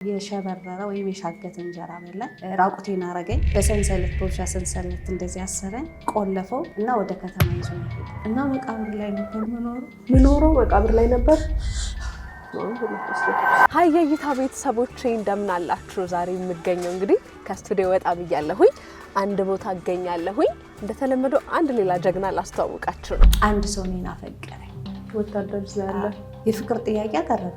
የሸበረረ ወይም የሻገተ እንጀራ በላ ራቁቴን አረገኝ። በሰንሰለት በውሻ ሰንሰለት እንደዚህ አሰረኝ፣ ቆለፈው እና ወደ ከተማ ይዞ ሄደ እና መቃብር ላይ ነበር ምኖረው መቃብር ላይ ነበር። ሀይ የእይታ ቤተሰቦቼ እንደምን አላችሁ? ዛሬ የምገኘው እንግዲህ ከስቱዲዮ ወጣ ብያለሁኝ። አንድ ቦታ አገኛለሁኝ። እንደተለመደው አንድ ሌላ ጀግና ላስተዋውቃችሁ ነው። አንድ ሰው እኔን አፈቀረኝ። ወታደር ስላለ የፍቅር ጥያቄ አቀረበ።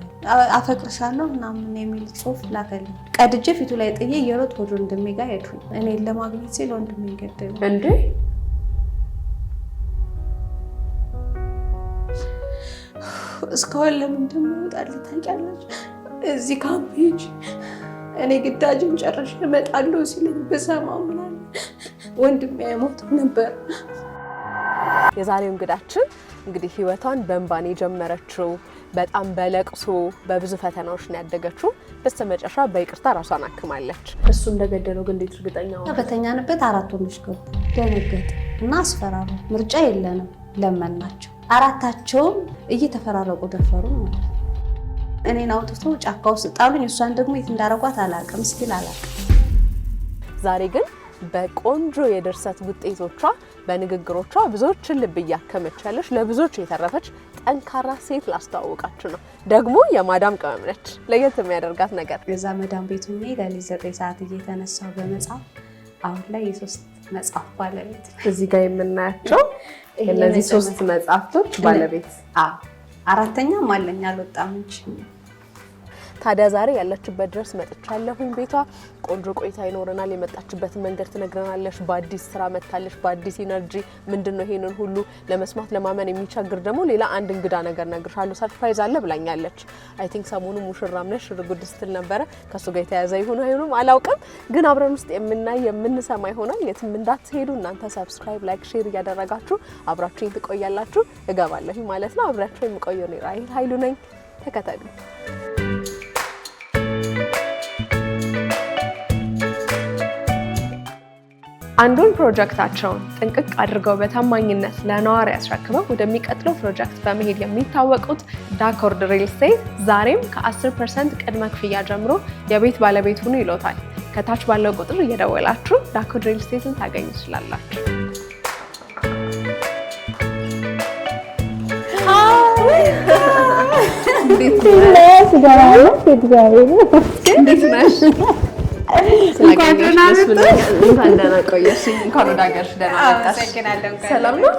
አፈቅርሻለሁ ምናምን የሚል ጽሑፍ ላከልኝ። ቀድጄ ፊቱ ላይ ጥዬ እየሮጥኩ ወደ ወንድሜ ጋር ሄድኩኝ። እኔን ለማግኘት ሲል ወንድሜ ገደለ። እንዴ እስካሁን ለምንድን ነው የምወጣልህ ታውቂያለሽ? እዚህ ካምፕ ሂጅ እኔ ግዳጅን ጨርሼ እመጣለሁ ሲለኝ በሰማው ምናምን ወንድሜ አይሞትም ነበር። የዛሬው እንግዳችን እንግዲህ ህይወቷን በእንባን የጀመረችው በጣም በለቅሶ በብዙ ፈተናዎች ነው ያደገችው። በስተመጨረሻ በይቅርታ ራሷን አክማለች። እሱ እንደገደለው ግን እንዴት እርግጠኛ ሆነ? በተኛንበት 4 ወንዶች ገቡ። ደነገጠ እና አስፈራሩ። ምርጫ የለንም ለመናቸው። 4ታቸውም እየተፈራረቁ ደፈሩ ማለት ነው። እኔን አውጥቶ ጫካ ውስጥ ጣሉኝ። እሷን ደግሞ የት እንዳረጓት አላውቅም፣ ስቲል አላውቅም። ዛሬ ግን በቆንጆ የድርሰት ውጤቶቿ በንግግሮቿ ብዙዎችን ልብ እያከመች ያለች ለብዙዎች የተረፈች ጠንካራ ሴት ላስተዋውቃችሁ ነው። ደግሞ የማዳም ቅመም ነች። ለየት የሚያደርጋት ነገር የዛ መዳም ቤቱ ኔ ለሊት 9 ሰዓት እየተነሳው በመጽሐፍ አሁን ላይ የ3 መጽሐፍ ባለቤት። እዚህ ጋር የምናያቸው እነዚህ 3 መጽሐፍቶች ባለቤት። 4ኛም አለኝ አልወጣም እንጂ። ታዲያ ዛሬ ያለችበት ድረስ መጥቻለሁኝ። ቤቷ ቆንጆ ቆይታ ይኖረናል። የመጣችበትን መንገድ ትነግረናለች። በአዲስ ስራ መታለች፣ በአዲስ ኢነርጂ። ምንድነው ይሄንን ሁሉ ለመስማት ለማመን የሚቸግር ደግሞ ሌላ አንድ እንግዳ ነገር ነግርሻለሁ፣ ሰርፕራይዝ አለ ብላኛለች። አይ ቲንክ ሰሞኑ ሙሽራም ነሽ ሽርጉድ ስትል ነበረ። ከሱ ጋር የተያዘ ይሁን አይሁንም አላውቅም፣ ግን አብረን ውስጥ የምናይ የምንሰማ ይሆናል። የትም እንዳትሄዱ እናንተ ሰብስክራይብ፣ ላይክ፣ ሼር እያደረጋችሁ አብራችሁኝ ትቆያላችሁ። እገባለሁ ማለት ነው። አብራችሁ የምቆየው ነው ራሂል ኃይሉ ነኝ። ተከታተሉ። አንዱን ፕሮጀክታቸውን ጥንቅቅ አድርገው በታማኝነት ለነዋሪ ያስረክበው ወደሚቀጥለው ፕሮጀክት በመሄድ የሚታወቁት ዳኮርድ ሪል ስቴት ዛሬም ከ10% ቅድመ ክፍያ ጀምሮ የቤት ባለቤት ሁኑ ይሎታል። ከታች ባለው ቁጥር እየደወላችሁ ዳኮርድ ሪል ስቴትን ታገኙ ትችላላችሁ። እንዴት ነሽ? እንኳን ደህና ቆየሽ። እንኳን ወደ ሀገርሽ ደህና መጣሽ። ሰላም ነው?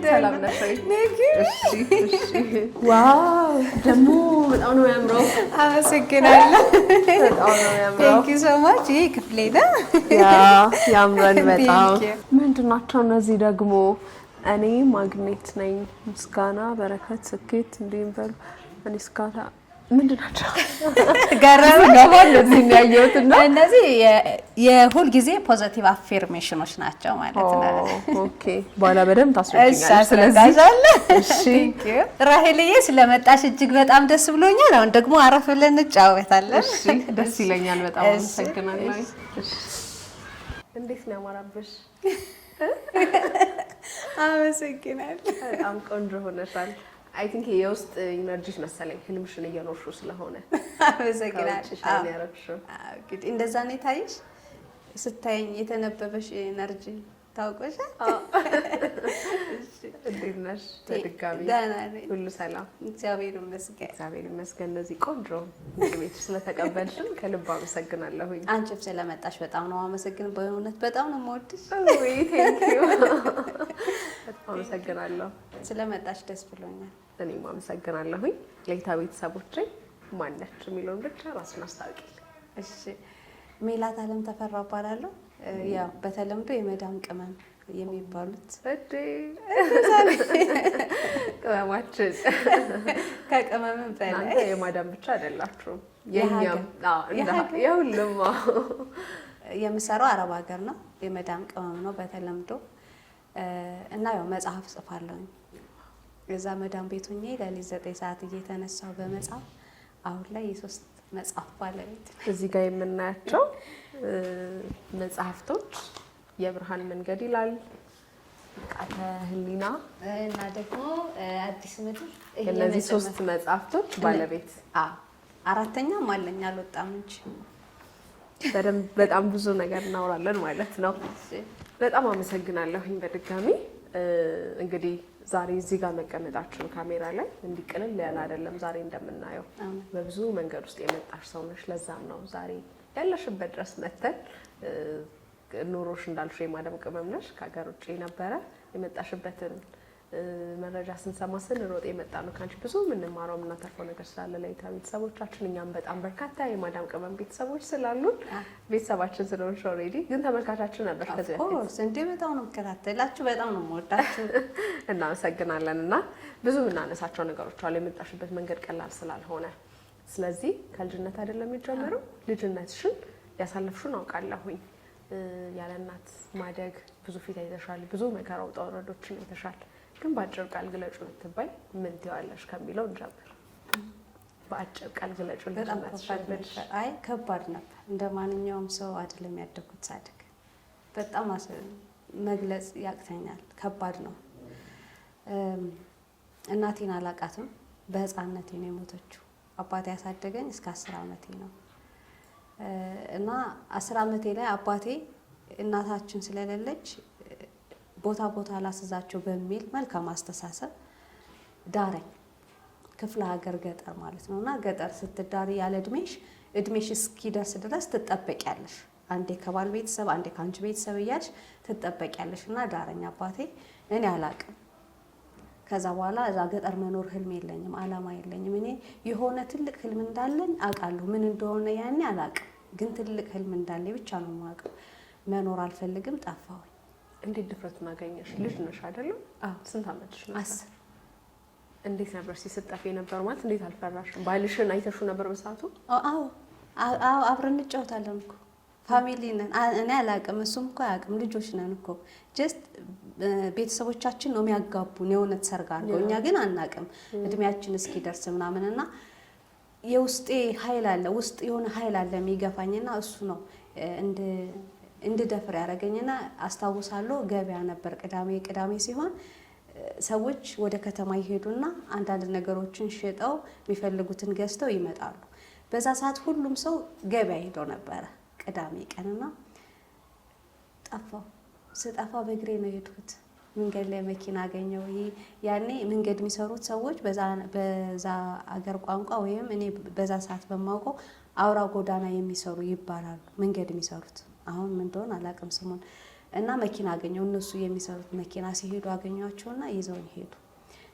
ሰላም ነሽ? ዋው ደግሞ በጣም ነው የሚያምረው። አመሰግናለሁ። በጣም ነው የሚያምረው። ቴንክ ዩ ሶ ማች። ይሄ ክፍሌ ነው። ያምራል በጣም። ምንድን ናቸው እነዚህ ደግሞ? እኔ ማግኔት ነኝ። ምስጋና፣ በረከት፣ ስኬት እንዲህም በሉ። እኔ ስካታ ምንድን ናቸው? ገረመ ነው እንደዚህ የሚያየውት እና እነዚህ የሁል ጊዜ ፖዚቲቭ አፌርሜሽኖች ናቸው ማለት ነው። ኦኬ በኋላ በደንብ ታስረጅኛለሽ። ስለዚህ እሺ ራሄልዬ ስለመጣሽ እጅግ በጣም ደስ ብሎኛል። አሁን ደግሞ አረፍ ብለን እንጫወታለን። እሺ ደስ ይለኛል በጣም። አመሰግናለሁ። እሺ እንዴት ነው ያማራብሽ? አመሰግናለሁ። በጣም ቆንጆ ሆነሻል። አይ ቲንክ የውስጥ ኢነርጂሽ መሰለኝ ህልምሽን እየኖርሽው ስለሆነ። አመሰግናለሁ። እንግዲህ እንደዛ ነው ታይሽ ስታይኝ የተነበበሽ ኢነርጂ ታውቆሻል። እንዴት ነሽ? በድጋሚ ሁሉ ሰላም? እግዚአብሔር ይመስገን። እግዚአብሔር ይመስገን። እንደዚህ ቆንጆ ቤት ስለተቀበልሽን ከልብ አመሰግናለሁኝ። አንቺም ስለመጣሽ በጣም ነው አመሰግን። በእውነት በጣም ነው የምወድሽ። ወይ ቴንክ ዩ። በጣም አመሰግናለሁ። ስለመጣሽ ደስ ብሎኛል። እኔም አመሰግናለሁኝ። ለእይታ ቤተሰቦቼ ማን ነች የሚለውን ብቻ ራስሽን አስታውቂ። እሺ ሜላት አለም ተፈራ እባላለሁ። ያው በተለምዶ የመዳም ቅመም የሚባሉት ቅመማችን ከቅመም በላይ እናንተ የማዳም ብቻ አይደላችሁም። የኛም የሁሉም የምሰራው አረብ ሀገር ነው። የመዳም ቅመም ነው በተለምዶ እና ያው መጽሐፍ ጽፋለሁ። የዛ መዳም ቤት ሆኜ ለሊት 9 ሰዓት እየተነሳው በመጽሐፍ አሁን ላይ የ3 መጽሐፍ ባለቤት። እዚህ ጋር የምናያቸው መጽሐፍቶች የብርሃን መንገድ ይላል፣ ቃተ ህሊና እና ደግሞ አዲስ ምድር። እነዚህ 3 መጽሐፍቶች ባለቤት አራተኛም አለኝ አልወጣም እንጂ በጣም ብዙ ነገር እናወራለን ማለት ነው። በጣም አመሰግናለሁኝ በድጋሚ እንግዲህ ዛሬ እዚህ ጋር መቀመጣችን ካሜራ ላይ እንዲቅልል ያለ አይደለም። ዛሬ እንደምናየው በብዙ መንገድ ውስጥ የመጣሽ ሰው ነሽ። ለዛም ነው ዛሬ ያለሽበት ድረስ መተን ኑሮሽ እንዳልሽው የማዳም ቅመም ነሽ። ከሀገር ውጭ ነበረ የመጣሽበትን መረጃ ስንሰማ ስንሮጥ የመጣ ነው። ካንቺ ብዙ የምንማረው የምናተርፈው ነገር ስላለ ለይታ ቤተሰቦቻችን እኛም በጣም በርካታ የማዳም ቅመም ቤተሰቦች ስላሉን ቤተሰባችን ስለሆንሽ ኦልሬዲ ግን ተመልካቻችን ነበር ከዚህ በፊት እንዴ በጣም ነው የምከታተላችሁ፣ በጣም ነው የምወዳችሁ። እናመሰግናለን። እና ብዙ የምናነሳቸው ነገሮች አሉ የመጣሽበት መንገድ ቀላል ስላልሆነ። ስለዚህ ከልጅነት አይደለም የሚጀምረው። ልጅነትሽን ያሳለፍሽውን አውቃለሁኝ። ያለ እናት ማደግ ብዙ ፊት አይተሻል፣ ብዙ መከራ ውጣ ውረዶችን አይተሻል። ግን በአጭር ቃል ግለጩ ብትባይ ምን ትይዋለሽ ከሚለው እንጀምር። በአጭር ቃል ግለጩ። አይ ከባድ ነበር። እንደ ማንኛውም ሰው አይደለም ያደግኩት። ሳድግ በጣም መግለጽ ያቅተኛል። ከባድ ነው። እናቴን አላቃትም። በህፃንነቴ ነው የሞተችው። አባቴ ያሳደገኝ እስከ 10 ዓመቴ ነው እና 10 ዓመቴ ላይ አባቴ እናታችን ስለሌለች ቦታ ላስዛቸው በሚል መልካም አስተሳሰብ ዳረኝ። ክፍለ ሀገር ገጠር ማለት ነው። እና ገጠር ስትዳሪ ያለ እድሜሽ እስኪደርስ ድረስ ትጠበቂያለሽ። አንዴ ከባል ቤተሰብ፣ አንዴ ከአንቺ ቤተሰብ እያልሽ ትጠበቂያለሽ። እና ዳረኝ አባቴ። እኔ አላቅም። ከዛ በኋላ እዛ ገጠር መኖር ህልም የለኝም፣ አላማ የለኝም። እኔ የሆነ ትልቅ ህልም እንዳለኝ አውቃለሁ። ምን እንደሆነ ያኔ አላቅም፣ ግን ትልቅ ህልም እንዳለኝ ብቻ ነው የማውቀው። መኖር አልፈልግም፣ ጠፋሁኝ። እንዴት ድፍረቱን አገኘሽ? ልጅ ነሽ አይደለም? ስንት ዓመትሽ ነው? 10። እንዴት ነበር ሲስጠፍ የነበር ማለት? እንዴት አልፈራሽም? ባልሽን አይተሹ ነበር በሰዓቱ? አዎ አብረን እንጫወታለን እኮ ፋሚሊ ነን። እኔ አላቅም፣ እሱም እኮ አያውቅም። ልጆች ነን እኮ ጀስት ቤተሰቦቻችን ነው የሚያጋቡን የእውነት ሰርግ አድርገው፣ እኛ ግን አናቅም እድሜያችን እስኪደርስ ምናምን። እና የውስጤ ኃይል አለ፣ ውስጥ የሆነ ኃይል አለ የሚገፋኝና እሱ ነው እንድደፍር ያደረገኝና አስታውሳለሁ። ገበያ ነበር፣ ቅዳሜ ሲሆን ሰዎች ወደ ከተማ ይሄዱና አንዳንድ ነገሮችን ሽጠው የሚፈልጉትን ገዝተው ይመጣሉ። በዛ ሰዓት ሁሉም ሰው ገበያ ሄዶ ነበረ ቅዳሜ ቀንና ጠፋው። ስጠፋ በእግሬ ነው የሄድኩት። መንገድ ላይ መኪና አገኘው። ያኔ መንገድ የሚሰሩት ሰዎች በዛ አገር ቋንቋ ወይም እኔ በዛ ሰዓት በማውቀው አውራ ጎዳና የሚሰሩ ይባላሉ። መንገድ የሚሰሩት አሁን ምን እንደሆነ አላውቅም ስሙን። እና መኪና አገኘው። እነሱ የሚሰሩት መኪና ሲሄዱ አገኘኋቸውና ይዘውኝ ሄዱ።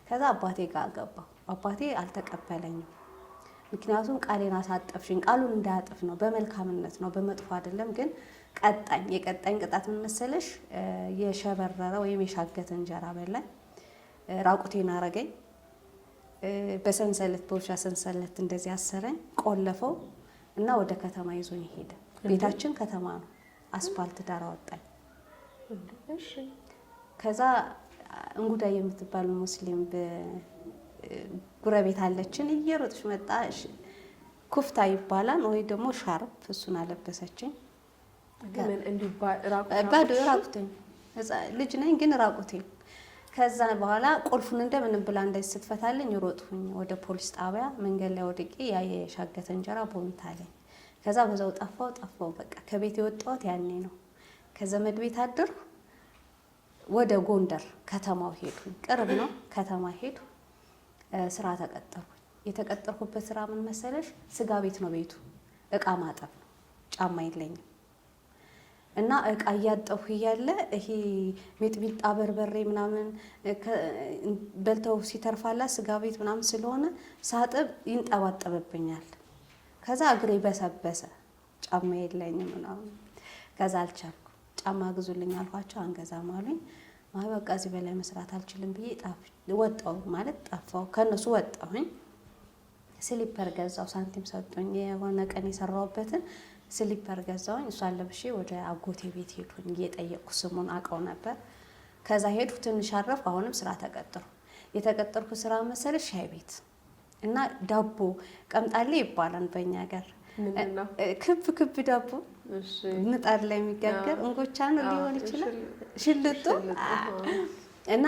ከዛ አባቴ ጋር ገባሁ። አባቴ አልተቀበለኝም። ምክንያቱም ቃሌን አሳጠፍሽኝ። ቃሉን እንዳያጥፍ ነው፣ በመልካምነት ነው፣ በመጥፎ አይደለም። ግን ቀጣኝ። የቀጣኝ ቅጣት ምን መሰለሽ? የሸበረረ ወይም የሻገተ እንጀራ በላኝ። ራቁቴን አረገኝ። በሰንሰለት በውሻ ሰንሰለት እንደዚህ አሰረኝ፣ ቆለፈው እና ወደ ከተማ ይዞኝ ሄደ። ቤታችን ከተማ ነው፣ አስፋልት ዳር አወጣኝ። ከዛ እንጉዳይ የምትባል ሙስሊም ጉረቤት አለችን። እየሮጥሽ መጣ። ኩፍታ ይባላል ወይ ደግሞ ሻርፕ፣ እሱን አለበሰችኝ። ባዶ ራቁቴን ልጅ ነኝ ግን ራቁቴን። ከዛ በኋላ ቁልፉን እንደምንም ብላ እንደዚህ ስትፈታልኝ ሮጥሁኝ ወደ ፖሊስ ጣቢያ። መንገድ ላይ ወድቄ ያ የሻገተ እንጀራ ቦምታ አለኝ። ከዛ በዛው ጠፋው። በቃ ከቤት የወጣሁት ያኔ ነው። ከዘመድ ቤት አደርኩ። ወደ ጎንደር ከተማው ሄዱ። ቅርብ ነው፣ ከተማ ሄዱ። ስራ ተቀጠርኩ። የተቀጠርኩበት ስራ ምን መሰለሽ? ስጋ ቤት ነው ቤቱ። እቃ ማጠብ ነው። ጫማ የለኝም እና እቃ እያጠብኩ እያለ ይሄ ሚጥሚጣ በርበሬ ምናምን በልተው ሲተርፋላ ስጋ ቤት ምናምን ስለሆነ ሳጥብ ይንጠባጠብብኛል። ከዛ እግሬ በሰበሰ። ጫማ የለኝም ምናምን። ከዛ አልቻልኩ። ጫማ ግዙልኝ አልኳቸው፣ አንገዛም አሉኝ። በቃ እዚህ በላይ መስራት አልችልም ብዬ ወጣሁ። ማለት ጠፋሁ፣ ከነሱ ወጣሁኝ። ስሊፐር ገዛው፣ ሳንቲም ሰጡኝ። የሆነ ቀን የሰራሁበትን ስሊፐር ገዛውኝ። እሷን ለብሼ ወደ አጎቴ ቤት ሄድኩኝ። እየጠየቅኩ ስሙን አውቀው ነበር። ከዛ ሄድኩ፣ ትንሽ አረፍኩ። አሁንም ስራ ተቀጠሩ። የተቀጠርኩ ስራ መሰለሽ ሻይ ቤት እና ዳቦ ቀምጣሌ ይባላል በእኛ ሀገር። ክብ ዳቦ ምጣድ ላይ የሚጋገር እንጎቻ ነው ሊሆን ይችላል፣ ሽልጡ እና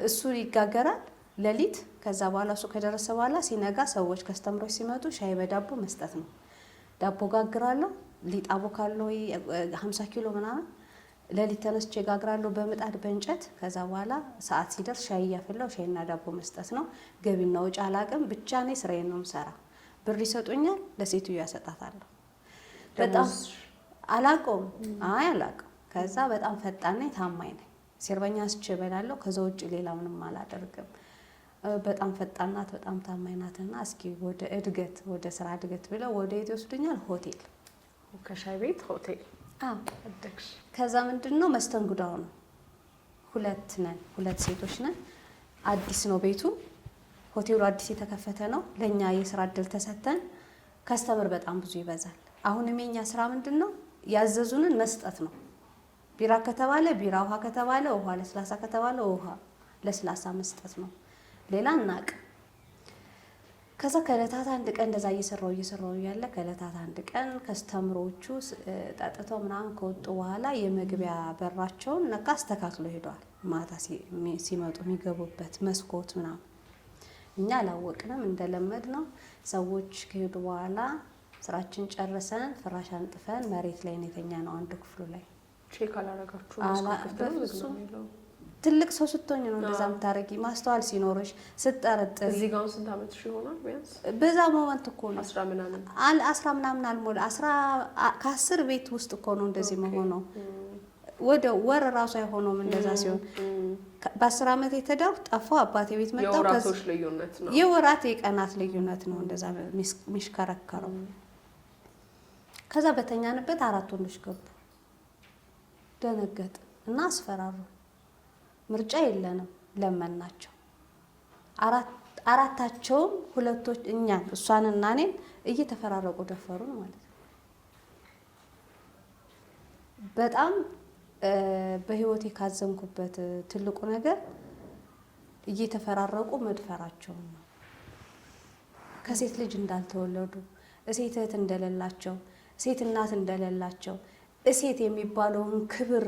እሱ ይጋገራል። ሌሊት። ከዛ በኋላ እሱ ከደረሰ በኋላ ሲነጋ ሰዎች ከስተምሮች ሲመጡ ሻይ በዳቦ መስጠት ነው። ዳቦ ጋግራለሁ፣ ሊጥ አቦካለሁ 50 ኪሎ ምናምን። ሌሊት ተነስቼ ጋግራለሁ በምጣድ በእንጨት። ከዛ በኋላ ሰዓት ሲደርስ ሻይ እያፈላሁ ሻይና ዳቦ መስጠት ነው። ገቢና ወጪ አላቅም፣ ብቻ እኔ ስራዬን ነው የምሰራ። ብር ይሰጡኛል፣ ለሴትዮ ያሰጣታለሁ። በጣም አላውቀውም። አይ አላውቅም። ከዛ በጣም ፈጣን ነኝ፣ ታማኝ ነኝ። ሲርበኛ አስቼ እበላለሁ። ከዛ ውጭ ሌላ ምንም አላደርግም። በጣም ፈጣን ናት፣ በጣም ታማኝ ናትና እስኪ ወደ እድገት ወደ ስራ እድገት ብለው ወደ የት ይወስዱኛል? ሆቴል። ከሻይ ቤት ሆቴል። አዎ እድግሽ። ከዛ ምንድነው መስተንግዳው ነው። ሁለት ሴቶች ነን። አዲስ ነው ቤቱ። ሆቴሉ አዲስ የተከፈተ ነው። ለኛ የስራ እድል ተሰተን ከስተመር በጣም ብዙ ይበዛል። አሁንም የኛ ስራ ምንድነው? ያዘዙንን መስጠት ነው። ቢራ ከተባለ ቢራ፣ ውሃ ከተባለ ውሃ፣ ለስላሳ ከተባለ ውሃ፣ ለስላሳ መስጠት ነው። ሌላ እናቅ። ከዛ ከዕለታት አንድ ቀን እንደዛ እየሰራው ያለ ከዕለታት አንድ ቀን ከስተምሮቹ ጠጥተው ምናምን ከወጡ በኋላ የመግቢያ በራቸውን ነካ አስተካክሎ ሄደዋል። ማታ ሲመጡ የሚገቡበት መስኮት ምናምን እኛ አላወቅንም። እንደለመድ ነው ሰዎች ከሄዱ በኋላ ስራችን ጨርሰን ፍራሽ አንጥፈን መሬት ላይ ነው የተኛ ነው። አንዱ ክፍሉ ላይ ቼክ አላረጋችሁ? ትልቅ ሰው ስትሆኝ ነው እንደዛ የምታረጊ። ማስተዋል ሲኖርሽ ስትጠረጥሪ። እዚህ ጋር ስንት አመትሽ ይሆናል ቢያንስ? በዛ ሞመንት እኮ ነው 10 ምናምን አልሞላ 10 ቤት ውስጥ እኮ ነው እንደዚህ መሆነው። ወደ ወር ራሱ አይሆነውም እንደዛ ሲሆን። በ10 አመት የተዳው ጠፋው አባቴ ቤት መጣው። የወራቶች ልዩነት ነው። የወራት የቀናት ልዩነት ነው እንደዛ ሚሽከረከረው። ከዛ በተኛንበት 4 ወንዶች ገቡ። ደነገጥ እና አስፈራሩ። ምርጫ የለንም ለመናቸው። አራታቸውም ሁለቶች እኛን እሷንና እኔን እየተፈራረቁ ደፈሩን ማለት ነው። በጣም በህይወቴ ካዘንኩበት ትልቁ ነገር እየተፈራረቁ መድፈራቸው ነው። ከሴት ልጅ እንዳልተወለዱ፣ ሴት እህት እንደሌላቸው፣ ሴት እናት እንደሌላቸው፣ እሴት የሚባለውን ክብር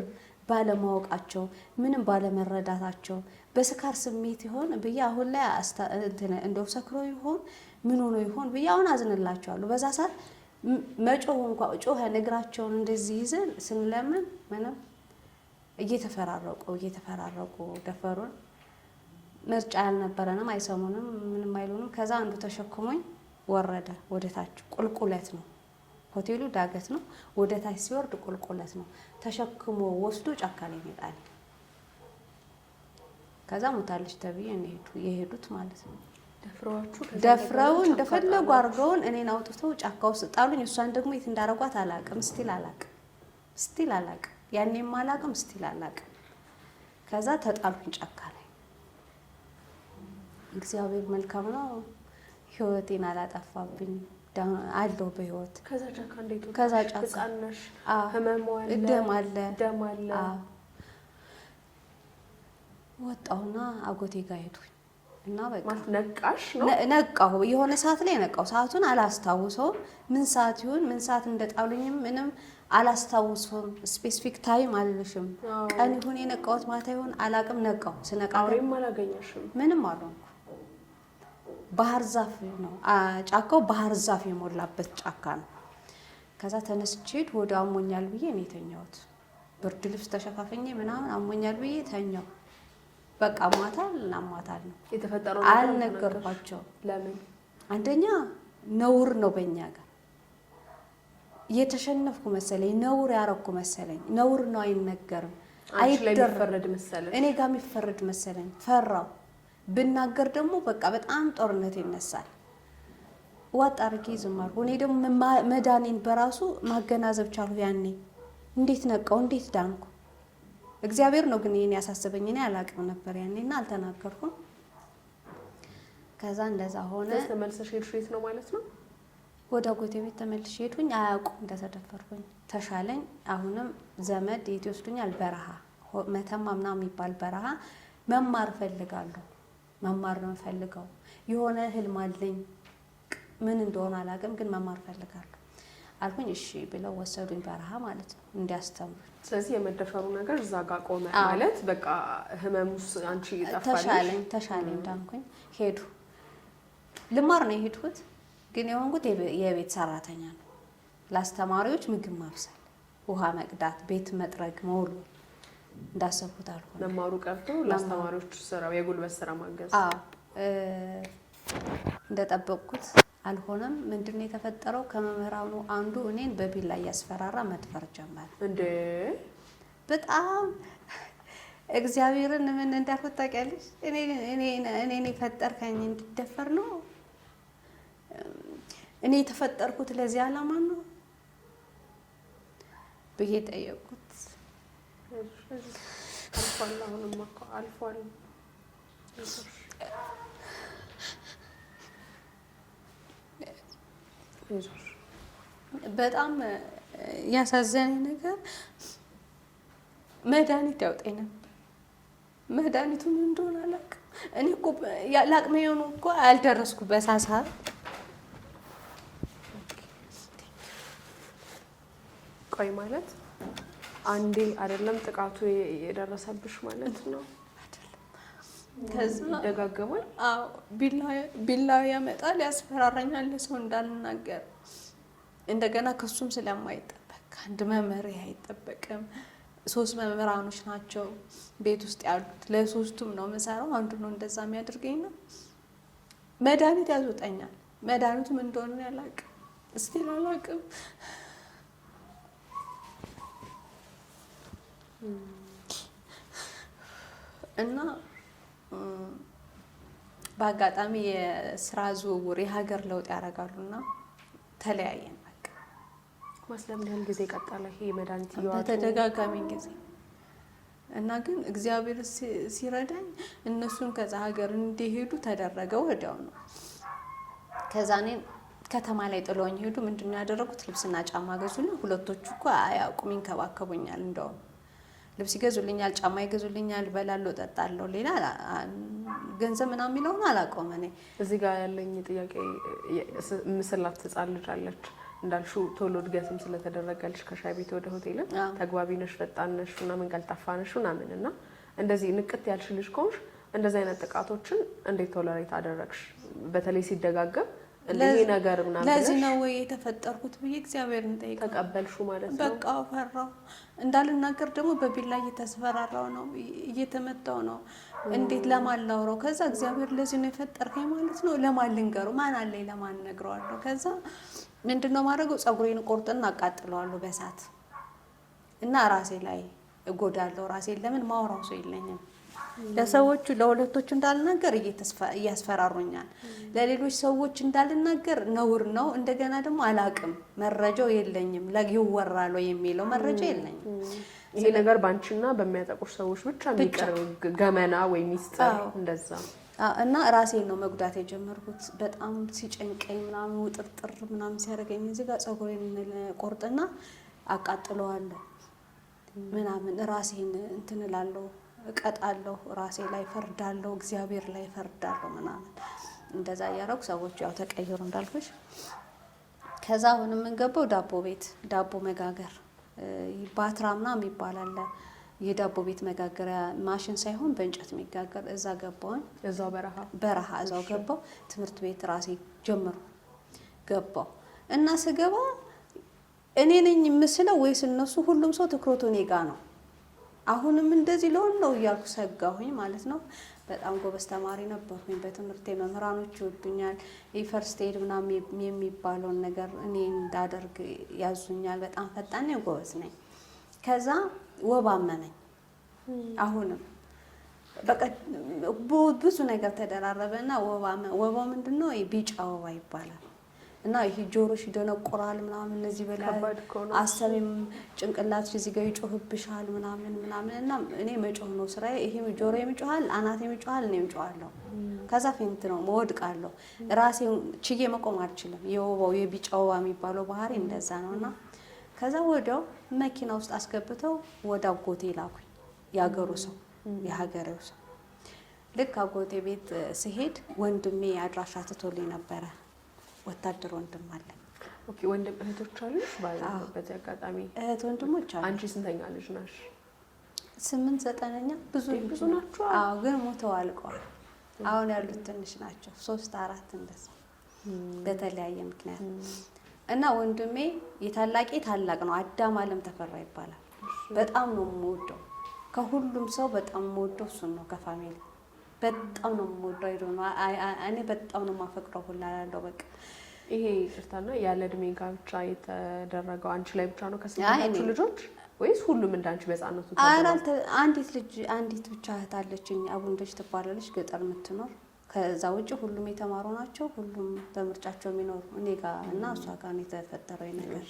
ባለማወቃቸው፣ ምንም ባለመረዳታቸው በስካር ስሜት ይሆን ብዬ አሁን ላይ እንደው ሰክሮ ይሆን ምን ሆኖ ይሆን ብዬ አሁን አዝንላቸዋለሁ። በዛ ሰዓት መጮህ እንኳን ጮኸ እግራቸውን እንደዚህ ይዘን ስንለምን ምንም እየተፈራረቁ ደፈሩን። ምርጫ ያልነበረንም አይሰሙንም፣ ምንም አይሉንም። ከዛ አንዱ ተሸክሞኝ ወረደ ወደ ታች። ቁልቁለት ነው ሆቴሉ፣ ዳገት ነው። ወደ ታች ሲወርድ ቁልቁለት ነው። ተሸክሞ ወስዶ ጫካ ላይ ይጣል። ከዛ ሞታለች ተብዬ የሄዱት ማለት ነው። ደፍረው እንደፈለጉ አድርገውን እኔን አውጥተው ጫካ ውስጥ ጣሉኝ። እሷን ደግሞ የት እንዳረጓት አላውቅም። ስቲል አላውቅም። ያኔም አላውቅም፣ ስቲል አላውቅም። ከዛ ተጣሉኝ ጫካ ላይ። እግዚአብሔር መልካም ነው፣ ህይወቴን አላጠፋብኝ አለው በህይወት። ከዛ ጫካ እንዴት ነው? ከዛ ጫካ ህጻንነሽ ህመሙ አለ፣ ደም አለ። ወጣሁና አጎቴ ጋር ሄድኩኝ እና በቃ ነቃሽ ነው? ነቃሁ። የሆነ ሰዓት ላይ ነቃሁ። ሰዓቱን አላስታውሰውም። ምን ሰዓት ይሁን ምን ሰዓት እንደጣሉኝም ምንም አላስታውሰውም። ስፔሲፊክ ታይም አልልሽም። ቀን ይሁን የነቃሁት ማታ ይሁን አላቅም። ነቃሁ። ስነቃ አውሬም አላገኘሽም? ምንም አልሆንኩም። ባህር ዛፍ ነው ጫካው፣ ባህር ዛፍ የሞላበት ጫካ ነው። ከዛ ተነስቼ ወደ አሞኛል ብዬ ነው የተኛሁት። ብርድ ልብስ ተሸፋፈኘ ምናምን አሞኛል ብዬ ተኛሁ። በቃ አሟታል ነው የተፈጠረው። አልነገርኳቸው። ለምን? አንደኛ ነውር ነው በእኛ ጋር። እየተሸነፍኩ መሰለኝ፣ ነውር ያረኩ መሰለኝ። ነውር ነው አይነገርም፣ አይደረግ መሰለኝ። እኔ ጋር የሚፈረድ መሰለኝ። ፈራው። ብናገር ደግሞ በቃ በጣም ጦርነት ይነሳል። ዋጥ አድርጌ ዝም አልኩ። እኔ ደግሞ መዳኔን በራሱ ማገናዘብ ቻልኩ። ያኔ እንዴት ነቃው፣ እንዴት ዳንኩ? እግዚአብሔር ነው ግን ይሄን ያሳሰበኝ። እኔ አላቅም ነበር ያኔና አልተናገርኩም። ከዛ እንደዛ ሆነ። ተመልሰሽ ሄድሽ? የት ነው ማለት ነው? ወደ አጎቴ ቤት ተመልሼ ሄድኩኝ። አያውቁም እንደተደፈርኩኝ። ተሻለኝ። አሁንም ዘመድ የት ይወስዱኛል? በረሃ መተማ ምናምን የሚባል በረሃ መማር ፈልጋለሁ። መማር ነው ፈልገው። የሆነ ህልም አለኝ፣ ምን እንደሆነ አላውቅም፣ ግን መማር ፈልጋለሁ። አልኩኝ። እሺ ብለው ወሰዱኝ በረሃ ማለት ነው እንዲያስተምሩ። ስለዚህ የመደፈሩ ነገር እዛ ጋር ቆመ ማለት በቃ ህመሙስ አንቺ ጠፋልሽ? ተሻለኝ ዳንኩኝ። ሄዱ ልማር ነው የሄድኩት፣ ግን የሆንኩት የቤት ሰራተኛ ነው። ለአስተማሪዎች ምግብ ማብሰል፣ ውሃ መቅዳት፣ ቤት መጥረግ፣ መወልወል እንዳሰብኩት አልሆነ። መማሩ ቀርቶ ለአስተማሪዎች ስራው የጉልበት ስራ ማገዝ እንደጠበቅኩት አልሆነም። ምንድነው የተፈጠረው? ከመምህራኑ አንዱ እኔን በቢላ እያስፈራራ መድፈር ጀመረ። እንዴ በጣም እግዚአብሔርን ምን እንዳልኩት ታውቂያለሽ? እኔ የፈጠርከኝ እንድደፈር ነው? እኔ የተፈጠርኩት ለዚህ ዓላማ ነው ብዬ ጠየቅኩት። አልፏል፣ አሁንማ እኮ አልፏል። በጣም ያሳዘነኝ ነገር መድኃኒት ያውጠኝ ነበር። መድኃኒቱ ምን እንደሆነ አላውቅም። እኔ እኮ ለአቅሜ የሆኑ እኮ አልደረስኩበት ሳሳብ። ቆይ ማለት አንዴ አይደለም ጥቃቱ የደረሰብሽ ማለት ነው? ከዛ ይደጋገማል። አዎ ቢላ ያመጣል፣ ያስፈራራኛል፣ ለሰው እንዳልናገር። እንደገና ከሱም ስለማይጠበቅ አንድ መምህር አይጠበቅም። 3 መምህራኖች ናቸው ቤት ውስጥ ያሉት። ለ3ቱም ነው የምሰራው። አንዱ ነው እንደዛ የሚያደርገኝ ነው። መድኃኒት ያስወጣኛል። መድኃኒቱ ምን እንደሆነ ያላቅም፣ እስቲል አላቅም። እና በአጋጣሚ የስራ ዝውውር የሀገር ለውጥ ያደርጋሉና ተለያየን። በቃ ማስለምን ያህል ጊዜ ቀጠለ ይሄ መድኃኒት በተደጋጋሚ ጊዜ እና ግን እግዚአብሔር ሲረዳኝ እነሱን ከዛ ሀገር እንዲሄዱ ተደረገ ወዲያው ነው። ከዛ እኔን ከተማ ላይ ጥለውኝ ሄዱ። ምንድነው ያደረጉት? ልብስና ጫማ ገዙልኝ። ሁለቶቹ እኮ አያውቁም፣ ይንከባከቡኛል። እንደውም ልብስ ይገዙልኛል፣ ጫማ ይገዙልኛል፣ እበላለሁ፣ እጠጣለሁ። ሌላ ገንዘብ ምናምን የሚለውን አላውቀውም። እኔ እዚህ ጋር ያለኝ ጥያቄ ምስላት ህጻን ልጅ አለች እንዳልሽው ቶሎ እድገትም ስለተደረገልሽ ከሻይ ቤት ወደ ሆቴል ተግባቢ ነሽ፣ ፈጣን ነሽ፣ ምናምን ቀልጣፋ ነሽ ምናምን እና እንደዚህ ንቅት ያልሽ ልጅ ከሆንሽ እንደዚህ አይነት ጥቃቶችን እንዴት ቶለሬት አደረግሽ? በተለይ ሲደጋገም እንደዚህ ነገር ምናምን ለዚህ ነው ወይ የተፈጠርኩት ብዬ እግዚአብሔርን ጠይቀ ተቀበልሹ ማለት ነው። በቃ ፈራው እንዳልናገር ደግሞ በቢላ እየተስፈራራው ነው፣ እየተመታው ነው። እንዴት ለማን ላውራው? ከዛ እግዚአብሔር ለዚህ ነው የፈጠርከኝ ማለት ነው። ለማን ልንገረው? ማን አለኝ? ለማን ነግረዋለሁ? ከዛ ምንድነው ማድረገው? ፀጉሬን ቆርጥና አቃጥለዋለሁ በሳት እና ራሴ ላይ እጎዳለሁ። ራሴን ለምን ማውራው ሰው የለኝም። ለሰዎቹ ለሁለቶቹ እንዳልናገር እያስፈራሩኛል። ለሌሎች ሰዎች እንዳልናገር ነውር ነው። እንደገና ደግሞ አላቅም፣ መረጃው የለኝም። ይወራል የሚለው መረጃ የለኝም። ይሄ ነገር ባንቺና በሚያጠቁሽ ሰዎች ብቻ የሚቀርብ ገመና ወይ ሚስጥር እንደዛ እና ራሴን ነው መጉዳት የጀመርኩት። በጣም ሲጨንቀኝ ምናምን ውጥርጥር ምናምን ሲያደርገኝ እዚህ ጋር ፀጉሬን ቆርጥና አቃጥለዋለሁ ምናምን ራሴን እንትን እላለሁ፣ እቀጣለሁ፣ ራሴ ላይ ፈርዳለሁ፣ እግዚአብሔር ላይ ፈርዳለሁ ምናምን እንደዛ እያደረኩ ሰዎች ያው ተቀይሩ እንዳልኩሽ። ከዛ አሁን የምንገባው ዳቦ ቤት ዳቦ መጋገር ባትራ ምናምን ይባላል። የዳቦ ቤት መጋገሪያ ማሽን ሳይሆን በእንጨት የሚጋገር እዛ ገባሁኝ። እዛው በረሃ እዛው ገባሁ። ትምህርት ቤት ራሴ ጀምሮ ገባሁ እና ስገባ እኔ ነኝ የምስለው ወይስ እነሱ? ሁሉም ሰው ትኩረቱ እኔ ጋ ነው። አሁንም እንደዚህ ለሆን ነው እያልኩ ሰጋሁኝ ማለት ነው። በጣም ጎበዝ ተማሪ ነበርኩኝ በትምህርቴ። መምህራኖች ይወዱኛል። የፈርስት ኤድ ምናምን የሚባለውን ነገር እኔ እንዳደርግ ያዙኛል። በጣም ፈጣን ነኝ፣ ጎበዝ ነኝ። ከዛ ወባ አመመኝ። አሁንም በቃ ብዙ ነገር ተደራረበና ወባው ምንድነው? ቢጫ ወባ ይባላል እና ይሄ ጆሮሽ ይደነቆራል ምናምን እነዚህ በላይ አሰብም ጭንቅላትሽ እዚህ ጋር ይጮህብሻል ምናምን እና እኔ መጮህ ነው ስራዬ። ይሄ ጆሮ የሚጮሃል፣ አናቴ የሚጮሃል፣ እኔ የሚጮሃለሁ። ከዛ ፌንት ነው መወድቃለሁ። ራሴን ችዬ መቆም አልችልም። የወባው የቢጫ ወባ የሚባለው ባህሪ እንደዛ ነውና ከዛ ወዲያው መኪና ውስጥ አስገብተው ወደ አጎቴ ላኩኝ። ያገሩ ሰው የሀገሬው ሰው። ልክ አጎቴ ቤት ስሄድ ወንድሜ አድራሻ ትቶልኝ ነበረ። ወታደር ወንድም አለ። ኦኬ። ወንድም እህቶች አሉሽ? በዚህ አጋጣሚ እህት ወንድሞች አሉ። አንቺ ስንተኛ ልጅ ነሽ? 8 9ኛ። ብዙ ናቸው። አዎ ግን ሞተው አልቀዋል። አሁን ያሉት ትንሽ ናቸው 3 4 እንደዛ በተለያየ ምክንያት እና ወንድሜ የታላቄ ታላቅ ነው። አዳም አለም ተፈራ ይባላል። በጣም ነው የምወደው ከሁሉም ሰው በጣም የምወደው እሱን ነው። ከፋሚሊ በጣም ነው የምወደው እኔ በጣም ነው የማፈቅረው ሁላ ያለው በቃ ይሄ ይቅርታና ያለ እድሜ ጋብቻ የተደረገው አንቺ ላይ ብቻ ነው ከስንቶቹ ልጆች ወይስ ሁሉም እንዳንቺ በሕፃንነቱ ተደረገ? አንዲት ብቻ እህት አለችኝ አቡንደሽ ትባላለች ገጠር የምትኖር። ከዛ ውጭ ሁሉም የተማሩ ናቸው። ሁሉም በምርጫቸው የሚኖሩ እኔ ጋር እና እሷ ጋር ነው የተፈጠረው ነገር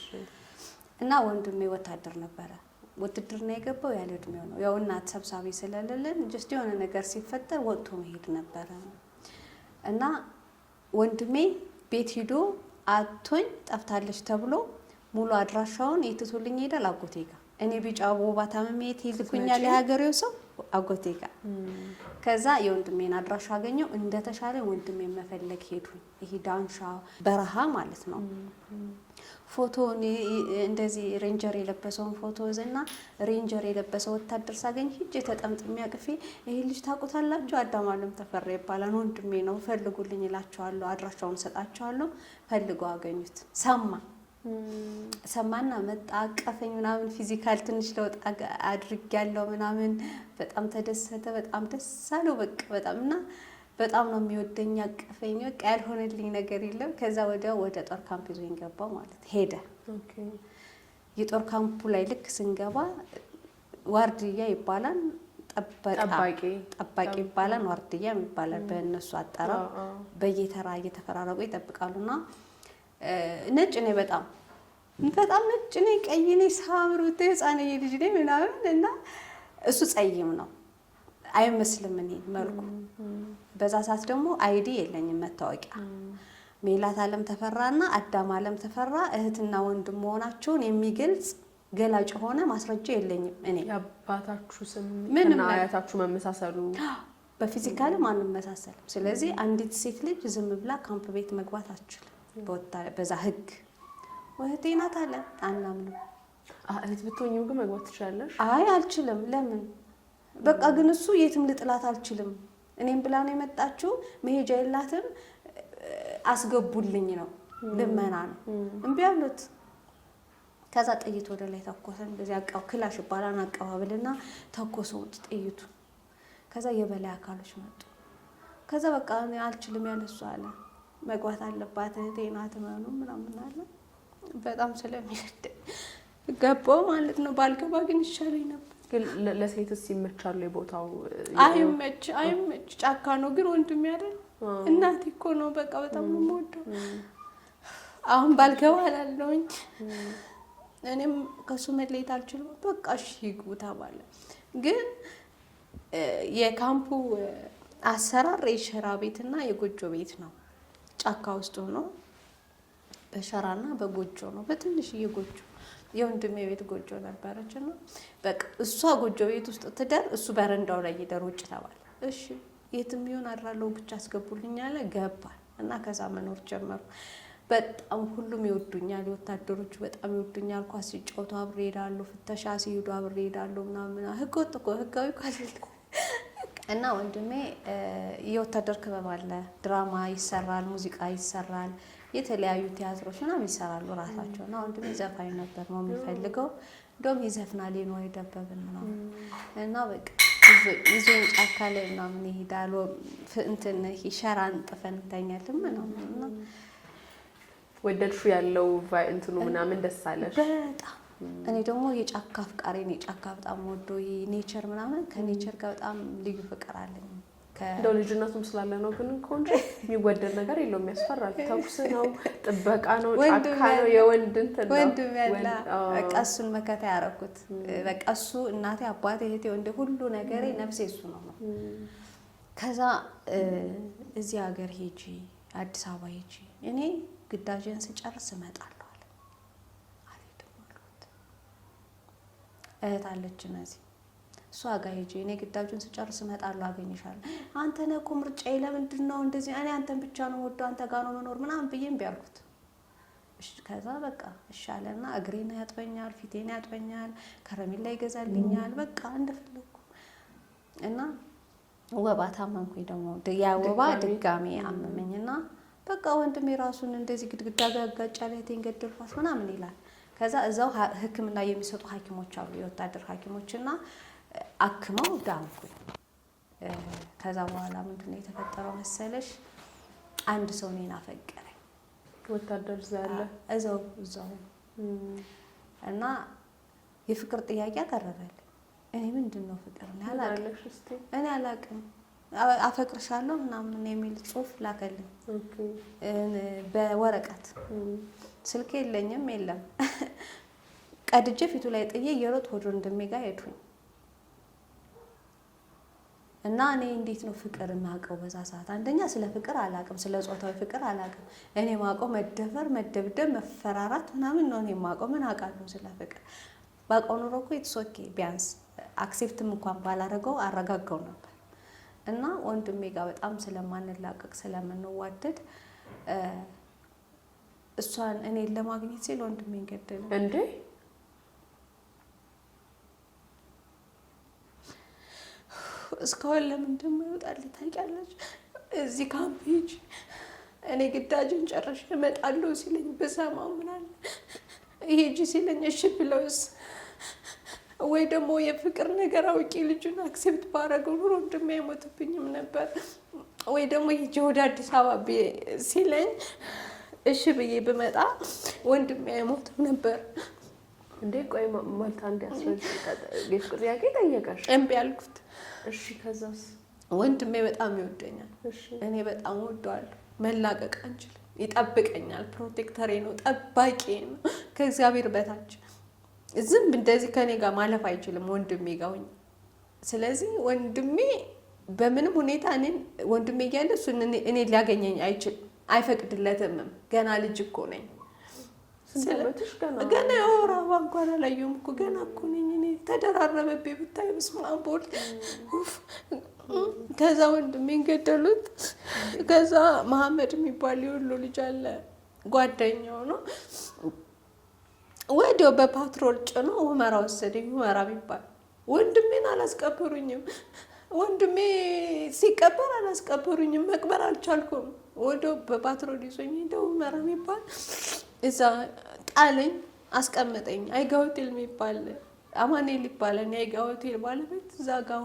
እና ወንድሜ ወታደር ነበረ። ውትድርና የገባው ያለ እድሜው ነው። ያው እናት ሰብሳቢ ስለሌለን ጀስት የሆነ ነገር ሲፈጠር ወጥቶ መሄድ ነበረ እና ወንድሜ ቤት ሂዶ አቶኝ ጠፍታለች ተብሎ ሙሉ አድራሻውን የትቶልኝ ሄዳል አጎቴ ጋር። እኔ ቢጫ ወባ ታመሜ ይልኩኛል የሀገሬው ሰው አጎቴ ጋር። ከዛ የወንድሜን አድራሻ አገኘው። እንደተሻለ ወንድሜን መፈለግ ሄዱኝ። ይሄ ዳንሻ በረሃ ማለት ነው። ፎቶ እንደዚህ ሬንጀር የለበሰውን ፎቶ እና ሬንጀር የለበሰው ወታደር ሳገኝ ሂጅ ተጠምጥሜ አቅፌ ይሄ ልጅ ታውቁታላችሁ? አዳም አለም ተፈራ ይባላል ወንድሜ ነው ፈልጉልኝ እላቸዋለሁ። አድራሻውን ሰጣቸዋለሁ። ፈልገው አገኙት። ሰማና መጣ አቀፈኝ ምናምን ፊዚካል ትንሽ ለውጥ አድርጌያለሁ ምናምን። በጣም ተደሰተ። በጣም ደስ አለው በቃ በጣም እና በጣም ነው የሚወደኝ። አቀፈኝ በቃ ያልሆነልኝ ነገር የለም። ከዛ ወደ ጦር ካምፕ ይዞኝ ገባ ማለት ሄደ። የጦር ካምፑ ላይ ልክ ስንገባ ዋርድያ ይባላል ጠባቂ ይባላል ዋርድያ ይባላል በእነሱ አጠራር። በየተራ እየተፈራረቁ ይጠብቃሉና ነጭ ነኝ በጣም ነጭ ነኝ ቀይ ነኝ ሳምሩት ህፃን ልጅ ነኝ ምናምን እና እሱ ጸይም ነው አይመስልም እኔ መልኩ። በዛ ሰዓት ደግሞ አይዲ የለኝም መታወቂያ። ሜላት አለም ተፈራና አዳም አለም ተፈራ እህትና ወንድም መሆናቸውን የሚገልጽ ገላጭ ሆነ ማስረጃ የለኝም እኔ። ያባታችሁ ስም ምንም አያታችሁ መመሳሰሉ በፊዚካልም አንመሳሰልም። ስለዚህ አንዲት ሴት ልጅ ዝም ብላ ካምፕ ቤት መግባት አትችልም በዛ ህግ። ወህቴ ናት አለ አናምንም። እህት ብትሆኚው ግን መግባት ትችላለሽ? አይ አልችልም። ለምን በቃ ግን እሱ የትም ልጥላት አልችልም። እኔም ብላ ነው የመጣችው። መሄጃ የላትም አስገቡልኝ ነው ልመና ነው። እምቢ አሉት። ከዛ ጥይት ወደ ላይ ተኮሰን። በዚህ አቃው ክላሽ ይባላል አቀባበልና ተኮሰው ጥይቱ። ከዛ የበላይ አካሎች መጡ። ከዛ በቃ እኔ አልችልም ያለሱ አለ መግባት አለባት እህቴ ናት ምናምን አለ። በጣም ስለሚወደኝ ገባው ማለት ነው። ባልገባ ግን ይሻለኝ ነበር። ግን ለሴትስ ይመቻል የቦታው? አይመች ጫካ ነው። ግን ወንድሜ አይደል እናቴ እኮ ነው። በቃ በጣም ነው የምወደው። አሁን ባልገባ አላለሁኝ። እኔም ከሱ መለየት አልችልም። በቃ እሺ ይግቡ ተባለ። ግን የካምፑ አሰራር የሸራ ቤትና የጎጆ ቤት ነው። ጫካ ውስጥ ሆኖ በሸራና በጎጆ ነው። በትንሽዬ ጎጆ የወንድሜ ቤት ጎጆ ነበረችና በቃ እሷ ጎጆ ቤት ውስጥ ትደር፣ እሱ በረንዳው ላይ ይደር ውጭ ተባለ። እሺ የትም ይሁን አድራለሁ ብቻ አስገቡልኝ አለ። ገባል እና ከዛ መኖር ጀመሩ። በጣም ሁሉም ይወዱኛል። ወታደሮቹ በጣም ይወዱኛል። ኳስ ሲጫወቱ አብሬ እሄዳለሁ። ፍተሻ ሲሄዱ አብሬ እሄዳለሁ ምናምን። ህገወጥ እኮ ህጋዊ እኮ አይደለም። እና ወንድሜ የወታደር ክበብ አለ። ድራማ ይሰራል፣ ሙዚቃ ይሰራል፣ የተለያዩ ቲያትሮች ምናምን ይሰራሉ ራሳቸው። እና ወንድሜ ዘፋኝ ነበር ነው የሚፈልገው። እንደውም ይዘፍናል ነው የደበብን ነው እና በቃ ይዞኝ ጫካ ላይ ምናምን ይሄዳል። እንትን ሸራ አንጥፈን እንተኛለን ምናምን እና ወደድሹ ያለው እንትኑ ምናምን ደስ አለሽ በጣም። እኔ ደግሞ የጫካ አፍቃሪ ነኝ። የጫካ በጣም ወዶ ኔቸር ምናምን ከኔቸር ጋር በጣም ልዩ ፍቅር አለኝ። እንደው ልጅነቱም ስላለ ነው። ግን እንጂ የሚወደድ ነገር የለውም። የሚያስፈራል። ተኩስ ነው፣ ጥበቃ ነው፣ ጫካ ነው፣ የወንድ እንትን ነው። ወንድም ያላ በቃ እሱን መከታ ያደረኩት በቃ እሱ እናቴ፣ አባቴ፣ እህቴ፣ ወንድ ሁሉ ነገሬ ነፍሴ እሱ ነው። ከዛ እዚህ ሀገር ሄጂ አዲስ አበባ ሄጂ እኔ ግዳጅን ስጨርስ እመጣለሁ አለ። አልሄድም አልኩት። እህት አለች እነዚህ እሷ ጋር ሄጄ እኔ ግዳጁን ስጨርስ እመጣለሁ አገኝሻለሁ። አንተ ነህ እኮ ምርጫዬ፣ ለምንድን ነው እንደዚህ? እኔ አንተን ብቻ ነው ወዶ አንተ ጋር ነው መኖር ምናምን ብዬ እምቢ አልኩት። ከዛ በቃ እሻለና እግሬን ያጥበኛል፣ ፊቴን ያጥበኛል፣ ከረሜላ ይገዛልኛል። በቃ እንደፈለኩ እና ወባ ታመምኩኝ። ደግሞ ያ ወባ ድጋሜ አመመኝና በቃ ወንድሜ ራሱን እንደዚህ ግድግዳ ጋጋጫ ላይ ተንገደልኳት ምናምን ይላል። ከዛ እዛው ሕክምና የሚሰጡ ሐኪሞች አሉ የወታደር ሐኪሞችና አክመው ዳንኩኝ። ከዛ በኋላ ምንድነው የተፈጠረው መሰለሽ? አንድ ሰው እኔን አፈቀረኝ። ወታደር ያለ እዛው እና የፍቅር ጥያቄ አቀረበልኝ። እኔ ምንድነው ፍቅር እኔ አላውቅም፣ አፈቅርሻለሁ ምናምን የሚል ጽሑፍ ላከልኝ በወረቀት። ስልክ የለኝም የለም። ቀድጄ ፊቱ ላይ ጥዬ እየሮጥኩ ወደ ወንድሜ ጋር ሄድኩኝ እና እኔ እንዴት ነው ፍቅር የማውቀው? በዛ ሰዓት አንደኛ ስለ ፍቅር አላውቅም፣ ስለ ጾታዊ ፍቅር አላውቅም። እኔ የማውቀው መደፈር፣ መደብደብ፣ መፈራራት ምናምን ነው እኔ የማውቀው። ምን አውቃለሁ ስለ ፍቅር? ባውቀው ኖሮ እኮ ኢትስ ኦኬ ቢያንስ አክሴፕትም እንኳን ባላረገው አረጋጋው ነበር። እና ወንድሜ ጋር በጣም ስለማንላቀቅ ስለምንዋደድ እሷን እኔን ለማግኘት ሲል ወንድሜን ገደለ። እንዴ እስካሁን ለምን እንደማይወጣልኝ ታውቂያለሽ? እዚህ ካምፕ ሂጅ እኔ ግዳጅን ጨርሼ እመጣለሁ ሲለኝ በሰማው ምን አለ ሂጂ ሲለኝ እሺ ብለውስ ወይ ደግሞ የፍቅር ነገር አውቂ ልጁን አክሴፕት ባረገው ኑሮ ወንድሜ አይሞትብኝም ነበር። ወይ ደግሞ ሂጂ ወደ አዲስ አበባ ሲለኝ እሺ ብዬ ብመጣ ወንድሜ አይሞትም ነበር። እንዴ ቆይ ማልታ እንዲያስረጅ የፍቅር ጥያቄ ጠየቀሽ? እምቢ አልኩት። እሺ ከዛስ? ወንድሜ በጣም ይወደኛል፣ እኔ በጣም ወደዋለሁ። መላቀቅ አንችልም። ይጠብቀኛል፣ ፕሮቴክተሬ ነው፣ ጠባቂ ነው ከእግዚአብሔር በታች። ዝም እንደዚህ ከኔ ጋር ማለፍ አይችልም ወንድሜ ጋር ሆኜ። ስለዚህ ወንድሜ በምንም ሁኔታ ወንድሜ እያለ እሱን እኔ ሊያገኘኝ አይችልም፣ አይፈቅድለትምም። ገና ልጅ እኮ ነኝ። ገና የወር አበባ እንኳን አላየሁም እኮ ገና እኮ ነኝ እኔ። ተደራረበብኝ ብታይ በስመ አብ ወልድ። ከዛ ወንድሜን ገደሉት። ከዛ መሀመድ የሚባል የወሎ ልጅ አለ ጓደኛው ነው። ወዲያው በፓትሮል ጭኖ ሁመራ ወሰደኝ። ሁመራ የሚባል ወንድሜን አላስቀበሩኝም። ወንድሜ ሲቀበር አላስቀበሩኝም። መቅበር አልቻልኩም። ወዲያው በፓትሮል ይዞኝ ሄደው ሁመራ የሚባል እዛ ጣለኝ፣ አስቀመጠኝ። አይጋ ሆቴል የሚባል አማኑኤል ይባላል የአይጋ ሆቴል ባለቤት። እዛ ጋር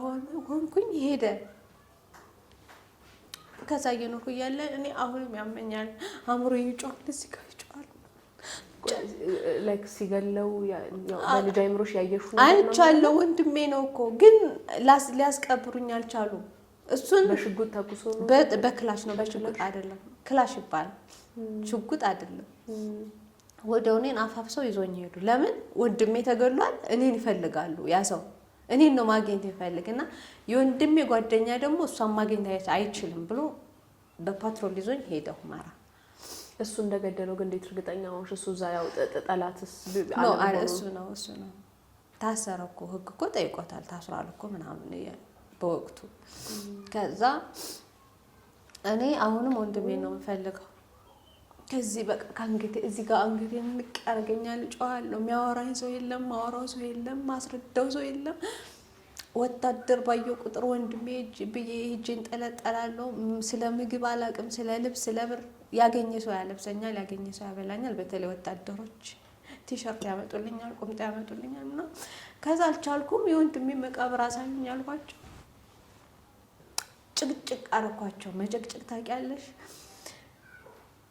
ሆንኩኝ። ሄደ። ከዛ እየኖርኩ እያለ እኔ አሁንም ያመኛል፣ አእምሮ ይጮሃል፣ እዚህ ጋር ይጮሃል። ላይክ ሲገለው በልጅ አይምሮሽ ያየሹ አይቻለሁ። ወንድሜ ነው እኮ ግን ሊያስቀብሩኝ አልቻሉም። እሱን በሽጉጥ ተኩሶ ነው። በክላሽ ነው፣ በሽጉጥ አይደለም። ክላሽ ይባላል፣ ሽጉጥ አይደለም። ወዲያው እኔን አፋፍሰው ይዞኝ ሄዱ። ለምን? ወንድሜ ተገሏል፣ እኔን ይፈልጋሉ። ያ ሰው እኔን ነው ማግኘት ይፈልግና የወንድሜ ጓደኛ ደግሞ እሷን ማግኘት አይችልም ብሎ በፓትሮል ይዞኝ ሄደ ሁመራ። እሱ እንደገደለው ግን እንዴት እርግጠኛ ሆንሽ? እሱ እዛ ያው ጠላትስ ነው እሱ ነው ታሰረ እኮ፣ ህግ እኮ ጠይቆታል፣ ታስሯል እኮ ምናምን በወቅቱ። ከዛ እኔ አሁንም ወንድሜ ነው የምፈልገው። ከዚህ በቃ ከአንገቴ እዚህ ጋር አንገቴ ንቅ ያደርገኛል። ጨዋለሁ። የሚያወራኝ ሰው የለም፣ ማወራው ሰው የለም፣ ማስረዳው ሰው የለም። ወታደር ባየው ቁጥር ወንድሜ ብዬ ሂጄን ጠለጠላለሁ። ስለ ምግብ አላውቅም፣ ስለ ልብስ፣ ስለ ብር። ያገኘ ሰው ያለብሰኛል፣ ያገኘ ሰው ያበላኛል። በተለይ ወታደሮች ቲሸርት ያመጡልኛል፣ ቁምጣ ያመጡልኛል። እና ከዛ አልቻልኩም። የወንድሜ መቃብር አሳዩኝ አልኳቸው። ጭቅጭቅ አረኳቸው። መጨቅጭቅ ታውቂያለሽ?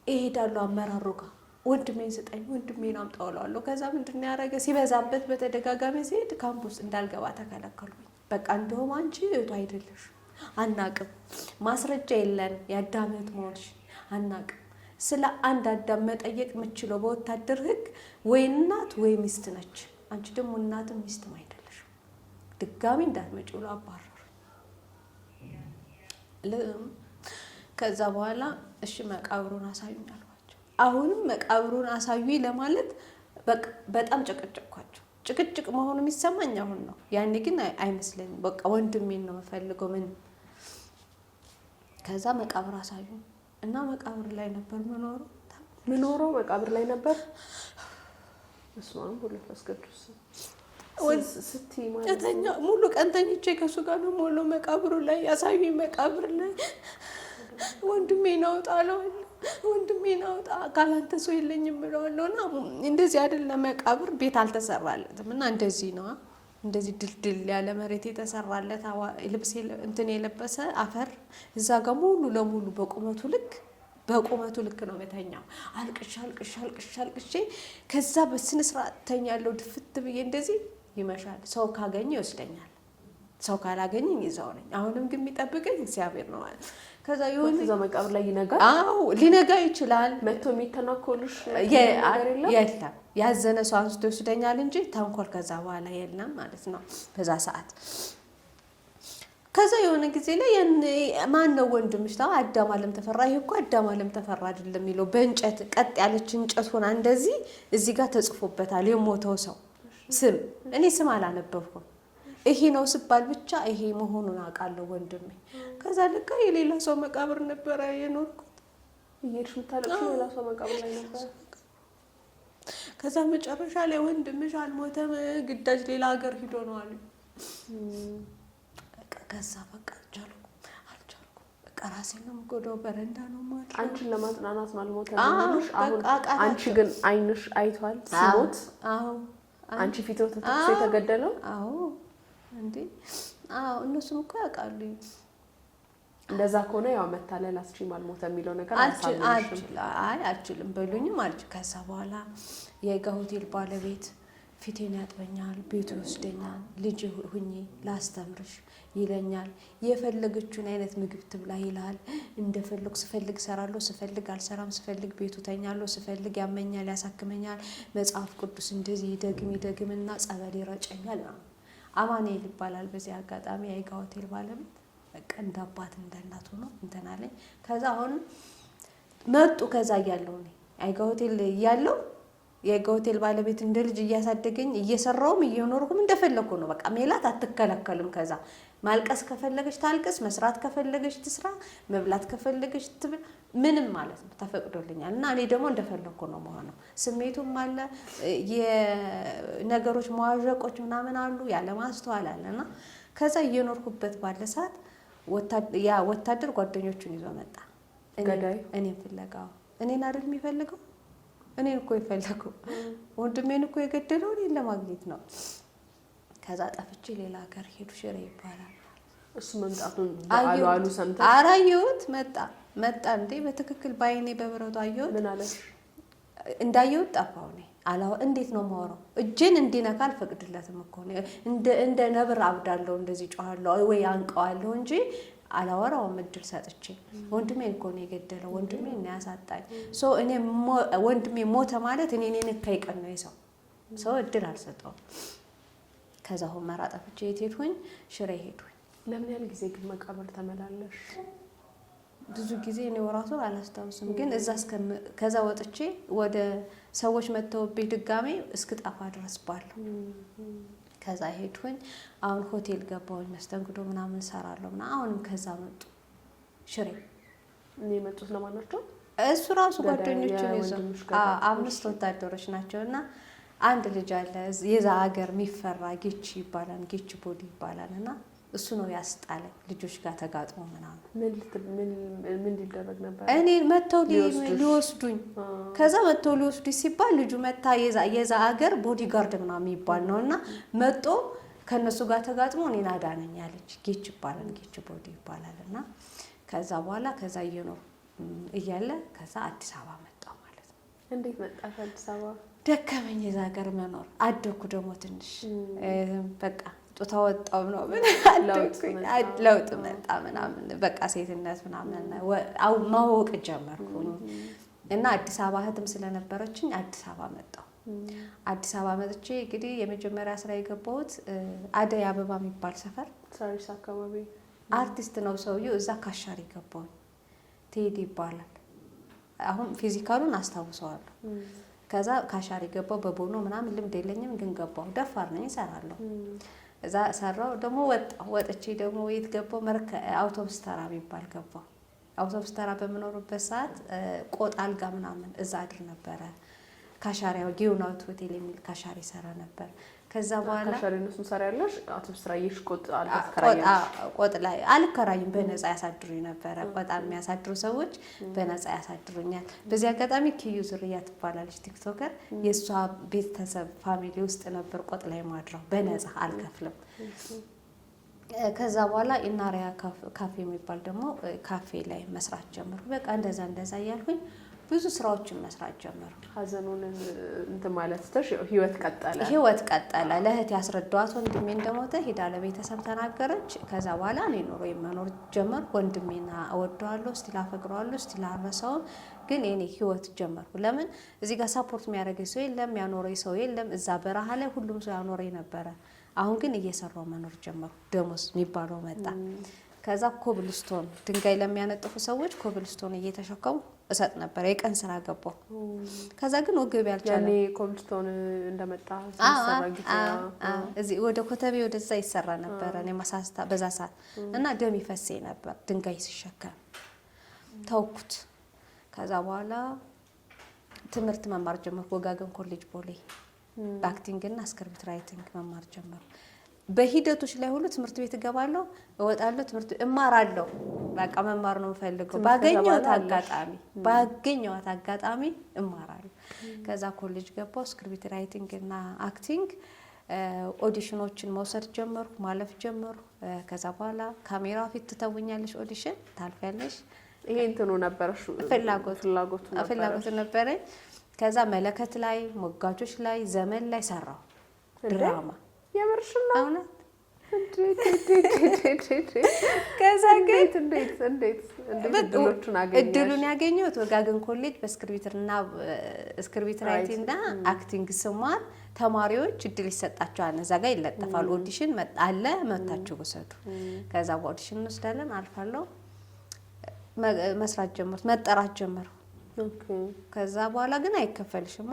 ይሄዳሉ አመራሩ ጋር ወንድሜን ስጠኝ፣ ወንድሜን አምጣው እለዋለሁ። ከዛ ምንድን ያደረገ ሲበዛበት በተደጋጋሚ ሲሄድ ካምፕ ውስጥ እንዳልገባ ተከለከልኩኝ። በቃ እንደውም አንቺ እህቱ አይደለሽ፣ አናቅም፣ ማስረጃ የለን፣ የአዳም እህት መሆንሽ አናቅም። ስለ አንድ አዳም መጠየቅ የምችለው በወታደር ህግ ወይ እናት ወይ ሚስት ነች። አንቺ ደግሞ እናትም ሚስትም አይደለሽ፣ ድጋሚ እንዳትመጪ ብሎ አባረሩ። ከዛ በኋላ እሺ መቃብሩን አሳዩኝ አልኳቸው። አሁንም መቃብሩን አሳዩኝ ለማለት በጣም ጨቀጨቅኳቸው። ጭቅጭቅ መሆኑ የሚሰማኝ አሁን ነው። ያኔ ግን አይመስለኝም። በቃ ወንድሜን ነው የምፈልገው ምን። ከዛ መቃብር አሳዩኝ እና መቃብር ላይ ነበር መኖሩ። ምኖረው መቃብር ላይ ነበር። እስማም ሁሉ ፈስከዱስ ስትይ ማለት ሙሉ ቀን ተኝቼ ከሱ ጋር ነው ሙሉ መቃብሩ ላይ ያሳዩኝ። መቃብር ላይ ወንድሜን አውጣ አለዋለሁ። ወንድሜን አውጣ ካላንተ ሰው የለኝም ብለዋለሁ። እና እንደዚህ አይደለም መቃብር ቤት አልተሰራለትም። እና እንደዚህ ነው እንደዚህ ድልድል ያለ መሬት የተሰራለት ልብስ እንትን የለበሰ አፈር እዛ ጋር ሙሉ ለሙሉ በቁመቱ ልክ ነው መተኛው። አልቅሼ ከዛ በስነ ስርዓት ተኛለሁ። ድፍት ብዬ እንደዚህ ይመሻል። ሰው ካገኘ ይወስደኛል፣ ሰው ካላገኘኝ ይዘው ነኝ። አሁንም ግን የሚጠብቀኝ እግዚአብሔር ነው ማለት። ከዛ ይሁን እዛ መቃብር ላይ ይነጋል። አዎ ሊነጋ ይችላል። መጥቶ የሚተናኮልሽ የለም። ያዘነ ሰው አንስቶ ይወስደኛል እንጂ ተንኮል ከዛ በኋላ የለም ማለት ነው በዛ ሰዓት። ከዛ የሆነ ጊዜ ላይ ማን ነው ወንድምሽ? ታው አዳም አለም ተፈራ። ይሄ እኮ አዳም አለም ተፈራ አይደለም የሚለው በእንጨት ቀጥ ያለች እንጨት ሆና እንደዚህ እዚህ ጋር ተጽፎበታል የሞተው ሰው ስም። እኔ ስም አላነበብኩም። ይሄ ነው ስባል ብቻ ይሄ መሆኑን አውቃለሁ ወንድሜ። ከዛ ልካ የሌላ ሰው መቃብር ነበር የኖርኩት። እየሄድሽ የምታለቅሽው ሌላ ሰው መቃብር ላይ ነበር። ከዛ መጨረሻ ላይ ወንድምሽ አልሞተም ግዳጅ ሌላ ሀገር ሂዶ ነው አሉ። ከዛ በቃ አልቻልኩም። በቃ ራሴን ነው የምጎዳው። በረንዳ ነው ማለት አንቺን ለማጽናናት ነው አልሞተም ያሉሽ። አሁን አንቺ ግን አይንሽ አይቷል ሲሞት? አዎ አንቺ ፊት ተተክሶ የተገደለው? አዎ እንዴ አዎ እነሱም እኮ ያውቃሉ። እንደዛ ከሆነ ያው መታለል አስችም አልሞተ የሚለው ነገር አልችልም በሉኝም አልች። ከዛ በኋላ የጋ ሆቴል ባለቤት ፊቴን ያጥበኛል፣ ቤቱ ይወስደኛል። ልጅ ሁኚ ላስተምርሽ ይለኛል። የፈለገችውን አይነት ምግብ ትብላ ይላል። እንደፈለኩ ስፈልግ ሰራለሁ፣ ስፈልግ አልሰራም፣ ስፈልግ ቤቱ ተኛለሁ፣ ስፈልግ ያመኛል፣ ያሳክመኛል። መጽሐፍ ቅዱስ እንደዚህ ይደግምና ጸበል ይረጨኛል። አማኑኤል ይባላል። በዚህ አጋጣሚ የጋ ሆቴል ባለቤት በቃ እንደ አባት እንደ እናት ሆኖ እንትን አለኝ። ከዛ አሁን መጡ። ከዛ እያለሁ እኔ የጋ ሆቴል እያለሁ የጋ ሆቴል ባለቤት እንደ ልጅ እያሳደገኝ እየሰራውም እየኖርኩም እንደፈለኩ ነው። በቃ ሜላት አትከለከልም። ከዛ ማልቀስ ከፈለገች ታልቀስ፣ መስራት ከፈለገች ትስራ፣ መብላት ከፈለገች ትብል፣ ምንም ማለት ነው ተፈቅዶልኛል። እና እኔ ደግሞ እንደፈለኩ ነው መሆነው። ስሜቱም አለ፣ የነገሮች መዋዠቆች ምናምን አሉ፣ ያለ ማስተዋል አለና ከዛ እየኖርኩበት ባለ ሰዓት ወታደር ጓደኞቹን ይዞ መጣ። እኔን ፍለጋው እኔን አይደል የሚፈልገው? እኔን እኮ የፈለገው ወንድሜን እኮ የገደለው እኔን ለማግኘት ነው። ከዛ ጠፍቼ ሌላ ሀገር ሄዱ። ሽሬ ይባላል። እሱ መምጣቱን አሉ ሰምተሽ? አራየሁት። መጣ እንዴ በትክክል ባይኔ በብረቱ አየሁት። ምን አለሽ? እንዳየሁት ጠፋው። እኔ አላው እንዴት ነው የማወራው? እጄን እንዲነካ አልፈቅድለትም እኮ እንደ ነብር አብዳለሁ፣ እንደዚህ ጮሃለሁ ወይ አንቀዋለሁ እንጂ አላወራውም። እድል ሰጥቼ ወንድሜን እኮ ነው የገደለው፣ ወንድሜን ነው ያሳጣኝ። እኔ ወንድሜ ሞተ ማለት እኔ ነካይ ቀን ነው ሰው እድል አልሰጠውም። ከዛ ሁመራ ጠፍቼ የት ሄድኩኝ? ሽሬ ሄድኩኝ። ለምን ያህል ጊዜ ግን መቃብር ተመላለሽ? ብዙ ጊዜ ነው ራሱ አላስታውስም። ግን ከዛ ወጥቼ ወደ ሰዎች መተውብኝ ድጋሜ እስክጠፋ ድረስ ባለው ከዛ ሄድኩኝ። አሁን ሆቴል ገባሁኝ፣ መስተንግዶ ምናምን እሰራለሁ እና አሁንም ከዛ መጡ ሽሬ። እኔ የመጡት ለማን ናቸው? እሱ ራሱ ጓደኞቹን ይዞ 5 ወታደሮች ናቸው። እና አንድ ልጅ አለ የዛ ሀገር የሚፈራ ጌች ይባላል፣ ጌች ቦዲ ይባላል። እና እሱ ነው ያስጣለኝ ልጆች ጋር ተጋጥሞ ምናምን። ምን ሊደረግ ነበር? እኔ መተው ሊወስዱኝ። ከዛ መተው ሊወስዱኝ ሲባል ልጁ መታ የዛ ሀገር ቦዲ ጋርድ ምናምን የሚባል ነው። እና መጦ ከነሱ ጋር ተጋጥሞ እኔን አዳነኝ አለች። ጌች ይባላል፣ ጌች ቦዲ ይባላል። እና ከዛ በኋላ ከዛ እየኖር እያለ ከዛ አዲስ አበባ መጣሁ ማለት ነው። እንዴት መጣሽ አዲስ አበባ? ደከመኝ የዛ ሀገር መኖር። አደኩ ደግሞ ትንሽ በቃ ጡታ ወጣው ነው ምን ለውጥ መጣ ምናምን በቃ ሴትነት ምናምን ማወቅ ጀመርኩኝ። እና አዲስ አበባ እህትም ስለነበረችኝ አዲስ አበባ መጣሁ። አዲስ አበባ መጥቼ እንግዲህ የመጀመሪያ ስራ የገባሁት አደይ አበባ የሚባል ሰፈር ሳሪስ አካባቢ አርቲስት ነው ሰውዬው። እዛ ካሻሪ ገባሁኝ። ቴዲ ይባላል። አሁን ፊዚካሉን አስታውሰዋለሁ። ከዛ ካሻሪ ገባሁ። በቦኖ ምናምን ልምድ የለኝም ግን ገባሁ። ደፋር ነኝ፣ እሰራለሁ። እዛ ሰራው ደግሞ ወጥቼ ደግሞ የት ገባሁ? አውቶቡስ ተራ የሚባል ገባሁ። አውቶቡስ ተራ በመኖርበት ሰዓት ቆጥ አልጋ ምናምን እዛ አድር ነበረ። ካሻሪያው ጊዮናውት ሆቴል የሚል ካሻሪ ሰራ ነበር። ከዛ በኋላ ካሻሪ ነው ሰራያለሽ አውቶቡስ ተራ ቆጥ አልጋ ተከራያለሽ? ቆጥ ላይ አልከራይም፣ በነፃ ያሳድሩኝ ነበረ። በጣም የሚያሳድሩ ሰዎች በነፃ ያሳድሩኛል። በዚህ አጋጣሚ ኪዩ ዙሪያ ትባላለች ቲክቶከር፣ የሷ ቤተሰብ ፋሚሊ ውስጥ ነበር ቆጥ ላይ ማድረው በነፃ አልከፍልም። ከዛ በኋላ ኢናሪያ ካፌ የሚባል ደግሞ ካፌ ላይ መስራት ጀመርኩ። በቃ እንደዛ እያልኩኝ ብዙ ስራዎችን መስራት ጀመርኩ። ሀዘኑን እንትን ማለት ተሽ ህይወት ቀጠለ። ለእህት ያስረዳዋት ወንድሜ እንደሞተ ሄዳ ለቤተሰብ ተናገረች። ከዛ በኋላ እኔ ኑሮ መኖር ጀመርኩ። ወንድሜና እወደዋለሁ፣ ስቲል አፈቅረዋለሁ፣ ስቲል አልረሳውም። ግን እኔ ህይወት ጀመርኩ። ለምን እዚህ ጋር ሳፖርት የሚያደርገኝ ሰው የለም፣ ያኖረኝ ሰው የለም። እዛ በረሃ ላይ ሁሉም ሰው ያኖረኝ ነበረ። አሁን ግን እየሰራው መኖር ጀመርኩ። ደሞዝ የሚባለው መጣ። ከዛ ኮብልስቶን ድንጋይ ለሚያነጥፉ ሰዎች ኮብልስቶን እየተሸከሙ እሰጥ ነበር። የቀን ስራ ገባው። ከዛ ግን ወገብ ያልቻለ ያኔ ኮብልስቶን እንደመጣ ሲሰራ ጊዜ እዚህ ወደ ኮተቤ ወደዛ ይሰራ ነበር። እኔ ማሳስታ በዛ ሰዓት እና ደም ይፈሴ ነበር ድንጋይ ሲሸከም ተውኩት። ከዛ በኋላ ትምህርት መማር ጀመርኩ። ወጋገን ኮሌጅ ቦሌ በአክቲንግ እና ስክሪፕት ራይቲንግ መማር ጀመርኩ። በሂደቶች ላይ ሁሉ ትምህርት ቤት እገባለሁ፣ እወጣለሁ፣ ትምህርት እማራለሁ። በቃ መማር ነው የምፈልገው። ባገኘኋት አጋጣሚ እማራለሁ። ከዛ ኮሌጅ ገባሁ። ስክሪፕት ራይቲንግ እና አክቲንግ ኦዲሽኖችን መውሰድ ጀመርኩ፣ ማለፍ ጀመርኩ። ከዛ በኋላ ካሜራ ፊት ትተውኛለሽ፣ ኦዲሽን ታልፊያለሽ። ይሄ እንትኑ ነበርሽ ፍላጎት ነበረኝ። ከዛ መለከት ላይ፣ ሞጋቾች ላይ፣ ዘመን ላይ ሰራው ድራማ። የምርሽና እውነት ከዛ ግን እድሉን ያገኘሁት ወጋገን ኮሌጅ በስክሪፕት ራይቲንግ እና አክቲንግ ስማር ተማሪዎች እድል ይሰጣቸዋል። እዛ ጋር ይለጠፋል። ኦዲሽን አለ፣ መታችሁ ወሰዱ። ከዛ በኦዲሽን እንወስዳለን፣ አልፋለሁ። መስራት ጀመርኩ፣ መጠራት ጀመርኩ። ከዛ በኋላ ግን አይከፈልሽማ፣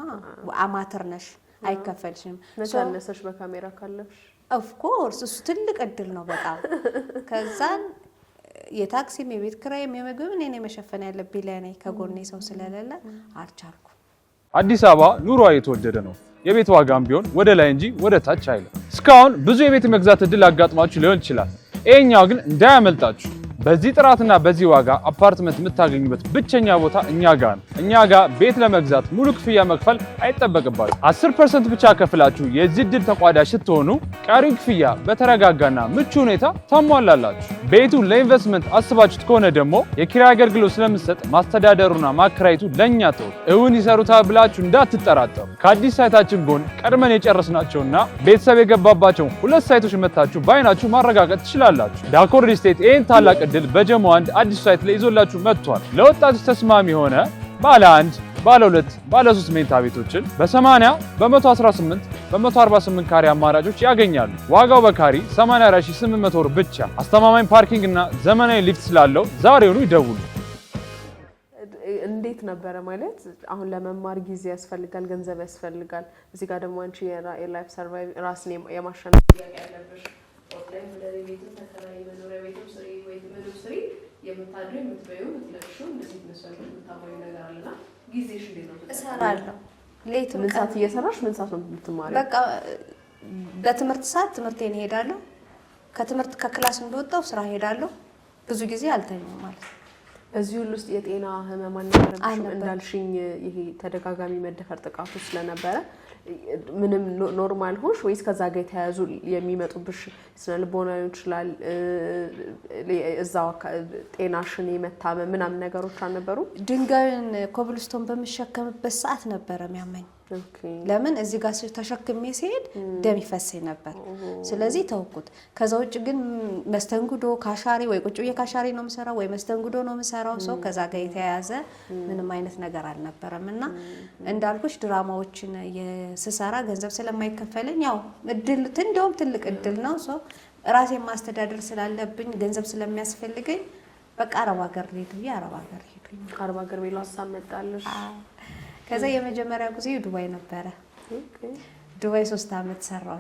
አማተር ነሽ፣ አይከፈልሽም። ነሳነሰሽ በካሜራ ካለፍሽ ኦፍ ኮርስ እሱ ትልቅ እድል ነው በጣም። ከዛን የታክሲም የቤት ኪራይም የምግብ እኔ ነኝ መሸፈን ያለብኝ ለኔ፣ ከጎኔ ሰው ስለሌለ አልቻልኩም። አዲስ አበባ ኑሮ የተወደደ ነው። የቤት ዋጋም ቢሆን ወደ ላይ እንጂ ወደ ታች አይልም። እስካሁን ብዙ የቤት መግዛት እድል አጋጥማችሁ ሊሆን ይችላል። ይሄኛው ግን እንዳያመልጣችሁ። በዚህ ጥራትና በዚህ ዋጋ አፓርትመንት የምታገኙበት ብቸኛ ቦታ እኛ ጋር ነው። እኛ ጋር ቤት ለመግዛት ሙሉ ክፍያ መክፈል አይጠበቅባችሁ። 10% ብቻ ከፍላችሁ የዚህ ዕድል ተቋዳሽ ስትሆኑ ቀሪው ክፍያ በተረጋጋና ምቹ ሁኔታ ታሟላላችሁ። ቤቱን ለኢንቨስትመንት አስባችሁት ከሆነ ደግሞ የኪራይ አገልግሎት ስለምትሰጥ ማስተዳደሩና ማከራየቱ ለኛ ተው። እውን ይሰሩታል ብላችሁ እንዳትጠራጠሩ። ከአዲስ ሳይታችን ጎን ቀድመን የጨረስናቸውና ቤተሰብ የገባባቸው 2 ሳይቶች መታችሁ ባይናችሁ ማረጋገጥ ትችላላችሁ። ዳኮር ሪል ስቴት ይህን ታላቅ ዕድል በጀሞ 1 አዲስ ሳይት ላይ ይዞላችሁ መጥቷል። ለወጣቶች ተስማሚ የሆነ ባለ 1፣ ባለ 2፣ ባለ 3 መኝታ ቤቶችን በ80፣ በ118፣ በ148 ካሬ አማራጮች ያገኛሉ። ዋጋው በካሬ 84800 ብር ብቻ። አስተማማኝ ፓርኪንግ እና ዘመናዊ ሊፍት ስላለው ዛሬውኑ ይደውሉ። እንዴት ነበረ ማለት አሁን ለመማር ጊዜ ያስፈልጋል፣ ገንዘብ ያስፈልጋል። እዚህ ጋር ደግሞ አንቺ የላይፍ ሰርቫይቭ ራስን የማሸነፍ ጥያቄ ያለብሽ ኦንላይን ወደ ቤት ተከራይ መኖሪያ ቤት ስሪ ወይ ምግብ ስሪ የምታድሪ የምትበዩ የምትለብሺው እንደዚህ መስዋዕት የምታማዩ ነገር አለና ጊዜሽ እንዴት ነው? እሰራለሁ። ሌት ምን ሰዓት እየሰራሽ ምን ሰዓት ነው የምትማሪው? በቃ በትምህርት ሰዓት ትምህርቴን እሄዳለሁ። ከትምህርት ከክላስ እንደወጣው ስራ እሄዳለሁ። ብዙ ጊዜ አልተኛም ማለት ነው። በዚህ ሁሉ ውስጥ የጤና ህመም አልነበረብሽም? እንዳልሽኝ ይሄ ተደጋጋሚ መደፈር ጥቃቱ ስለነበረ ምንም ኖርማል ሆንሽ ወይስ ከዛ ጋር የተያያዙ የሚመጡብሽ ስነ ልቦና ይችላል እዛው ጤናሽን የመታመም ምናምን ነገሮች አልነበሩ? ድንጋዩን ኮብልስቶን በመሸከምበት ሰዓት ነበረ የሚያመኝ። ለምን እዚህ ጋር ተሸክሜ ሲሄድ ደም ይፈሰኝ ነበር። ስለዚህ ተውኩት። ከዛ ውጭ ግን መስተንግዶ ካሻሪ ወይ ቁጭ ብዬ ካሻሪ ነው የምሰራው ወይ መስተንግዶ ነው የምሰራው። ሰው ከዛ ጋር የተያያዘ ምንም አይነት ነገር አልነበረም። እና እንዳልኩሽ ድራማዎችን የስሰራ ገንዘብ ስለማይከፈለኝ ያው እድል እንደውም ትልቅ እድል ነው። ሰው ራሴን ማስተዳደር ስላለብኝ ገንዘብ ስለሚያስፈልገኝ በቃ አረብ ሀገር ልሄድ ብዬ አረብ ሀገር ሄድኩኝ። አረብ ሀገር ቤላ ሀሳብ መጣልሽ? ከዛ የመጀመሪያ ጊዜ ዱባይ ነበረ። ዱባይ 3 አመት ሰራው።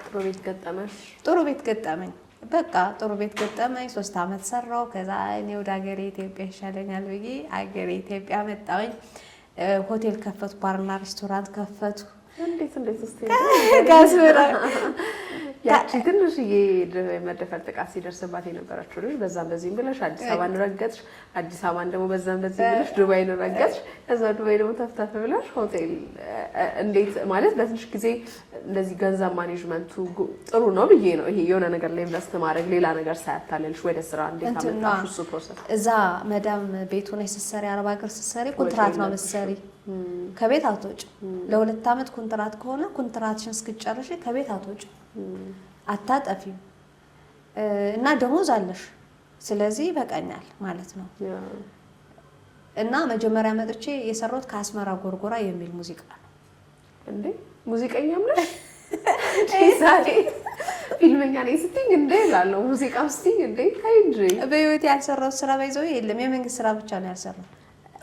ጥሩ ቤት ገጠመሽ? ጥሩ ቤት ገጠመኝ። በቃ ጥሩ ቤት ገጠመኝ። 3 አመት ሰራው። ከዛ እኔ ወደ ሀገሬ ኢትዮጵያ ይሻለኛል ብዬ ሀገሬ ኢትዮጵያ መጣሁኝ። ሆቴል ከፈቱ፣ ባርና ሬስቶራንት ከፈቱ። እንዴት እስቲ ጋስበራ ያቺ ትንሽዬ መደፈር ጥቃት ሲደርስባት የነበረችው ልጅ በዛም በዚህም ብለሽ አዲስ አበባን ረገጥሽ፣ አዲስ አበባን ደግሞ በዛም በዚህም ብለሽ ዱባይን ረገጥሽ፣ ከዛ ዱባይ ደግሞ ተፍተፍ ብለሽ ሆቴል። እንዴት ማለት በትንሽ ጊዜ እንደዚህ ገንዘብ ማኔጅመንቱ ጥሩ ነው ብዬ ነው። ይሄ የሆነ ነገር ላይ ኢንቨስት ማድረግ ሌላ ነገር ሳያታለልሽ ወደ ስራ እንዴት አመጣሽ? እሱ ፕሮሰስ እዛ መዳም ቤቱ ነው ስትሰሪ፣ አረብ ሀገር ስትሰሪ ኮንትራት ነው የምትሰሪ። ከቤት አትወጭ። ለ2 አመት ኮንትራት ከሆነ ኮንትራትሽን እስክትጨርሺ ከቤት አትወጭ፣ አታጠፊም እና ደሞዝ አለሽ። ስለዚህ ይበቃኛል ማለት ነው። እና መጀመሪያ መጥቼ የሰራሁት ከአስመራ ጎርጎራ የሚል ሙዚቃ ነው። እንዴ ሙዚቀኛም ነሽ? ዛሬ ፊልመኛ ነኝ ስትይኝ እንዴ እላለሁ። ሙዚቃ ስትይኝ እንዴ አይ እንጂ በህይወቴ ያልሰራሁት ስራ ባይዘው የለም። የመንግስት ስራ ብቻ ነው ያልሰራሁት።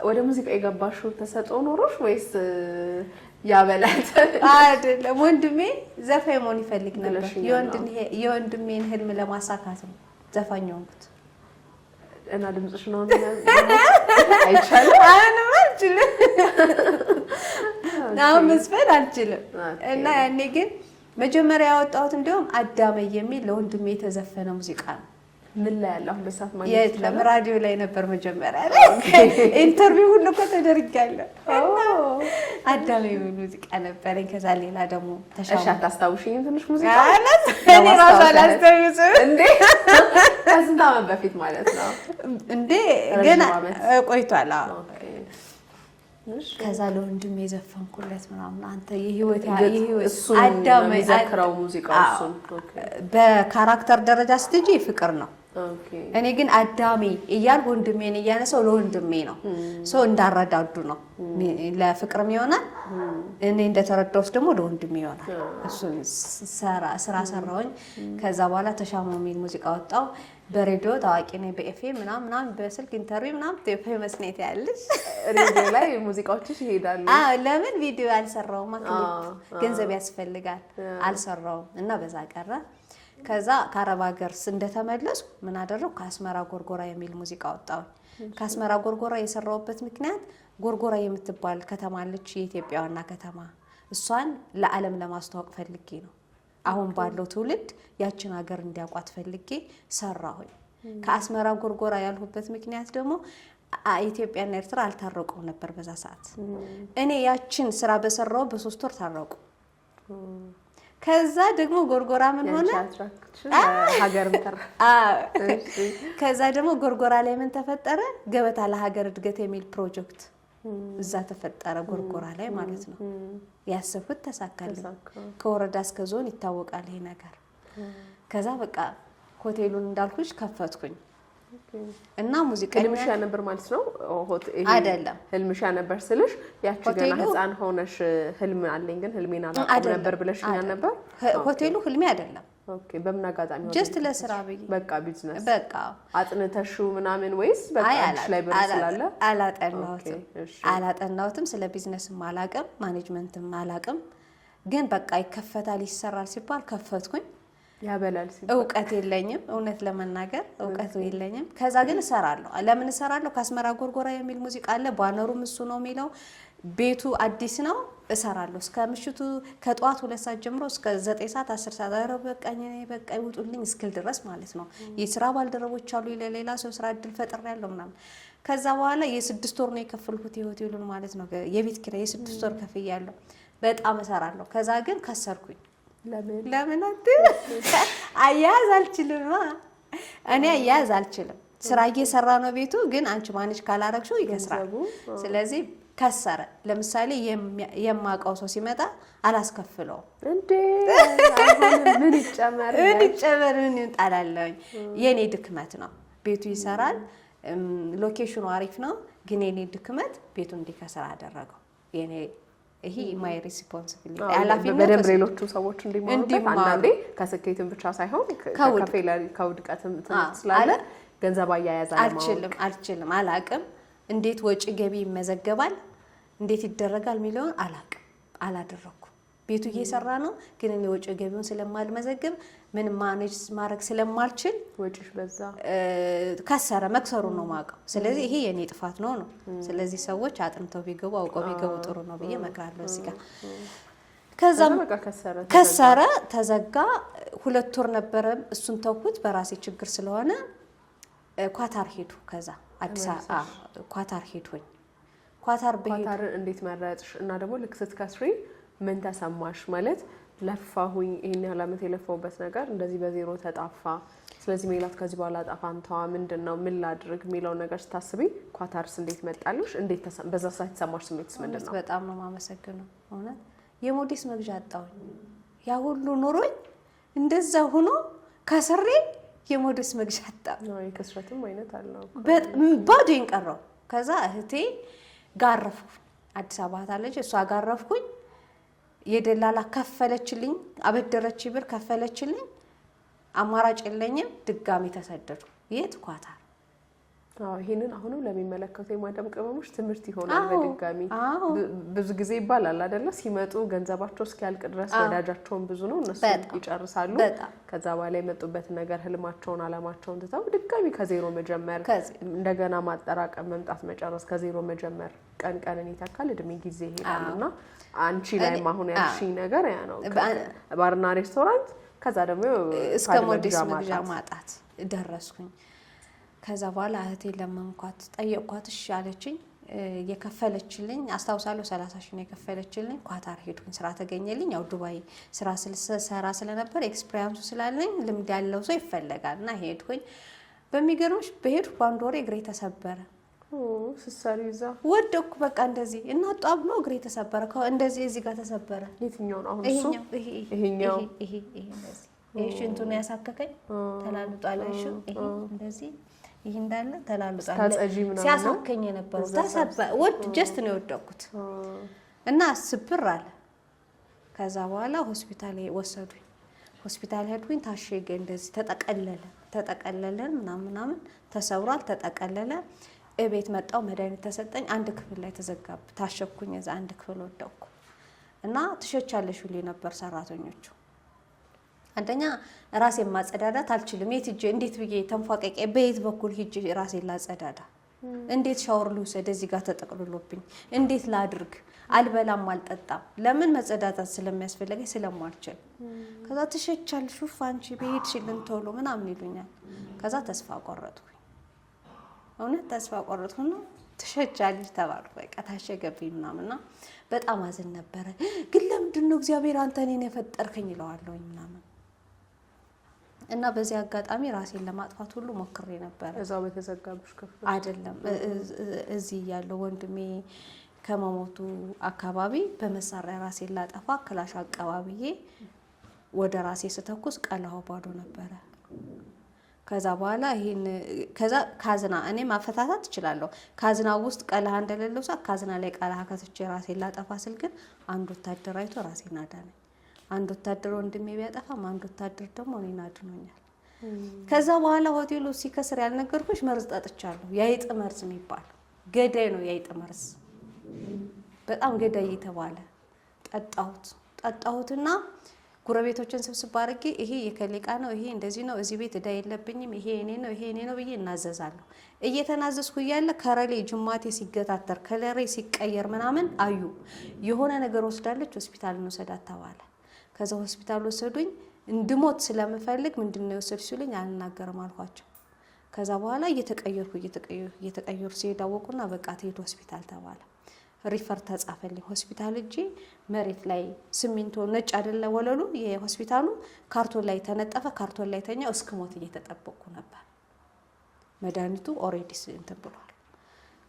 ወደ ሙዚቃ የገባሽው ተሰጥኦ ኖሮሽ ወይስ ያበላት? አይደለም፣ ወንድሜ ዘፋኝ መሆን ይፈልግ ነበር። የወንድሜን ህልም ለማሳካት ነው ዘፋኝ ሆንኩት። እና ድምጽሽ ነው አይቻልም። አልችልም፣ አሁን መስፈን አልችልም። እና ያኔ ግን መጀመሪያ ያወጣሁት እንዲያውም አዳመ የሚል ለወንድሜ የተዘፈነ ሙዚቃ ነው። ምን ላይ ያለው በሳት ማለት የለም፣ ራዲዮ ላይ ነበር መጀመሪያ ላይ። ኢንተርቪው ሁሉ እኮ ተደርጋለሁ። አዳሜ ሙዚቃ ነበረኝ። ከዛ ሌላ ደግሞ እሺ፣ አታስታውሽኝም? ትንሽ ሙዚቃ እኔ ራሱ አላስታውስም። እንዴ ከስንት ዓመት በፊት ማለት ነው? እንዴ ገና ቆይቷል። ከዛ ለወንድሜ የዘፈንኩለት ምናምን አንተ የህይወት አዳሜ ዘክራው ሙዚቃው እሱን በካራክተር ደረጃ ስትጂ ፍቅር ነው። እኔ ግን አዳሜ እያል ወንድሜን እያነሳው ለወንድሜ ነው። ሰው እንዳረዳዱ ነው። ለፍቅርም ይሆናል፣ እኔ እንደተረዳሁት ደግሞ ለወንድሜ ይሆናል። እሱን ስራ ሰራሁኝ። ከዛ በኋላ ተሻሙ የሚል ሙዚቃ ወጣው። በሬዲዮ ታዋቂ ነኝ፣ በኤፍኤም ምናምን በስልክ ኢንተርቪው ምናምን ፌመስ ነኝ ያለሽ ሬዲዮ ላይ ሙዚቃዎችሽ ይሄዳሉ። ለምን ቪዲዮ አልሰራውም? ገንዘብ ያስፈልጋል። አልሰራውም እና በዛ ቀረ። ከዛ ከአረብ ሀገር እንደተመለሱ ምን አደረኩ? ከአስመራ ጎርጎራ የሚል ሙዚቃ ወጣው። ከአስመራ ጎርጎራ የሰራውበት ምክንያት ጎርጎራ የምትባል ከተማ አለች፣ የኢትዮጵያ ዋና ከተማ። እሷን ለዓለም ለማስተዋወቅ ፈልጌ ነው። አሁን ባለው ትውልድ ያችን ሀገር እንዲያውቋት ፈልጌ ሰራሁኝ። ከአስመራ ጎርጎራ ያልሁበት ምክንያት ደግሞ ኢትዮጵያና ኤርትራ አልታረቁም ነበር በዛ ሰዓት። እኔ ያችን ስራ በሰራው በ3 ወር ታረቁ። ከዛ ደግሞ ጎርጎራ ምን ሆነ? ሀገር ምተራ ከዛ ደግሞ ጎርጎራ ላይ ምን ተፈጠረ? ገበታ ለሀገር እድገት የሚል ፕሮጀክት እዛ ተፈጠረ፣ ጎርጎራ ላይ ማለት ነው። ያሰብኩት ተሳካልኝ። ከወረዳ እስከ ዞን ይታወቃል ይሄ ነገር። ከዛ በቃ ሆቴሉን እንዳልኩሽ ከፈትኩኝ እና ሙዚቃ ህልምሽ ነበር ማለት ነው? አይደለም፣ ህልምሽ ነበር ስልሽ ያቺ ገና ህፃን ሆነሽ ህልም አለኝ ግን ህልሜን አላውቅም ነበር ብለሽኛል ነበር። ሆቴሉ ህልሜ አይደለም። ኦኬ፣ በምን አጋጣሚ ሆነ? ጀስት ለስራ ብዬ በቃ ቢዝነስ በቃ አጥንተሽው ምናምን ወይስ በቃ አንቺ ላይ ብር ስላለ? አላጠናሁትም። ስለ ቢዝነስም አላውቅም፣ ማኔጅመንትም አላውቅም። ግን በቃ ይከፈታል ይሰራል ሲባል ከፈትኩኝ። ያበላል ሲባል እውቀት የለኝም፣ እውነት ለመናገር እውቀቱ የለኝም። ከዛ ግን እሰራለሁ። ለምን እሰራለሁ? ከአስመራ ጎርጎራ የሚል ሙዚቃ አለ፣ ባነሩም እሱ ነው የሚለው። ቤቱ አዲስ ነው፣ እሰራለሁ እስከ ምሽቱ ከጧት 2 ሰዓት ጀምሮ እስከ 9 ሰዓት 10 ሰዓት ኧረ በቃ ይውጡልኝ እስክል ድረስ ማለት ነው። የስራ ባልደረቦች አሉ፣ ለሌላ ሰው ስራ እድል ፈጥሬያለሁ ምናምን። ከዛ በኋላ የ6 ወር ነው የከፈልኩት የሆቴሉን ማለት ነው። የቤት ኪራይ የ6 ወር ከፍያለሁ። በጣም እሰራለሁ። ከዛ ግን ከሰርኩኝ። ለምን አያያዝ አልችልም። እኔ አያያዝ አልችልም። ስራ እየሰራ ነው ቤቱ፣ ግን አንቺ ማንሽ ካላረግሽው ይከስራል። ስለዚህ ከሰረ። ለምሳሌ የማውቀው ሰው ሲመጣ አላስከፍለውም። እንዴ ምን ይጨመር ምን ይጣላለኝ? የኔ ድክመት ነው። ቤቱ ይሰራል፣ ሎኬሽኑ አሪፍ ነው፣ ግን የኔ ድክመት ቤቱ እንዲከስር አደረገው። የኔ ይሄ ማይ ሪስፖንሲቢሊቲ አላፊነት በደንብ ሌሎቹ ሰዎች እንዲማሩበት አንዳንዴ ከስኬትም ብቻ ሳይሆን ከፌለሪ ከውድቀትም ትምህርት ስላለ ገንዘብ አያያዝ አልችልም፣ አላቅም። እንዴት ወጪ ገቢ ይመዘገባል፣ እንዴት ይደረጋል የሚለውን አላቅም፣ አላደረኩም። ቤቱ እየሰራ ነው ግን እኔ ወጪ ገቢውን ስለማልመዘግብ ምን ማኔጅ ማድረግ ስለማልችል ወጪሽ በዛ ከሰረ መክሰሩ ነው ማቀው ስለዚህ ይሄ የኔ ጥፋት ነው ስለዚህ ሰዎች አጥንተው ቢገቡ አውቀው ቢገቡ ጥሩ ነው ብዬ መክራለሁ እዚህ ጋር ከዛም ከሰረ ተዘጋ 2 ወር ነበረ እሱን ተውኩት በራሴ ችግር ስለሆነ ኳታር ሄዱ ከዛ አዲስ አበባ ኳታር ሄድኩኝ ኳታር እንዴት መረጥሽ እና ደግሞ ልክ ስትከስሪ ምን ተሰማሽ ማለት ለፋሁኝ ይሄን ያህል አመት የለፋውበት ነገር እንደዚህ በዜሮ ተጣፋ ስለዚህ ሜላት ከዚህ በኋላ ጣፋንታዋ ምንድነው ምን ላድርግ የሚለው ነገር ስታስቢ ኳታርስ እንዴት መጣልሽ እንዴት በዛ ሰዓት ተሰማሽ ስሜትስ ምንድነው በጣም ነው ማመሰግነው ሆነ የሞዴስ መግዣ አጣሁኝ ያ ሁሉ ኑሮኝ እንደዛ ሆኖ ከስሬ የሞዴስ መግዣ አጣሁ ነው የከስረትም አይነት አለው ባዶኝ ቀረው ከዛ እህቴ ጋረፍኩ አዲስ አበባ ታለች እሷ ጋረፍኩኝ የደላላ ከፈለችልኝ አበደረች ብር ከፈለችልኝ አማራጭ የለኝም ድጋሚ ተሰደድኩ የት ኳታር ይሄንን አሁንም ለሚመለከቱ የማዳም ቅመሞች ትምህርት ይሆናል በድጋሚ ብዙ ጊዜ ይባላል አይደለ ሲመጡ ገንዘባቸው እስኪያልቅ ድረስ ወዳጃቸውን ብዙ ነው እነሱ ይጨርሳሉ ከዛ በኋላ የመጡበት ነገር ህልማቸውን አላማቸውን ትተው ድጋሚ ከዜሮ መጀመር እንደገና ማጠራቀም መምጣት መጨረስ ከዜሮ መጀመር ቀን ይተካል እድሜ ጊዜ ይሄዳልና አንቺ ላይ ማሁን ያልሽኝ ነገር ያ ነው ባርና ሬስቶራንት ከዛ ደግሞ እስከ ሞዴስ መግዣ ማጣት ደረስኩኝ ከዛ በኋላ እህቴ ለመንኳት ጠየቅኳት እሺ አለችኝ የከፈለችልኝ አስተዋውሳለሁ 30 ሺህ ነው የከፈለችልኝ ኳታር ሄድኩኝ ስራ ተገኘልኝ ያው ዱባይ ስራ ስለሰራ ስለነበር ኤክስፒሪያንሱ ስላለኝ ልምድ ያለው ሰው ይፈልጋልና ሄድኩኝ በሚገርምሽ በሄድኩ ባንድ ወር እግሬ ተሰበረ ስሳሪዛ ወደኩ በቃ እንደዚህ እና ጧብሎ እግሬ ተሰበረ እንደዚህ እዚህ ጋር ተሰበረ የትኛው ነው አሁን እሱ ይሄኛው ይሄ እንደዚህ ይሄ ሽንቱን ያሳከከኝ ተላልጧል እሺ ይሄ እንደዚህ ይሄ እንዳለ ተላልጧል ሲያሳከኝ ነበር ወድ ጀስት ነው የወደኩት እና ስብር አለ ከዛ በኋላ ሆስፒታል ወሰዱኝ ሆስፒታል ሄድኩኝ ታሸገ እንደዚህ ተጠቀለለ ምናምን ተሰውራል ተጠቀለለ እቤት መጣው መድኃኒት ተሰጠኝ አንድ ክፍል ላይ ተዘጋብ ታሸኩኝ እዛ አንድ ክፍል ወደኩ እና ትሸቻለሽ ሁሉ ነበር ሰራተኞቹ አንደኛ ራሴን ማጸዳዳት አልችልም የት ሂጄ እንዴት ብዬ ተንፏቀቄ በየት በኩል ሂጄ ራሴን ላጸዳዳ እንዴት ሻወር ልውሰድ እዚህ ጋር ተጠቅልሎብኝ እንዴት ላድርግ አልበላም አልጠጣም ለምን መጸዳዳት ስለሚያስፈልገኝ ስለማልችል ከዛ ትሸቻለሽ አንቺ በሄድሽልን ቶሎ ምናምን ይሉኛል ከዛ ተስፋ ቆረጥኩኝ እውነት ተስፋ ቆረጥኩና ትሸቻለሽ ተባልኩ በቃ ታሸገብኝ ምናምንና በጣም አዝን ነበር ግን ለምንድን ነው እግዚአብሔር አንተ እኔን የፈጠርከኝ ይለዋለሁ ምናምን እና በዚህ አጋጣሚ ራሴን ለማጥፋት ሁሉ ሞክሬ ነበር እዛው በተዘጋብሽ ክፍል አይደለም እዚህ ያለው ወንድሜ ከመሞቱ አካባቢ በመሳሪያ ራሴን ላጠፋ ክላሽ አቀባብዬ ወደ ራሴ ስተኩስ ቀላው ባዶ ነበር ከዛ በኋላ ከዛ ካዝና እኔ ማፈታታት እችላለሁ ካዝና ውስጥ ቀላህ እንደሌለው ሰው ካዝና ላይ ቀላህ ከስቼ ራሴን ላጠፋ ስል ግን አንድ ወታደር አይቶ ራሴን አዳነኝ አንድ ወታደር ወንድሜ ቢያጠፋም አንድ ወታደር ደግሞ እኔን አድኖኛል ከዛ በኋላ ሆቴሉ ሲከስር ያልነገርኩሽ መርዝ ጠጥቻለሁ ያይጥ መርዝ የሚባል ገዳይ ነው ያይጥ መርዝ በጣም ገዳይ የተባለ ጠጣሁትና ጉረቤቶችን ስብስብ አድርጌ ይሄ የከሌቃ ነው ይሄ እንደዚህ ነው እዚህ ቤት እዳ የለብኝም ይሄ እኔ ነው ብዬ እናዘዛለሁ እየተናዘዝኩ ያለ ከረሌ ጅማቴ ሲገታተር ከለሬ ሲቀየር ምናምን አዩ የሆነ ነገር ወስዳለች ሆስፒታል ነው ሰዳት ተባለ ከዛ ሆስፒታል ወሰዱኝ እንድሞት ስለምፈልግ ምንድነው ወሰዱ ሲሉኝ አልናገርም አልኳቸው ከዛ በኋላ እየተቀየሩ ሲሄዳወቁና በቃ ተሄዱ ሆስፒታል ተባለ ሪፈር ተጻፈልኝ ሆስፒታል እጂ መሬት ላይ ሲሚንቶ ነጭ አይደለ ወለሉ የሆስፒታሉ ካርቶን ላይ ተነጠፈ ካርቶን ላይ ተኛው እስከሞት እየተጠበቅኩ ነበር መድኃኒቱ ኦሬዲ እንትን ብሏል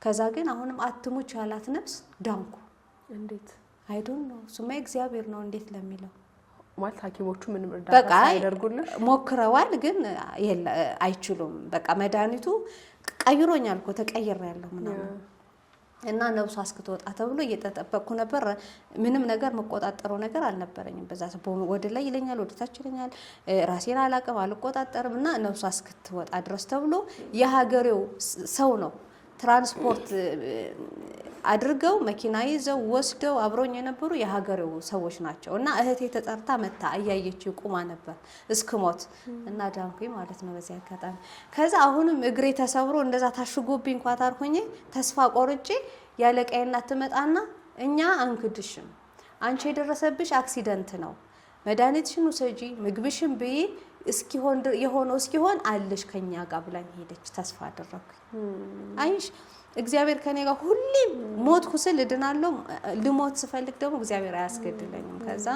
ከዛ ግን አሁንም አትሙች ያላት ነፍስ ዳንኩ እንዴት አይ ዶንት ኖ ሱማ እግዚአብሔር ነው እንዴት ለሚለው ማለት ሐኪሞቹ ምንም እርዳታ ያደርጉልሽ ሞክረዋል ግን አይችሉም በቃ መድኃኒቱ ቀይሮኛል እኮ ተቀይሬያለሁ ምናምን እና ነብሱ አስከተወጣ ተብሎ እየተጠበቅኩ ነበር ምንም ነገር መቆጣጠሩ ነገር አልነበረኝም በዛ ወደ ላይ ይለኛል ወደ ታች ይለኛል ራሴን አላቀም አልቆጣጠርም እና ነብሱ አስከተወጣ ድረስ ተብሎ የሀገሬው ሰው ነው ትራንስፖርት አድርገው መኪና ይዘው ወስደው አብሮኝ የነበሩ የሀገሬው ሰዎች ናቸው እና እህቴ ተጠርታ መታ አያየች ቁማ ነበር እስክሞት እና ዳንኩኝ ማለት ነው በዚህ አጋጣሚ። ከዛ አሁንም እግሬ ተሰብሮ እንደዛ ታሽጎብኝ ኳታር ሆኜ ተስፋ ቆርጬ ያለቀዬ እናት ትመጣና እኛ አንክድሽም፣ አንቺ የደረሰብሽ አክሲደንት ነው፣ መድኃኒትሽን ውሰጂ ምግብሽን ብይ እስኪሆን የሆነው እስኪሆን አለሽ ከኛ ጋር ብላኝ ሄደች። ተስፋ አደረኩኝ። አይሽ እግዚአብሔር ከኔ ጋር ሁሌ ሞትኩ ስል እድናለሁ፣ ልሞት ስፈልግ ደግሞ እግዚአብሔር አያስገድለኝም። ከዛ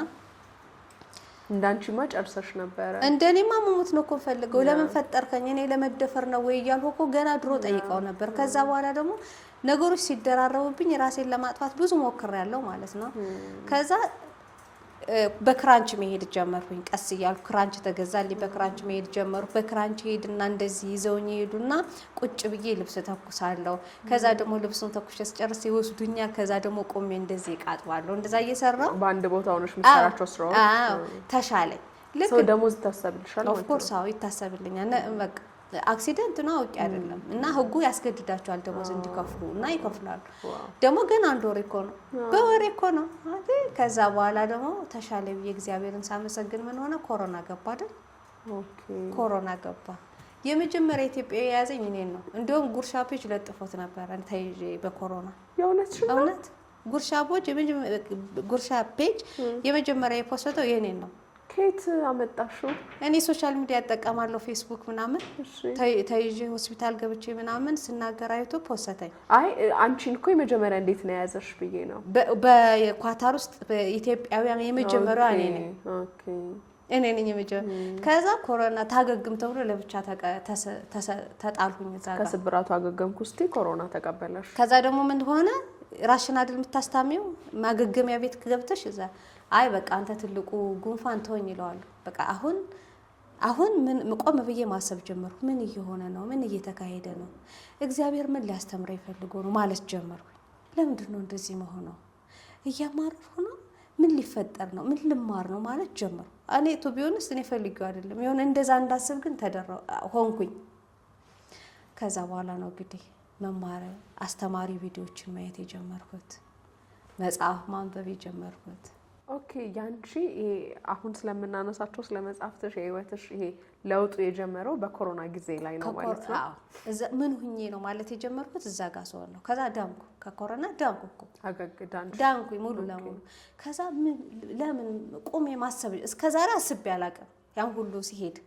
እንዳንቺማ ጨርሰሽ ነበር። እንደኔማ መሞት ነው እኮ ፈልገው ለምን ፈጠርከኝ እኔ ለመደፈር ነው ወይ እያልኩ እኮ ገና ድሮ ጠይቀው ነበር። ከዛ በኋላ ደግሞ ነገሮች ሲደራረቡብኝ ራሴን ለማጥፋት ብዙ ሞክሬያለሁ ማለት ነው። ከዛ በክራንች መሄድ ጀመርኩኝ። ቀስ እያልኩ ክራንች ተገዛልኝ፣ በክራንች መሄድ ጀመርኩ። በክራንች ሄድና እንደዚህ ይዘውኝ ሄዱና ቁጭ ብዬ ልብስ ተኩሳለሁ። ከዛ ደግሞ ልብሱን ተኩሼ ስጨርስ ይወስዱኛል። ከዛ ደግሞ ቆሜ እንደዚህ እቃጥባለሁ። እንደዛ እየሰራው በአንድ ቦታ ሆነሽ መስራቸው ስራው ተሻለኝ። ልክ ሰው ደሞዝ ታሰብልሻል ኦፍ ኮርስ አዎ ይታሰብልኛል። በቃ አክሲደንት ነው አውቄ አይደለም እና ህጉ ያስገድዳቸዋል ደሞዝ እንዲከፍሉ እና ይከፍላሉ። ደግሞ ግን አንድ ወር እኮ ነው በወር እኮ ነው። ከዛ በኋላ ደግሞ ተሻለ ብዬ እግዚአብሔርን ሳመሰግን ምን ሆነ ኮሮና ገባ አይደል? ኦኬ ኮሮና ገባ። የመጀመሪያ ኢትዮጵያ የያዘኝ እኔን ነው። እንደውም ጉርሻ ፔጅ ለጥፎት ነበር ተይዤ በኮሮና እውነት ጉርሻ ፔጅ የመጀመሪያ የፖስተው የኔን ነው። ከየት አመጣሽው? እኔ ሶሻል ሚዲያ እጠቀማለሁ ፌስቡክ ምናምን ተይዤ ሆስፒታል ገብቼ ምናምን ስናገር አይቶ ፖስተኝ። አይ አንቺን እኮ የመጀመሪያ እንዴት ነው ያዘሽ ብዬ ነው። በኳታር ውስጥ በኢትዮጵያውያን የመጀመሪያው እኔ ነኝ። ኦኬ እኔ ነኝ የመጀመሪያው። ከዛ ኮሮና ታገግም ተብሎ ለብቻ ተጣልኩኝ። እዛ ጋር ከስብራቱ አገገምኩ እስቲ ኮሮና ተቀበለሽ። ከዛ ደግሞ ምን ሆነ ራሽን አይደል የምታስታሚው ማገገሚያ ቤት ገብተሽ እዛ አይ በቃ አንተ ትልቁ ጉንፋን ተወኝ ይለዋል። በቃ አሁን ምን ቆም ብዬ ማሰብ ጀመርኩ። ምን እየሆነ ነው? ምን እየተካሄደ ነው? እግዚአብሔር ምን ሊያስተምረኝ ፈልጎ ነው ማለት ጀመርኩ። ለምንድን ነው እንደዚህ መሆነው? እያማረርኩ ነው? ምን ሊፈጠር ነው? ምን ልማር ነው ማለት ጀመርኩ። እኔ ቱ ቢሆንስ እኔ ፈልጌው አይደለም የሆነ እንደዛ እንዳስብ ግን ሆንኩኝ። ከዛ በኋላ ነው እንግዲህ መማር አስተማሪ ቪዲዮዎችን ማየት የጀመርኩት፣ መጽሐፍ ማንበብ የጀመርኩት። ኦኬ ያንቺ አሁን ስለምናነሳቸው ስለመጽሐፍትሽ የህይወትሽ ይሄ ለውጡ የጀመረው በኮሮና ጊዜ ላይ ነው ማለት ነው? አዎ እዛ ምን ሁኜ ነው ማለት የጀመርኩት እዛ ጋር ሰው ነው። ከዛ ዳንኩ፣ ከኮሮና ዳንኩ እኮ ዳንኩ ሙሉ ለሙሉ። ከዛ ለምን ቆሜ ማሰብ እስከዛሬ አስቤ አላውቅም። ያን ሁሉ ሲሄድ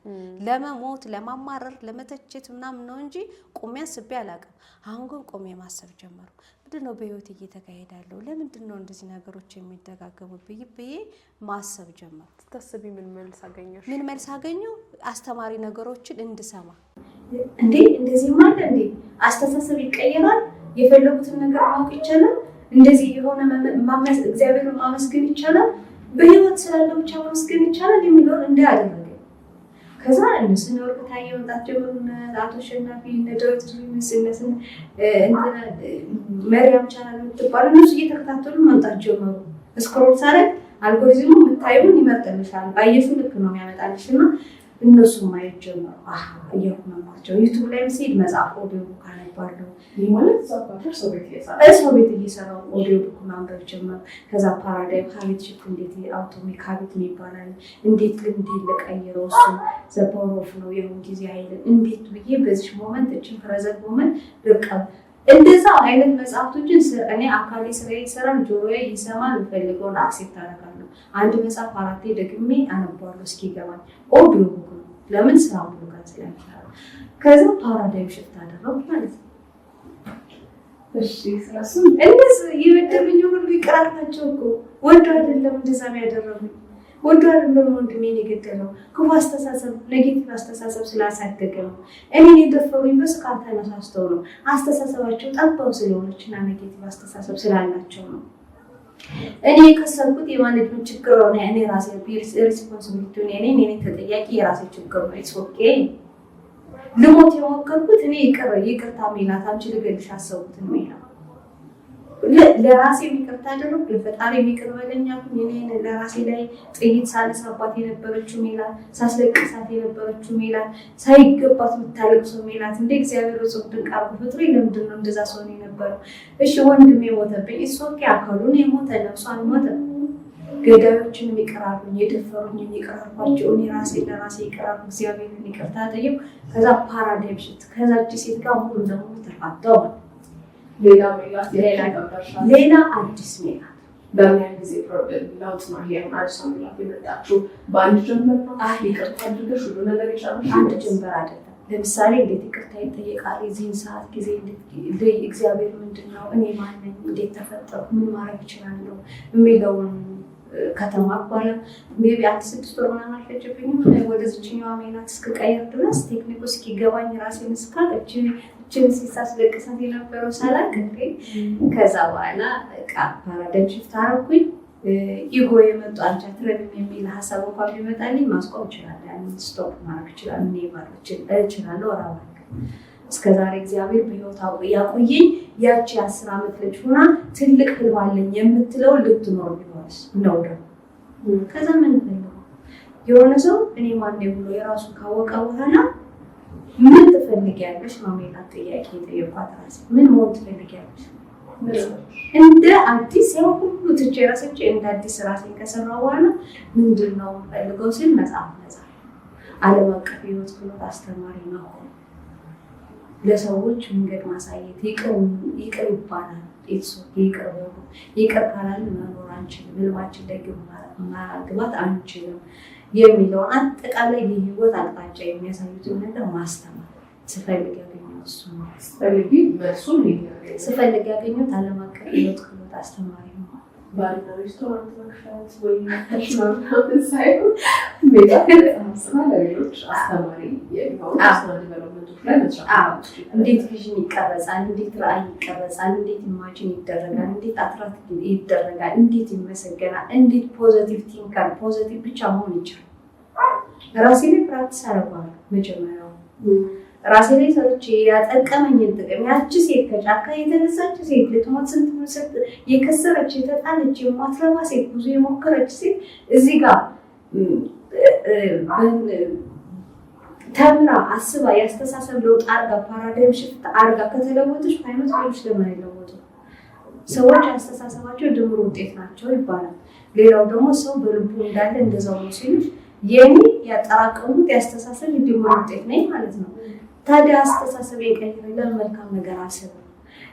ለመሞት ለማማረር ለመተቸት ምናምን ነው እንጂ ቆሜ አስቤ አላውቅም። አሁን ግን ቆሜ ማሰብ ጀመርኩ። ምንድነው በህይወት እየተካሄደ ያለው? ለምንድነው እንደዚህ ነገሮች የሚደጋገሙብኝ ብዬ ማሰብ ጀመርኩ። ስታስቢ ምን መልስ አገኘሽ? ምን መልስ አገኘው? አስተማሪ ነገሮችን እንድሰማ። እንዴ እንደዚህ ማለት እንዴ አስተሳሰብ ይቀየራል፣ የፈለጉትን ነገር ማወቅ ይቻላል፣ እንደዚህ የሆነ እግዚአብሔርን ማመስገን ይቻላል፣ በህይወት ስላለው ብቻ ማመስገን ይቻላል የሚለውን እንዳያደርግ። ከዛ እነሱ ነው ታየው መጣት ጀምሩ አቶ ሸናፊ ነዳውት ሪሚስነስ መሪያም ቻናል የምትባል እነሱ እየተከታተሉ መምጣት ጀመሩ። ስክሮል ሳረግ አልጎሪዝሙ የምታዩን ይመርጥልሻል፣ ባየሹ ልክ ነው የሚያመጣልሽና እነሱ ማየት ጀመሩ። እየሆነማቸው ዩቲዩብ ላይ ሲሄድ መጽሐፍ ኦዲዮ ቡክ አነባለሁ። ይህ ማለት ሰው ቤት እየሰራው ኦዲዮ ቡክ ማንበብ ጀመሩ። ከዛ ፓራዳይም ሀቢት ሽፍት እንዴት አውቶሚክ ሀቢት ይባላል፣ እንዴት ልምድ ልቀይረው እሱ ዘ ፓወር ኦፍ ነው የሁን ጊዜ አይደል እንዴት ብዬ በዚህ ሞመንት እችን ፕሬዘንት ሞመንት በቃ እንደዛ አይነት መጽሐፍቶችን እኔ አካሌ ስራዬ ይሰራል፣ ጆሮዬ ይሰማል፣ የምፈልገውን አክሴፕት አደርጋለሁ። አንድ መጽሐፍ 4 ደግሜ አነባለሁ እስኪገባኝ። ኦዲዮ ቡክ ነው ለምን ስራው ሁሉ ጋር ስለሚሰራ። ከዛ ፓራዳይም ሽፍት አደረኩ ማለት ነው። እሺ ስለሱ እነዚህ ይወደብኝ ሁሉ ይቀራታቸው እኮ ወዶ አይደለም እንደዛ ያደረጉኝ፣ ወዶ አይደለም ወንድሜን የገደለው ክፉ አስተሳሰብ ኔጌቲቭ አስተሳሰብ ስላሳደገ ነው። እኔን የደፈሩኝ በስካታ ተነሳስተው ነው። አስተሳሰባቸው ጠባው ስለሆነችና ኔጌቲቭ አስተሳሰብ ስላላቸው ነው። እኔ የከሰልኩት የማኔጅመንት ችግር ነው። እኔ ራሴ ሪስፖንሲቢሊቲ ነው። እኔ ተጠያቂ የራሴ ችግር ነው። ኢትስ ኦኬ። ልሞት የሞከርኩት እኔ ይቅርታ ሜላት አንቺ ልገልሽ አሰብኩት ነው ሜላት ለራሴ ይቅርታ አደረኩ። ለፈጣሪ ይቅር በለኛል። እኔ ለራሴ ላይ ጥይት ሳነሳባት የነበረችው ሜላት፣ ሳስለቅሳት የነበረችው ሜላት፣ ሳይገባት የምታለቅሰው ሜላት እንደ እግዚአብሔር ጽድቅ አርጎ ፍጥሬ ለምንድን ነው እንደዛ ሰው ነው የነበረው። እሺ ወንድሜ ሞተብኝ፣ እሱ አካሉን የሞተ ነፍሷን ሞተ። ገዳዮችን ይቅራሉኝ፣ የደፈሩኝ ይቅራሏቸው፣ እኔ ራሴ ለራሴ ይቅራሉ፣ እግዚአብሔርን ይቅርታ ጠየቁ። ከዛ ፓራዳይም ሽፍት ከዛች ሴት ጋር ሙሉ ለሙሉ ተፋተው ሌላ አዲስ ሜላት በምን ያህል ጊዜ ለውጥ ነው ይሄ? አዲስ ሜላት የመጣችው በአንድ ጀንበር ነው? ይቅርታ አድርገሽ ሁሉ ነገር የጨረስሽ? አንድ ጀንበር አይደለም። ለምሳሌ እንዴት ይቅርታ ይጠየቃል? የዚህን ሰዓት ጊዜ እግዚአብሔር ምንድን ነው? እኔ ማነኝ? እንዴት ተፈጠሩ? ምን ማድረግ እችላለሁ? የሚለውን ከተማ በኋላ ሜቢ 6 ወር ምናምን አልፈጀብኝም። ወደ ዝችኛዋ ሜላት እስክቀየር ድረስ ቴክኒኩ እስኪገባኝ ራሴን እስካል እችን ሲሳስለቅሳት የነበረው ሳላቅ ከዛ በኋላ ፓራዳይም ሽፍት አደረኩኝ። ኢጎ የመጡ አንቺ አትረቢም የሚል ሀሳብ እንኳን ቢመጣልኝ ማስቆም እችላለሁ። ያንን ስቶፕ ማድረግ እችላለሁ። እኔ እችላለሁ ራባ እስከዛሬ እግዚአብሔር በህይወት ያቆየኝ ያቺ 10 ዓመት ልጅ ሆና ትልቅ ህልም አለኝ የምትለው ልትኖር ቢሆንስ ነው ደግሞ ከዛ ምን ፈልገው የሆነ ሰው እኔ ማን ብሎ የራሱ ካወቀ በኋላ ምን ትፈልጊያለሽ ነው ሜላት ጥያቄ የጠየኳት ራሴ። ምን መሆን ትፈልጊያለሽ? እንደ አዲስ ያው ሁሉ ትቼ ራሴ እንደ አዲስ ራሴን ከሰራው በኋላ ምንድነው ፈልገው ሲል መጽሐፍ ዓለም አቀፍ ህይወት ክህሎት አስተማሪ ነው። ለሰዎች መንገድ ማሳየት ይቅር ይባላል። ይቅር ካላል መኖር አንችልም፣ ህልማችን ላይ ማግባት አንችልም የሚለውን አጠቃላይ የህይወት አቅጣጫ የሚያሳዩትን ነገር ማስተማር ስፈልግ ያገኘሁት እሱ ነው። ስፈልግ ያገኘሁት ዓለም አቀፍ ህይወት ክህሎት አስተማሪ ነው። ባልና ሬስቶራንት መክፈት ወይ ተሽማምታምን ሳይሆን ሜላት ለሌሎች አስተማሪ የሚሆኑ ፐርሰናል ዲቨሎፕመንቶች ላይ መስራት እንዴት ቪዥን ይቀረጻል፣ እንዴት ራዕይ ይቀረጻል፣ እንዴት ኢማጂን ይደረጋል፣ እንዴት አትራክት ይደረጋል፣ እንዴት ይመሰገናል፣ እንዴት ፖዚቲቭ ቲንከር ፖዚቲቭ ብቻ መሆን ይችላል። ራሴ ላይ ፕራክቲስ አደርጋለሁ። መጀመሪያው ራሴ ላይ ሰዎች ያጠቀመኝን ጥቅም ያቺ ሴት ከጫካ የተነሳች ሴት ልትሞት ስንት መስጠት የከሰረች የተጣለች የማትረባ ሴት ብዙ የሞከረች ሴት እዚህ ጋር ተምራ አስባ ያስተሳሰብ ለውጥ አርጋ ፓራዳይም ሽፍት አርጋ ከተለወጠች ፋይናንስ ሌሎች ለምን አይለወጡ? ሰዎች አስተሳሰባቸው ድምር ውጤት ናቸው ይባላል። ሌላው ደግሞ ሰው በልቡ እንዳለ እንደዛው ነው ሲሉ የኔ ያጠራቀሙት ያስተሳሰብ ድምር ውጤት ነኝ ማለት ነው። ታዲያ አስተሳሰብ የቀየረኝ መልካም ነገር አስብ።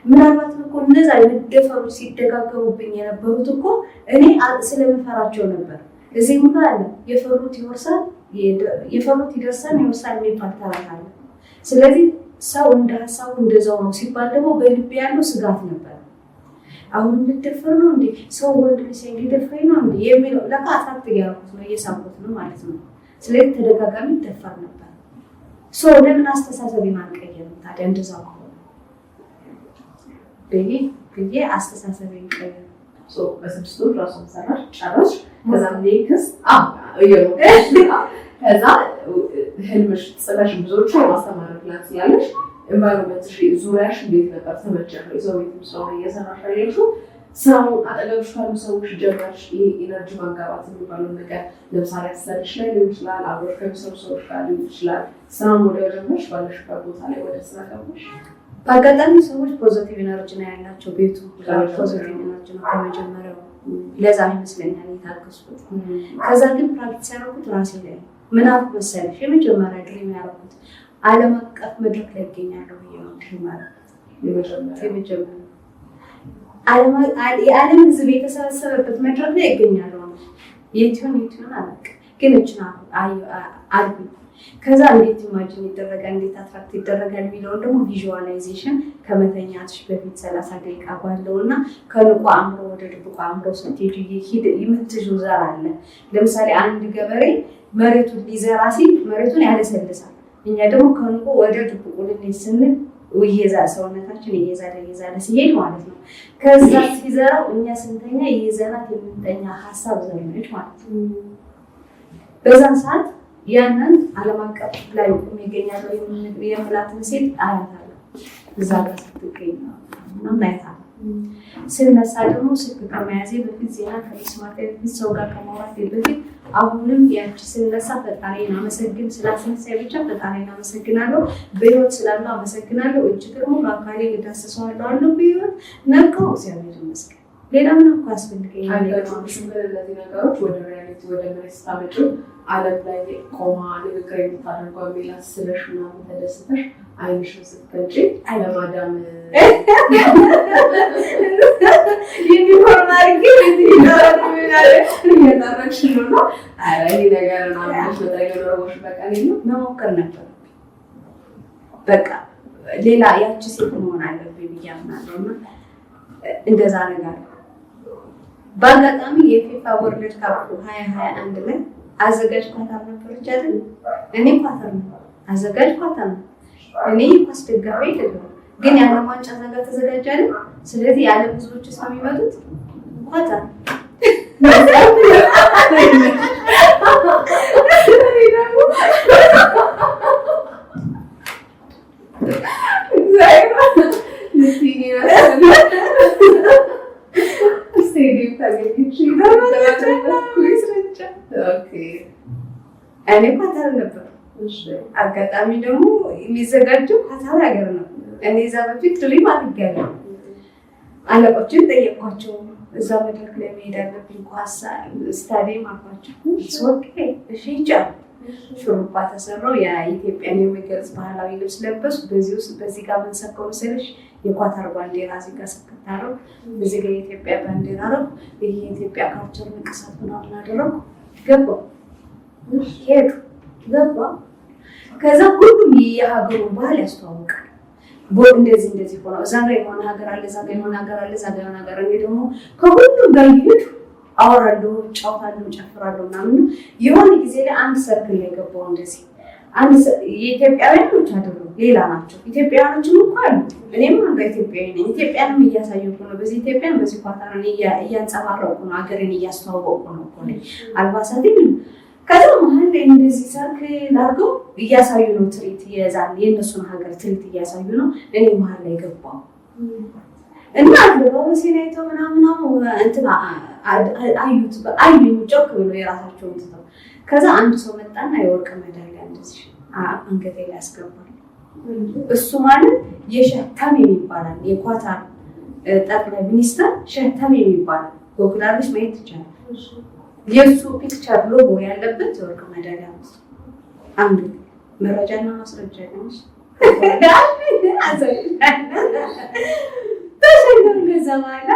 ምናልባት እኮ እነዛ የመደፈሮች ሲደጋገሙብኝ የነበሩት እኮ እኔ ስለምፈራቸው ነበር። እዚህ ምን አለ የፈሩት ይወርሳል፣ የፈሩት ይደርሳል፣ ይወርሳል የሚባል ተረት አለ። ስለዚህ ሰው እንደ ሀሳቡ እንደዛው ነው ሲባል ደግሞ በልቤ ያለው ስጋት ነበር። አሁን ልደፈር ነው እንዴ? ሰው ወንድ ልጅ ሊደፈር ነው እንዴ የሚለው ለካ አትራክት እያደረኩት ነው እየሳብኩት ነው ማለት ነው። ስለዚህ ተደጋጋሚ ይደፈር ነበር። ሰው ለምን አስተሳሰቤን አልቀየርም ታዲያ? እንደዛ ከሆነ ብዬ አስተሳሰቤን ቀየር። በ6 ወር ራሱን ሰራሽ ጨረስሽ። ከዛ ኔክስ ከዛ ህልምሽ ጽፈሽ ብዙዎቹ የማስተማር ፕላን ስላለሽ ኤንቫይሮንመንትሽ ዙሪያሽ እንዴት ነበር? ተመቸሽ? ሰው ቤት ስለሆነ እየሰራሽ ያለሽው ስራውን አጠገብሽ ካሉ ሰዎች ጀመርሽ። ይሄ ኢነርጂ ማጋባት የሚባለው ነገር ለምሳሌ አስተሳሰብሽ ላይ ሊሆን ይችላል፣ አብሮሽ ከሚሰሩ ሰዎች ጋር ሊሆን ይችላል። ስራውን ወደ ጀመርሽ ባለሽበት ቦታ ላይ ወደ ስራ ገባሽ። በአጋጣሚ ሰዎች ፖዚቲቭ ኢነርጂ ነው ያላቸው፣ ቤቱ ፖዚቲቭ ኢነርጂ ነው ከመጀመሪያው። ለዛ ይመስለኛል የታገስኩት። ከዛ ግን ፕራክቲስ ያደረኩት ራሴ ላይ ምን አልኩ መሰለሽ? የመጀመሪያ ድሪም ያደረኩት ዓለም አቀፍ መድረክ ላይ ይገኛለሁ ብዬ ነው ድሪም ያደረኩት። የመጀመሪያ የዓለም ሕዝብ የተሰበሰበበት መድረክ ላይ ይገኛለሁ። የትሆን አላውቅም፣ ግን እችን አልኩኝ። ከዛ እንዴት ኢማጂን ይደረጋል፣ እንዴት አትራክት ይደረጋል የሚለውን ደግሞ ቪዥዋላይዜሽን ከመተኛትሽ በፊት 30 ደቂቃ ባለው እና ከንቁ አእምሮ ወደ ድብቁ አእምሮ ስትሄጂ የምትይዙ ዘር አለ። ለምሳሌ አንድ ገበሬ መሬቱን ሊዘራ ሲል መሬቱን ያለሰልሳል። እኛ ደግሞ ከንቁ ወደ ድብቁ ልንሄድ ስንል ሰውነታችን እየዛለ ሲሄድ ማለት ነው። ከዛ ሲዘራው እኛ ስንተኛ የዘራት የምንተኛ ሀሳብ ዘርነች ማለት ነው። በዛን ሰዓት ያንን ዓለም አቀፍ ላይ የሚገኛለው የምላትን ሴት አያታለሁ። እዛ ጋር ስትገኝ ነው አያታለሁ። ስነሳ ደግሞ ስልክ ከመያዜ በፊት ዜና ከመስማቴ በፊት ሰው ጋር ከማውራቴ በፊት አሁንም ያቺ ስነሳ ፈጣሪን አመሰግን ስላስነሳኝ ብቻ ፈጣሪን አመሰግናለሁ። በህይወት ስላለው አመሰግናለሁ። እጅ ደግሞ በአካሌ ልዳሰሰዋለሁ አለው በህይወት ነቀው እግዚአብሔር ይመስገን። ሌላ ምን እኮ ያስፈልገኝ እነዚህ ነገሮች ወደ ሪያሊቲ ወደ መሬት ስታመጪው ዓለም ላይ ቆማ ንግግር የምታደርገው ሜላት ስለሽ ምናምን ተደስተሽ አይንሽን ስትገልጪ ለማዳም ዩኒፎርም አድርጌ እየጠረግሽ ነው። ኧረ ይህ ነገር ናሽ መጠረጊያ ኖረቦች በቃ መሞከር ነበር። በቃ ሌላ ያቺ ሴት መሆን አለብኝ ብዬ አምናለሁ እና እንደዛ ነገር በአጋጣሚ የፊፋ ወርልድ ካፕ 2021 ላይ አዘጋጅ ኳታር ነበረች አይደል? እኔ ኳታር ነው አዘጋጅ ኳታር ነው። እኔ ኳስ ደጋፊ አይደለም፣ ግን የዓለም ዋንጫ ዘጋ ተዘጋጀ አይደል? ስለዚህ የዓለም ህዝቦች የሚመጡት ኳታር እኔ ኳታር ነበር። አጋጣሚ ደግሞ የሚዘጋጀው ኳታር ሀገር ነው። እኔ እዛ በፊት ድሪም አድርጌያለሁ። አለቆችን ጠየኳቸው። እዛ መድረክ ላይ መሄድ አለብኝ ኳስ ስታዲየም አልኳቸው። ሶኬ እሺ ይቻላል። ሹሩባ ተሰራው። የኢትዮጵያን የሚገልጽ ባህላዊ ልብስ ለበሱ። በዚህ ጋር ምን ሰከሩ ስልሽ የኳታር ባንዲራ እዚህ ጋር ሰከታረው፣ እዚህ ጋር የኢትዮጵያ ባንዲራ ነው። ይሄ የኢትዮጵያ ካልቸር ንቅሳት ምናምን አደረጉ። ገባሁ ሄዱ ገባ። ከዛ ሁሉም የሀገሩን ባህል ያስተዋውቃል። እንደዚህ ሆነ። እዛ ጋር የሆነ ሀገር አለ፣ እዛ ጋር የሆነ ሀገር አለ፣ እዛ ጋር የሆነ ሀገር አለ። ደግሞ ከሁሉም ጋር ይሄዱ አወራለሁ፣ ጫወታለሁ፣ ጨፍራለሁ ምናምን። የሆነ ጊዜ ላይ አንድ ሰርክል ላይ ገባሁ። እንደዚህ የኢትዮጵያውያኖች አይደሉም ሌላ ናቸው። ኢትዮጵያውያኖችም እኮ አሉ። እኔም አንዷ ኢትዮጵያዊ ነኝ። ኢትዮጵያንም እያሳየሁ ነው። በዚህ ኢትዮጵያን በዚህ ኳታርን እያንጸባረቁ ነው። ሀገርን እያስተዋወቁ ነው እኮ አልባሳትም። ከዛ መሀል ላይ እንደዚህ ሰርክል አድርገው እያሳዩ ነው። ትርኢት የዛን የእነሱን ሀገር ትርኢት እያሳዩ ነው። እኔ መሀል ላይ ገባሁ እና አለባበሴን አይተው ምናምን እንትን አዩት። አዩኝ ጮክ ብሎ የራሳቸውን ትተው። ከዛ አንድ ሰው መጣና የወርቅ ሜዳሊያ እንደዚህ አንገቴ ላይ ያስገባል። እሱ ማለት የሼህ ተሚም ይባላል። የኳታር ጠቅላይ ሚኒስትር ሼህ ተሚም ይባላል። ጎግል አድርገሽ ማየት ይቻላል። የሱ ፒክቸር ሎጎ ያለበት የወርቅ ሜዳሊያ ነው። አንዱ መረጃና ማስረጃ ነው። ከዛ በኋላ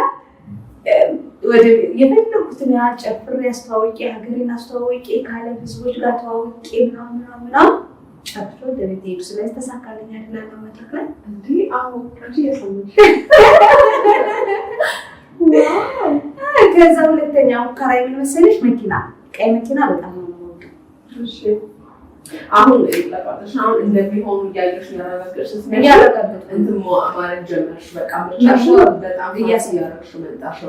ወደ የፈለኩትን ያህል ጨፍሬ አስተዋውቄ ሀገሬን አስተዋውቄ ከዓለም ህዝቦች ጋር ተዋውቄ ምናምን ጨፍሮ ወደ ቤት ሄዱ። ስለዚህ ተሳካልኝ አይደል መድረክ ላይ እንዴ? አዎ የሰሙሽ። ከዛ ሁለተኛ ሙከራ ምን መሰለሽ? መኪና፣ ቀይ መኪና በጣም ነው የምወደው። እሺ አሁን እንደሚሆኑ እያየሽ ያረጋግጥሽ እንትን ማለት ጀመርሽ። በቃ ምርጫሽ በጣም እያስያረግሽ መጣሽ።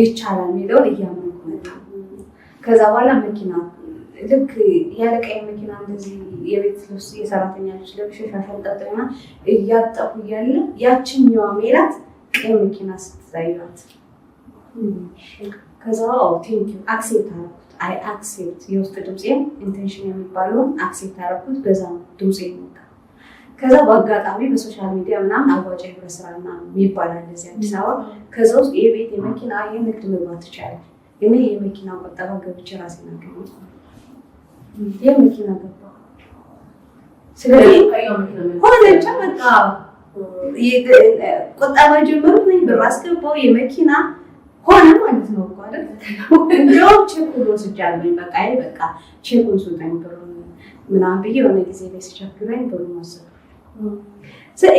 ይቻላል የሚለውን እያመንኩ መጣ። ከዛ በኋላ መኪና ልክ ያለ ቀይ መኪና እንደዚህ የቤት ልብስ የሰራተኛ ልብስ ለብሼ ሻሸንጠጥና እያጠፉ እያለ ያችኛዋ ሜላት ቀይ መኪና ስትታዩት ከዛ ቴንኪ አክሴፕት አደረኩት። አይ አክሴፕት የውስጥ ድምፄን ኢንቴንሽን የሚባለውን አክሴፕት አደረኩት። በዛ ነው ድምፄ ይመጣ። ከዛ በአጋጣሚ በሶሻል ሚዲያ ምናምን አዋጭ ህብረት ስራ ምናምን ይባላል እዚህ አዲስ አበባ። ከዛ ውስጥ የቤት የመኪና የንግድ መግባት ይቻላል። እኔ የመኪና ቆጠባ ገብቼ ራሴን አገኘሁት። የመኪና ገባ። ስለዚህ ሆነቻ በቃ ቁጠባ ጀመርኩ። ብር አስገባው የመኪና ሆነ ማለት ነው እኮ አይደል? እንደውም ቼኩን ወስጃለሁ። በቃ ቼኩን ስጠኝ ብሩን ምናምን ብዬ የሆነ ጊዜ ላይ ሲቸግረኝ ብሩን ወሰድኩ።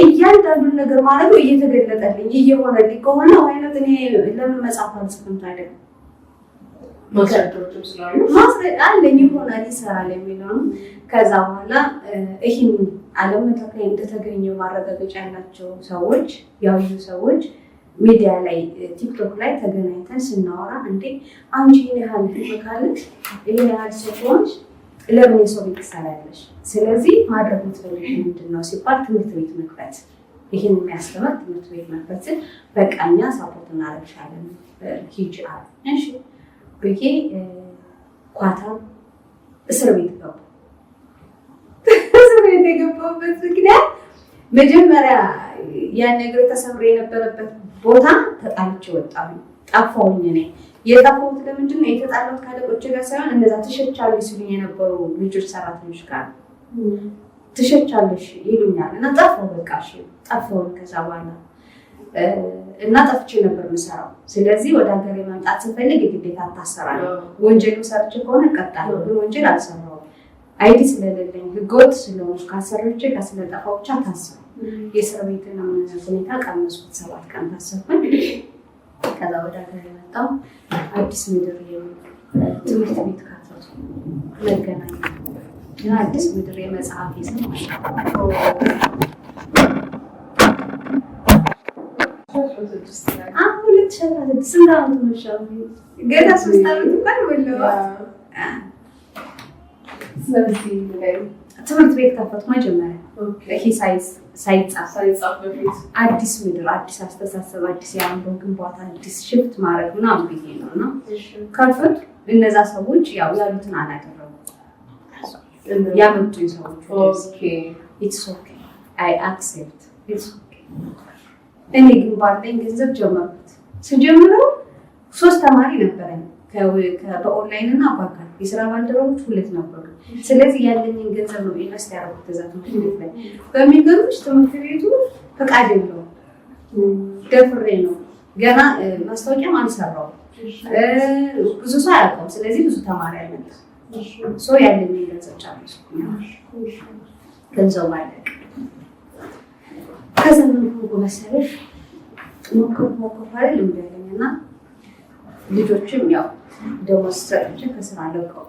እያንዳንዱን ነገር ማድረጉ እየተገለጠልኝ እየሆነልኝ ከሆነ አይነት እኔ ለምን መጽሐፍ አልጽፍም ታዲያ? ማስረጃዎችም ስላሉ ማስረጃ አለኝ ይሆናል ይሰራል የሚለውን ከዛ በኋላ ይህን ዓለም መድረክ ላይ እንደተገኘ ማረጋገጫ ያላቸው ሰዎች ያዩ ሰዎች ሚዲያ ላይ ቲክቶክ ላይ ተገናኝተን ስናወራ እንዴ አንቺ ይሄን ያህል ፍቅር ይሄን ያህል ሰዎች ለምን የሰው ቤት ትሰራለሽ? ስለዚህ ማድረግ የምትፈልጊው ምንድን ነው ሲባል ትምህርት ቤት መክፈት ይህን የሚያስተምር ትምህርት ቤት መክፈት ስል በቃ እኛ ሳፖርት እናደርግሻለን ሂጂ አሉ። እሺ ብዬ ኳታር እስር ቤት ገቡ። እስር ቤት የገባሁበት ምክንያት መጀመሪያ ያን ነገር ተሰምሮ የነበረበት ቦታ ተጣልቼ ወጣሁ። ጠፋሁኝ። እኔ የጠፋሁት ለምንድን ነው? የተጣላሁት ካለቆቼ ጋር ሳይሆን እነዛ ትሸቻለሽ ሲሉኝ የነበሩ ልጆች ሰራተኞች ጋር ትሸቻለሽ ይሉኛል እና ጠፋሁ። በቃ እሺ ጠፋሁ። ከዛ በኋላ እና ጠፍቼ ነበር የምሰራው። ስለዚህ ወደ ሀገሬ መምጣት ስፈልግ ግዴታ ታሰራለህ። ወንጀሉ ሰርቼ ከሆነ እቀጣለሁ፣ ግን ወንጀል አልሰራሁም። አይዲ ስለሌለኝ ህገወጥ ስለሆንኩ ከአሰሪዎቼ ጋር ስለጠፋሁ ብቻ ታሰሩ። የእስር ቤትን ሁኔታ ቀመሱት። 7 ቀን ታሰርኩኝ። ከዛ ወደ ሀገሬ መጣሁ። አዲስ ምድር ትምህርት ቤት ካፈቱ መገናኛ አዲስ ምድር የመጽሐፍ ስም ገና 3 ዓመት እንኳን ወለዋት። ትምህርት ቤት ከፈቱ። መጀመሪያ ይሄ ሳይጻፍ በፊት አዲስ ምድር፣ አዲስ አስተሳሰብ፣ አዲስ የአእምሮ ግንባታ፣ አዲስ ሽፍት ማድረግ ምናምን ብዬ ነው እና ከፈቱ። እነዛ ሰዎች ያው ያሉትን አላደረጉም። ያመጡ ሰዎች ኢትስ ኦኬ አይ አክሴፕት ኢትስ ኦኬ። እኔ ግን ባለኝ ገንዘብ ጀመርኩት። ስጀምረው 3 ተማሪ ነበረኝ በኦንላይን እና በአካል የስራ ባልደረቦች 2 ነበሩ። ስለዚህ ያለኝን ገንዘብ ነው ኢንቨስት ያደረኩት እዛ ትምህርት ቤት ላይ። በሚገርምሽ ትምህርት ቤቱ ፈቃድ የለውም፣ ደፍሬ ነው ገና ማስታወቂያም አልሰራውም፣ ብዙ ሰው አያውቀውም። ስለዚህ ብዙ ተማሪ አልመጣም። ሰው ያለኝን ገንዘብ ጨረስኩ። ገንዘቡ አለቀ። ከዛ ምን ሆንኩ መሰለሽ? ሞክር አይደል እንደለኝና ልጆችም ያው ደሞዝ ሰጥቼ ከስራ ለቀው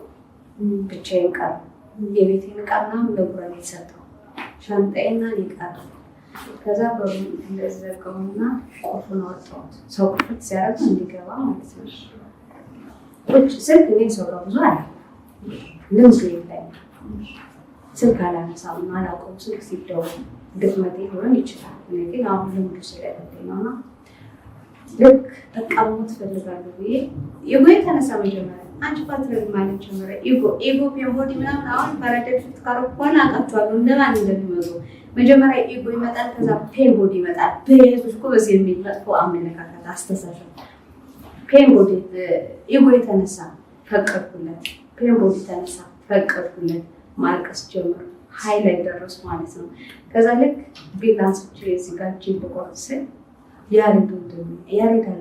ብቻዬን ቀረ። የቤቴን ዕቃ ምናምን ለጎረቤት ሰጠው፣ ሻንጣዬና እኔ ቀረ። ከዛ በሩን እንደዚህ ዘጋሁና ቁልፉን አወጣሁት። ሰው ክፍት ሲያደርግ እንዲገባ ማለት ነው። ስልክ እኔ ሰው ጋር ብዙ አለ ልምድ የለኝም። ስልክ አላነሳም፣ አላውቀውም። ስልክ ሲደውል ድክመቴ ሊሆን ይችላል። እኔ ግን አሁን ልምዱ ስለሌለኝ ነውና ልክ በቃ ሞት እፈልጋለሁ ብዬ ኢጎ የተነሳ መጀመሪያ አንቺ ፓትሮል ማለት ጀመረ። ኢጎ ፔምቦዲ ምናምን አሁን ፓራዳይስ ካረኩና አውቃቸዋለሁ እንደማን እንደሚመጡ። መጀመሪያ ኢጎ ይመጣል፣ ከዛ ፔምቦዲ ይመጣል። በየሱስ እኮ በዚህ የሚመጥፎ አመለካከት አስተሳሰብ ፔምቦዲ ኢጎ የተነሳ ፈቀድኩለት፣ ፔምቦዲ የተነሳ ፈቀድኩለት። ማልቀስ ጀመርኩ። ኃይል ላይ ደረስኩ ማለት ነው። ከዛ ልክ ቢላንስቼ እዚህ ጋር እጄን ልቆርጥ ስል ያሬድ አለ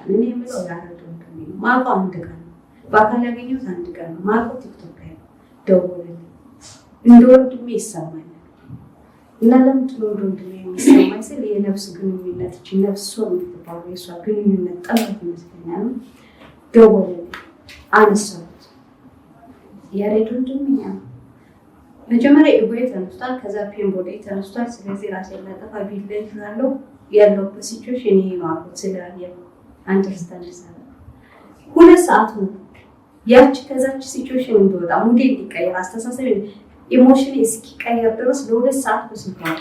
እኔ የምለው ያሬድ ወንድሜ ነው። ማውቀው አንድ ቀን ነው፣ በአካል ያገኘሁት አንድ ቀን ነው። ማውቀው ቲክቶክ ላይ ደወለልኝ። እንደ ወንድሜ ይሰማኛል እና ለምንድን ነው እንደ ወንድሜ የሚሰማኝ ስል የነፍስ ግንኙነት እቺ ነፍስ ሶል የምትባለው የእሷ ግንኙነት ጠንቀት ይመስለኛል። ደወለልኝ፣ አነሳሁት። ያሬድ ወንድሜ ነው። መጀመሪያ ኢጎዬ ተነስቷል፣ ከዛ ፔምቦዲ ተነስቷል። ስለዚህ ራሴን ላጠፋ ቢለኝ ያለው ያለበት ሲቹዌሽን ይሄ ነው አልኩት። ስለያየው አንደርስታንድ ሰራ 2 ሰዓት ነው ያቺ ከዛች ሲቹዌሽን እንደወጣ ሙዴ እንዲቀየር አስተሳሰብ ኢሞሽን እስኪቀየር ድረስ ለ2 ሰዓት በስንቷል።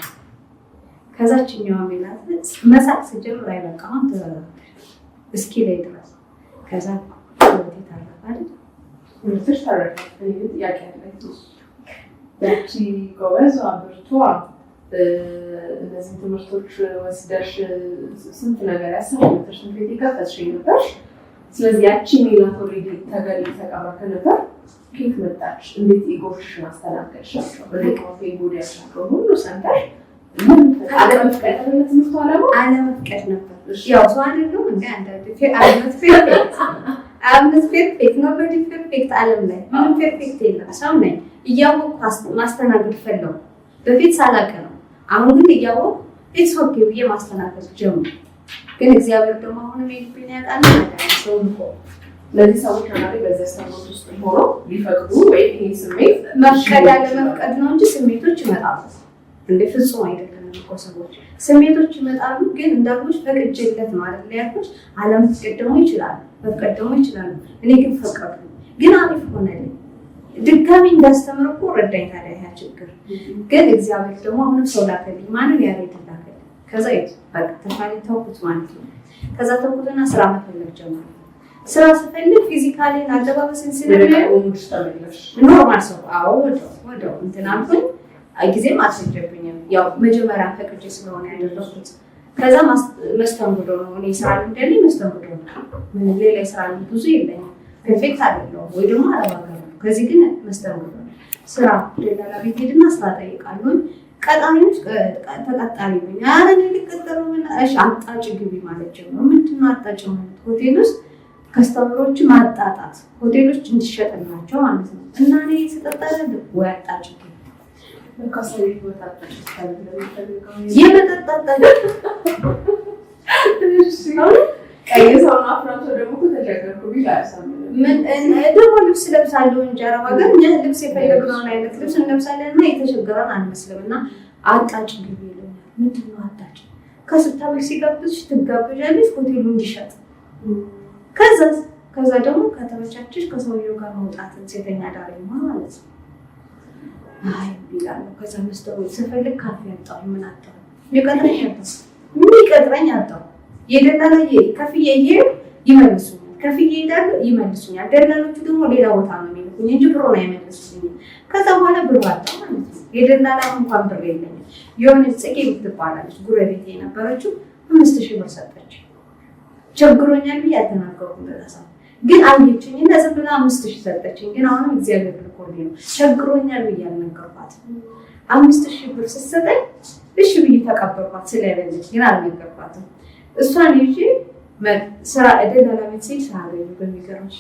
ከዛችኛው አሜላት መሳቅ ስጀምር አይበቃም እስኪ ላይ ድረስ ከዛ ወዴት ታረፋል ምንትሽ ታረፋ ጥያቄ አለ። ያቺ ጎበዝ አብርቷ እነዚህ ትምህርቶች ወስደሽ ስንት ነገር ያሰማሽ እንዴት ይከፈትሽ ነበር? ስለዚህ ያቺ ሜላት ኦሬዲ ተገሊ ተቀባከ ነበር። ከየት መጣች? እንዴት ኢጎሽን አስተናገድሻቸው? በለቆቴ ቦዲያቸው ሁሉ ሰንተሽ ምን አለመፍቀድ ትምህርቱ አለመፍቀድ ነበር። ያው ሰው አይደለም እንደ አንዳንድ ፐርፌክት ነው ፐርፌክት ዓለም ላይ ምንም ፐርፌክት የለም። ሰው ነኝ እያወቅሁ ማስተናገድ ፈለው በፊት ሳላውቅ ነው። አሁን ግን እያወቅሁ ኢትስ ኦኬ ብዬ ማስተናገድ ጀመርኩ። ግን እግዚአብሔር ደግሞ አሁንም የልቤን ያውቃል። ሰው እኮ ለዚህ ሰዎች አናሪ በዛ ሰሞን ውስጥ ሆኖ ሊፈቅዱ ወይ ይሄ ስሜት መፍቀድ አለመፍቀድ ነው እንጂ ስሜቶች ይመጣሉ። እንደ ፍጹም አይደለም እኮ ሰዎች ስሜቶች ይመጣሉ። ግን እንዳልኩሽ ፈቅጄለት ነው አይደል ያልኩሽ። አለመፍቀድ ደግሞ ይችላል፣ መፍቀድ ደግሞ ይችላል። እኔ ግን ፈቀድኩ። ግን አሪፍ ሆነልኝ። ድጋሚ እንዳስተምር እኮ ረዳኝ። ታዲያ ያ ችግር ግን እግዚአብሔር ደግሞ አሁንም ሰው ላከልኝ። ማንን ያሬድ ላከልኝ። ከዛ በቃ ተፋሪ ተውኩት ማለት ነው። ከዛ ተውኩትና ስራ መፈለግ ጀመርኩ። ስራ ስፈልግ ፊዚካሊ አለባበስን ስለሚያዩ ኖርማል ሰው ወደው እንትን አልኩኝ። ጊዜም አልፈጀብኝም። ያው መጀመሪያ ፈቅጄ ስለሆነ ያደረኩት። ከዛ መስተንግዶ ነው እኔ ስራ ልምደልኝ መስተንግዶ ነው። ምን ሌላ ስራ ብዙ የለኝም። ፐርፌክት አይደለሁም ወይ ደግሞ አረባገር ነው። ከዚህ ግን መስተንግዶ ነው ስራ። ደላላ ቤት ሄድና ስራ ጠይቃለሁ። ቀጣሪዎች ተቀጣሪ ነኝ። ኧረ እኔ ልቀጠሩ ምን እሺ አጣጭ ግቢ ማለት ጀመሩ። ምንድነው አጣጭ ማለት? ሆቴል ውስጥ ከስተመሮች ማጣጣት ሆቴሎች እንዲሸጥላቸው ማለት ነው። እና እኔ ስጠጣለ ወይ አጣጭ ግቢ ከሰው ይወጣጣች የመጠጣጣ ቀይሰውን አፍራቶ ደግሞ ተቸገርኩ ቢላሳም ምን ደግሞ ልብስ ለብሳለሁ እንጂ አረብ ሀገር ልብስ የፈለግነውን አይነት ልብስ እንለብሳለን እና የተቸገረን አንመስልም። እና አጣጭ ግቢ ይለኛል። ምንድን ነው አጣጭ? ከስታበል ሲጋብዝሽ ትጋብዣለሽ ሆቴሉ እንዲሸጥ። ከዛ ደግሞ ከተመቻችሽ ከሰውየው ጋር መውጣትን ሴተኛ ዳሪ ማለት ነው። አይ ቢላለሁ። ከዛ መስጠው ስፈልግ ካፌ አጣሁ። ምን አጣሁ? የሚቀጥረኝ አጣሁ። የደላላ ከፍዬ ይመልሱኛል፣ ከፍዬ ይሄዳሉ ይመልሱኛል። ደላሎቹ ደግሞ ሌላ ቦታ ነው የሚልኩኝ እንጂ ብሮን አይመልሱኝም። ከዛ በኋላ ብር አጣሁ ማለት ነው። የደላላ እንኳን ብር የለኝም። የሆነ ጽጌ ትባላለች ጉረቤቴ የነበረችው 5000 ብር ሰጠች። ቸግሮኛል ብዬ አልተናገርኩም። ለራሳ ግን አየችኝ እና ዝም ብላ 5000 ሰጠችኝ። ግን አሁንም እግዚአብሔር ልኮልኝ ነው። ቸግሮኛል ብዬ አልነገርኳትም። 5000 ብር ስትሰጠኝ እሺ ብዬ ተቀበልኳት። ስለሌለች ግን አልነገርኳትም። እሷን ይዤ ስራ ደላላ ቤት ስሄድ ስራ አገኘሁ። በሚገርምሽ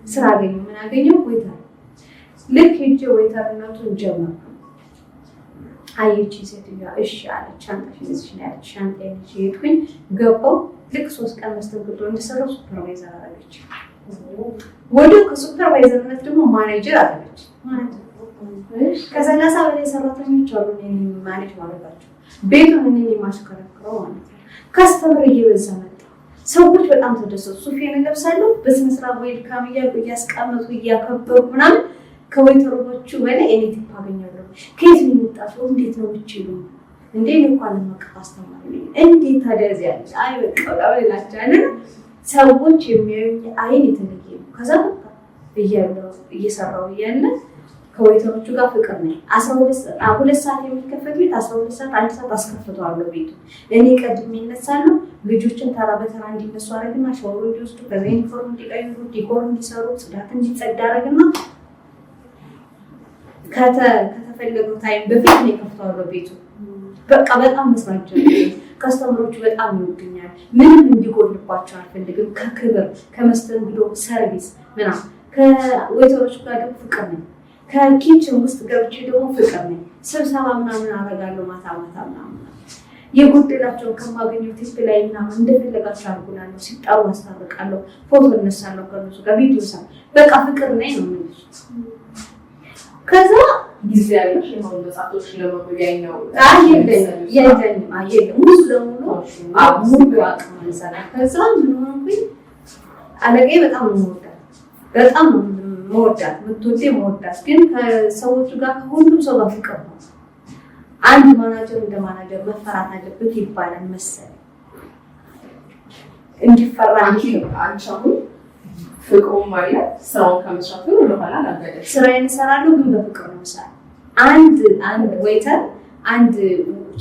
ስራ አገኘሁ። ምን አገኘሁ? ዌተር። ልክ ሄጄ ዌተርነቱን ጀመርኩ። አየችኝ ሴትዮዋ። እሺ አለች። ሻንጣሽን ይዘሽ ነይ አለች። ሻንጣዬን ይዤ ሄድኩኝ። ገባሁ። ልክ 3 ቀን መስተንግዶ እንደሰራሁ ሱፐርቫይዘር አደረገች። ወዲያው ከሱፐርቫይዘርነት ደግሞ ማኔጀር አደረገች ማለት ነው። ከ30 በላይ ሰራተኞች አሉ እኔ ማኔጅ ማድረጋቸው። ቤቱን እኔ የማሽከረክረው ማለት ነው። ከስተመር እየበዛ መጣ። ሰዎች በጣም ተደሰቱ። ሱፌን ለብሳለሁ በስነ ስርዓት ዌልካም እያልኩ እያስቀመጡ እያከበሩ ምናምን ከወይተሮቹ በላይ እኔ ቲፕ አገኛለሁ። ከየት ነው የመጣው? እንዴት ነው የምትችሉ? እንዴ እንኳን ለማቀፍ አስተማሪ ነኝ። እንዴት ታዲያዝ ያለች አይ በቃ ወላላቻለን ሰዎች የሚያዩኝ አይን የተለየ ነው። ከዛ በቃ እየሰራው እያለ ከወይተሮቹ ጋር ፍቅር ነኝ። 2 ሰዓት የሚከፈት ቤት 12 ሰዓት 1 ሰዓት አስከፍተዋለሁ ቤቱ። እኔ ቀድሜ እነሳለሁ። ልጆችን ተራ በተራ እንዲነሱ አደረግና ሻወር እንዲወስዱ ከዛ ዩኒፎርም እንዲቀይሩ ዲኮር እንዲሰሩ ጽዳት እንዲጸዳ አደረግና ከተፈለገው ታይም በፊት ነው የከፍተዋለሁ ቤቱ። በቃ በጣም መስራት ጀመርኩ። ከስተመሮቹ በጣም ይወዱኛል። ምንም እንዲጎልባቸው አልፈልግም። ከክብር ከመስተንግዶ ሰርቪስ ምናምን ከወይተሮቹ ጋር ደግሞ ፍቅር ነኝ። ከኪችን ውስጥ ገብቼ ደግሞ ፍቅር ነኝ። ስብሰባ ምናምን አደርጋለሁ ማታ ምናምን የጎደላቸውን ከማገኘው ቲፕ ላይ ምናምን እንደፈለጋቸው አድርጉላለሁ። ሲጣሩ አስታርቃለሁ። ፎቶ እነሳለሁ ከነሱ ጋር ቪዲዮ ሳ በቃ ፍቅር ነኝ ነው የምልሽ። ከዛ ጊዜ ያለሽ ነው መጻቶች ለመቆያኛው የለኝም ሙሉ ለሙሉ ሙሉ አቅም አንሳላ። ከዛ ምን ሆንኩኝ? አለቃዬ በጣም ነው መወዳት ምትወዴ መወዳት። ግን ከሰዎቹ ጋር ከሁሉም ሰው ጋር ፍቅር ነው። አንድ ማናጀር እንደ ማናጀር መፈራት አለበት ይባላል መሰለኝ። እንዲፈራ አንቻው ፍቅሩ ማለት ስራውን ከመስራቱ ነው ኋላ አላገደሽ። ስራዬን እሰራለሁ ግን በፍቅር ነው የምሰራው። አንድ ዌይተር አንድ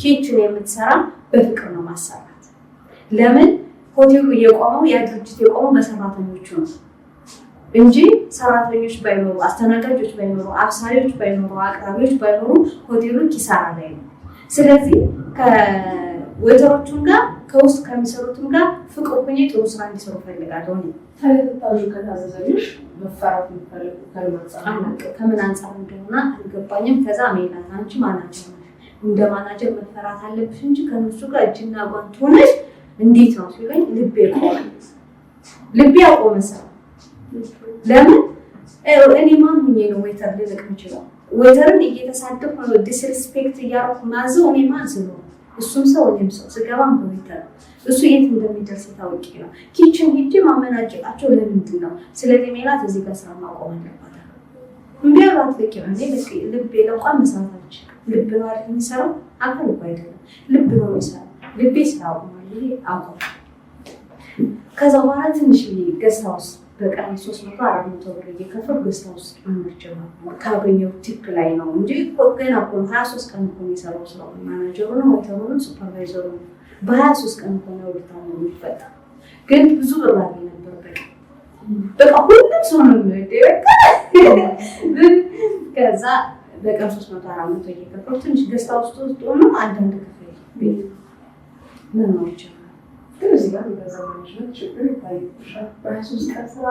ኪችን የምትሰራ በፍቅር ነው ማሰራት። ለምን ሆቴሉ የቆመው ያ ድርጅት የቆመው በሰራተኞቹ ነው እንጂ ሰራተኞች ባይኖሩ፣ አስተናጋጆች ባይኖሩ፣ አብሳሪዎች ባይኖሩ፣ አቅራቢዎች ባይኖሩ ሆቴሉ ኪሳራ ላይ ነው። ስለዚህ ከዌይተሮቹም ጋር ከውስጥ ከሚሰሩትም ጋር ፍቅር ሆኜ ጥሩ ስራ እንዲሰሩ ፈልጋለሁ። ታዲያ ከታዘዘልሽ መፈራት የሚፈልጉ ከምን አንፃር እንደሆነ አልገባኝም። ከዛ ሜላት አንቺ ማናጀር ነሽ፣ እንደ ማናጀር መፈራት አለብሽ እንጂ ከነሱ ጋር እጅና ጓንት ሆነሽ እንዴት ነው ሲለኝ ልቤ ያቆመ ሰው። ለምን እኔ ማን ሆኜ ነው ዌይተር ልልቅ የምችለው? ዌይተርን እየተሳደብኩ ነው ዲስሪስፔክት እያደረኩ ማዘው እኔ ማን ስለሆነ እሱም ሰው እኔም ሰው ስገባም በዌይተር እሱ የት እንደሚደርስ ታውቂ ነው። ኪችን ሂጅ ማመናጨቃቸው ለምንድን ነው? ስለዚህ ሜላት እዚህ ጋር ስራ ማቆም አለባት። እንዲያባት ልክ ነው። እኔ ልብ ለቋም መስራት አልችልም። ልብ ነው አይደል የሚሰራው? አካል እኮ አይደለም ልብ ነው የሚሰራው። ልቤ ስራው ማለት አውቀው ከዛ በኋላ ትንሽ ገስት ሃውስ በቀን 300-400 ብር እየከፈሉ ገስት ሃውስ መጀመር ካገኘው ቲፕ ላይ ነው እንጂ ገና እኮ 23 ቀን እኮ የሚሰራው ስራው ማናጀሩ ነው ወይተሩ ሱፐርቫይዘሩ ነው በ23 ቀን እኮ ነው ወጣው የሚፈታ ግን ብዙ ብር አገኝ ነበር በቃ ሁሉም ሰው ነው የሚወደው ከዛ በቀን 300-400 እየከፈሉ ትንሽ ገስት ሃውስ ውስጥ ሆኖ አንዳንድ ክፍል ቤት ምን ነው ይችላል ግን እዚህ ጋር በዛማች ነው ችግር ይታይሻል በራሱስ ከስራ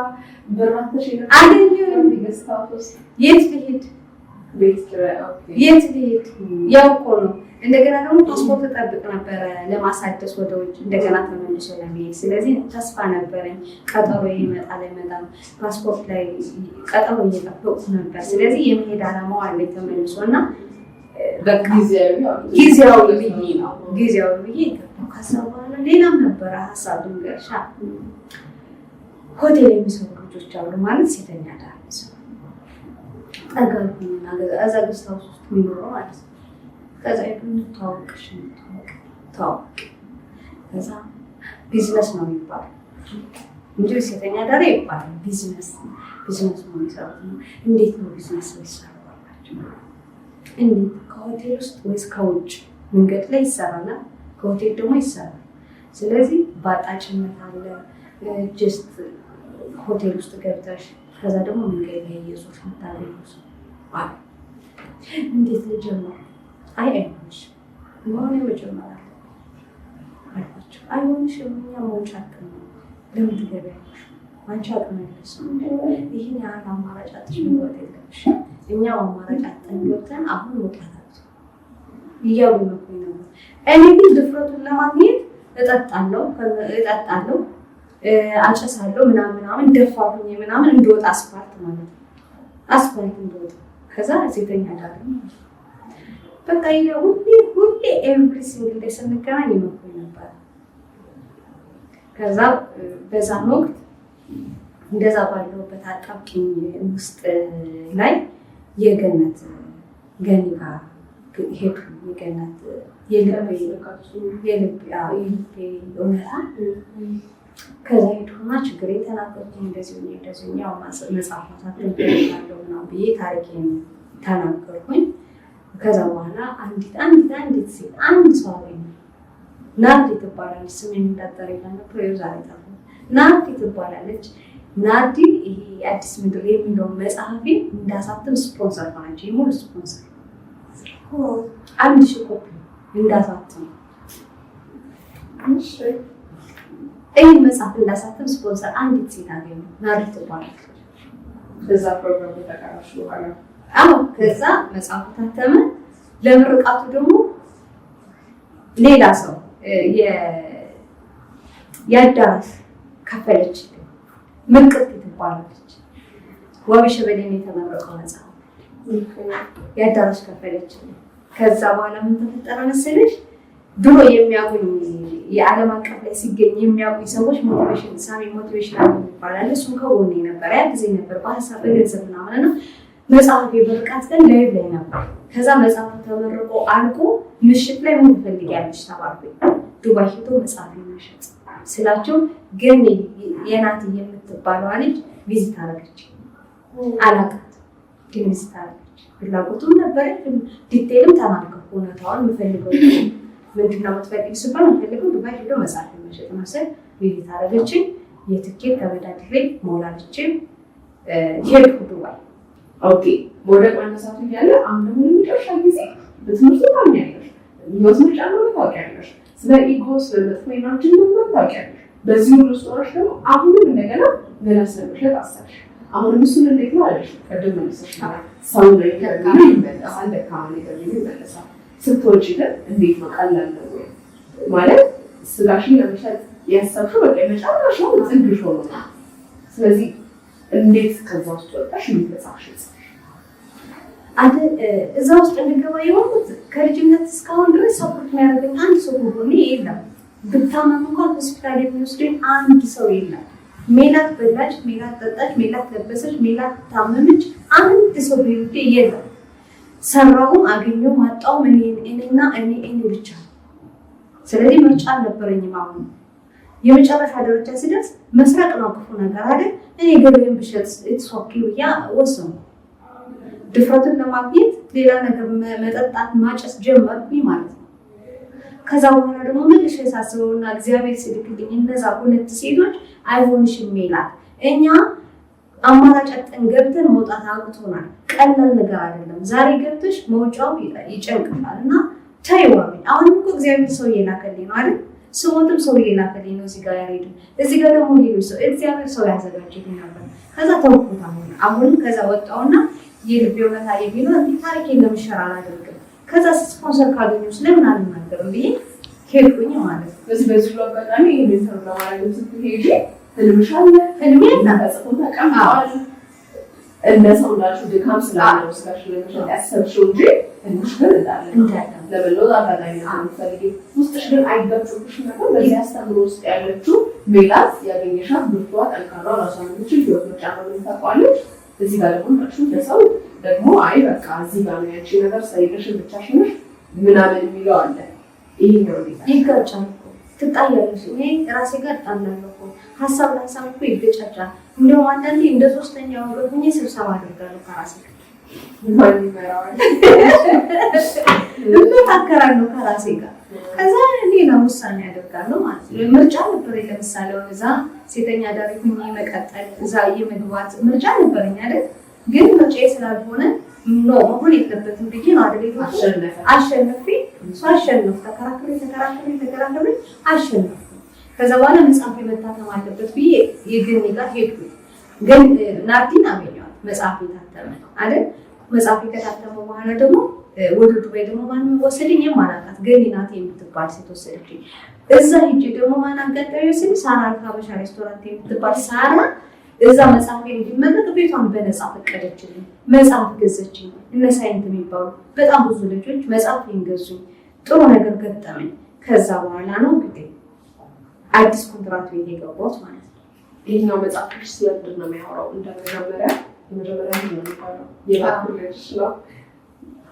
በራተሽ አገኘው ገስታውስ የት ልሄድ ቤት የት ልሄድ ያው እኮ ነው እንደገና ደግሞ ፓስፖርት ተጠብቅ ነበር ለማሳደስ ወደ ውጭ እንደገና ተመልሶ ለመሄድ ስለዚህ ተስፋ ነበረኝ ቀጠሮ ይመጣል ፓስፖርት ላይ ቀጠሮ እየጠበቅኩ ነበር ስለዚህ የመሄድ አላማው አለ ተመልሶና በቃ ጊዜያዊ ብዬ ከሰው ሌላም ነበር ሀሳቡን ገርሻ ሆቴል የሚሰሩ ልጆች አሉ ማለት ሴተኛ ዳርስ ጠጋግና እዛ ገስት ሃውስ ውስጥ የሚኖረው ማለት ነው ከዛ ይሁን ታውቅ ከዛ ቢዝነስ ነው የሚባለው እንጂ ሴተኛ ዳር ይባላል ቢዝነስ ነው የሚሰሩት እንዴት ነው ቢዝነስ የሚሰራው እንዴት ከሆቴል ውስጥ ወይስ ከውጭ መንገድ ላይ ይሰራል ከሆቴል ደግሞ ይሰራል ስለዚህ ባጣጭነት አለ ጀስት ሆቴል ውስጥ ገብተሽ ከዛ ደግሞ መንገድ ላይ እየዞርሽ የምታገኙት አለ እንዴት ልጀምር አይሆንሽ ምን መጀመሪያ አልኳቸው አይሆንሽም እኛ መውጫት ነው ለምን ትገቢያለሽ አንቺ አቅመልሽ ይሄን ያህል አማራጭ አትሽወጥ የለሽ እኛ አማራጭ አጥተን አሁን ወጣታት ይያው ነው እኔ ግን ድፍረቱን ለማግኘት እጠጣለሁ አጨሳለሁ ምናምን ደፋሁኝ ምናምን እንደወጣ አስፋልት ማለት ነው አስፋልት እንደወጣ ከዛ ሴተኛ ዳር በቃ ይሄ ሁሌ ኤቭሪ ሲንግል ዴይ ስንገናኝ ይመኩኝ ነበር ከዛ በዛ ወቅት እንደዛ ባለውበት አጣብቂኝ ውስጥ ላይ የገነት ገኒጋ ሄዱ የገነት የልቤ እውነታ ከዛ ሄዱና ችግር የተናገርኩኝ እንደዚህ ያው መጽሐፋት ያለው ምናምን ብዬ ታሪኬን ተናገርኩኝ ከዛ በኋላ አንዲት ሴት አንድ ሰው አለኝ ናርዲ ትባላለች ስሜን እንዳጠረ ነበር ዛሬ ታው ናርዲ ትባላለች ናርዲ ይሄ አዲስ ምድር የሚለው መጽሐፌ እንዳሳተም ስፖንሰር ሆነች ሙሉ ስፖንሰር አንድ ሺህ ኮፒ እንዳሳተም እሺ ይሄ መጽሐፍ እንዳሳተም ስፖንሰር አንዲት ሴት አገኘ ናርዲ ትባላለች በዛ ፕሮግራም ተካራሽ በኋላ ከዛ መጽሐፉ ታተመ ለምርቃቱ ደግሞ ሌላ ሰው የአዳራሽ ከፈለች ምርቃት ትባላለች ወብሸበሌን የተመረቀው መጽሐፍ የአዳራሽ ከፈለች ከዛ በኋላ ምን ተፈጠረ መሰለሽ ድሮ የሚያውቁኝ የዓለም አቀፍ ላይ ሲገኝ የሚያውቁኝ ሰዎች ሞቲቬሽን ይባላል እሱን ከጎኔ ነበር ያ ጊዜ ነበር በሀሳብ በገንዘብ ምናምን ነው መጽሐፍ የበርቃት ቀን ላይቭ ላይ ነበር ከዛ መጽሐፉ ተመርቆ አልቆ ምሽት ላይ ምን ትፈልጊያለሽ ተባልኩኝ ዱባይ ሄዶ መጽሐፍ መሸጥ ስላቸው ግን የናት የምትባለው ልጅ ቪዚት አደረገች አላቃት ግን ቪዚት አደረገች ፍላጎቱም ነበር ዲቴይልም ተናገርኩ እውነታውን የምፈልገው ምንድነው የምትፈልጊው ሲባል የምፈልገው ዱባይ ሄዶ መጽሐፍ መሸጥ መሰል ቪዚት አደረገች የትኬት ተበዳድሬ ሞላለች ሄድኩ ዱባይ ኦኬ ወደ ማነሳቱ ያለ አሁን ደግሞ የሚደርሻ ጊዜ በትምህርቱ ታምኛለሽ ህይወትን ጫነው ታውቂያለሽ ስለ ኢጎስ ለመጥፎይናችን ነው ታውቂያለሽ በዚህ ሁሉ ሶራሽ ደግሞ አሁንም እንደገና ገና ስለመሸጥ አሰብሽ አሁንም እሱን እንዴት ነው አለሽ ቀደም መልሰሽ ሰው ላይ ከካም ይመለሳል ለካም ይመለሳል ስትወጪ ግን እንዴት ነው ቀላል ነው ማለት ስጋሽን ለመሸጥ ያሰብሽው በቃ መጨረሻው ጽንግሽ ሆኖ ስለዚህ እንዴት ከዛ ውስጥ ወጣሽ ምንተሳሽ አንተ እዛ ውስጥ እንደገባ የሆኑት ከልጅነት እስካሁን ድረስ ሰፖርት የሚያደርገኝ አንድ ሰው ሆኖ የለም ብታመም እንኳን ሆስፒታል የሚወስደኝ አንድ ሰው የለም ሜላት በላች ሜላት ጠጣች ሜላት ለበሰች ሜላት ታመመች አንድ ሰው ቢውዴ የለም ሰራው አገኘው ማጣው እኔና እኔ ብቻ ስለዚህ ምርጫ አልነበረኝም። አሁን የመጨረሻ ደረጃ ሲደርስ መስረቅ ነው ክፉ ነገር አይደል? እኔ ገበሬን ብሸጥ ኢትስ ኦኬ ብዬ ወሰንኩ። ድፍረቱን ለማግኘት ሌላ ነገር መጠጣት ማጨስ ጀመርኩኝ ማለት ነው። ከዛ በኋላ ደግሞ መልሼ ሳስበውና እግዚአብሔር ሲልክልኝ እነዛ ሁለት ሴቶች አይሆንሽም ይላል። እኛ አማራጭ አጥተን ገብተን መውጣት አቅቶናል። ቀላል ነገር አይደለም። ዛሬ ገብተሽ መውጫው ይጨንቃል እና ታይዋለሽ። አሁን እኮ እግዚአብሔር ሰው እየላከልኝ ነው አይደል? ስሞትም ሰው እየላከልኝ ነው። እዚህ ጋር ያሬድ እዚህ ጋር ደግሞ ሌሎች ሰው እግዚአብሔር ሰው ያዘጋጀልኝ ነበር። ከዛ ተውኩት። አሁን ከዛ ወጣውና የልቤ እውነታ የሚለው እንዲህ ታሪኬን ለምሸር አላደርግም። ከዛ ስፖንሰር ካገኘሁ ስለምን አልናገርም ብዬ ሄድኩኝ ማለት ነው። በዚህ ሁሉ አጋጣሚ ይሄን ተብሎ ማለት ስትሄጂ ህልምሻለ ህልሜ ተጽፎ ተቀምጧል። እንደ ሰው እንዳልሽው ድካም ስላለው ስካሽ ለምሸት ያሰብሽው እንጂ ህልምሽ ግን እንዳለ ለበለውጥ አጋጣሚ ነው የምትፈልጊው። ውስጥሽ ግን አይገብጥብሽም ነበር። በዚህ አስተምሮ ውስጥ ያለችው ሜላት ያገኘሻት ብርቷ ጠንካራ ራሷን የምትችል ህይወት ምርጫ ነው የምታውቋለች። እዚህ ጋር ደግሞ ታችሁ ለሰው ደግሞ አይ በቃ እዚህ ጋር ነው ያቺ ነገር ሳይልሽን ብቻሽን ምናምን የሚለው አለ። ይሄ ነው ይጋጫል እኮ ትጣያለሽ። እኔ ራሴ ጋር ጣላለሁ እኮ ሀሳብ ለሀሳብ እኮ ይገጫጫል። እንደውም አንዳንዴ እንደ ሶስተኛ ወገን ሆኜ ስብሰባ አደርጋለሁ ከራሴ ጋር ማን ይመራዋል እታከራለሁ ከራሴ ጋር። ከዛ ሌላ ውሳኔ ያደርጋለሁ ማለት ነው። ምርጫ ነበረኝ። ለምሳሌ እዛ ሴተኛ አዳሪ ሆኜ መቀጠል እዛ የመግባት ምርጫ ነበረኝ አይደል? ግን ምርጫዬ ስላልሆነ ነው መሆን የለበትም ብዬ ነው አይደል? አሸነፌ ተከራክሬ አሸነፍኩ። ከዛ በኋላ መጽሐፍ መታተም አለበት ብዬ የግኔ ጋር ሄድኩኝ። ግን ናርዲን አገኘኋት። መጽሐፍ የታተመ አይደል? መጽሐፍ ከታተመ በኋላ ደግሞ ወደ ዱባይ ደግሞ ማንም ወሰደኝ። የማላውቃት ገኒ ናት የምትባል ሴት ወሰደችኝ። እዛ ሂጅ ደግሞ ማን አጋጣሚ ሲል ሳራ ሀበሻ ሬስቶራንት የምትባል ሳራ እዛ መጽሐፍ እንዲመረቅ ቤቷን በነፃ ፈቀደችልኝ። መጽሐፍ ገዘችኝ። እነ ሳይንት የሚባሉ በጣም ብዙ ልጆች መጽሐፍ ይንገዙኝ። ጥሩ ነገር ገጠመኝ። ከዛ በኋላ ነው እንግዲህ አዲስ ኮንትራት ቤት የገባሁት ማለት ነው። ይሄኛው መጽሐፍ ሲያድር ነው የሚያወራው። የመጀመሪያ ነው የሚባለው የባኩልሽ ነው።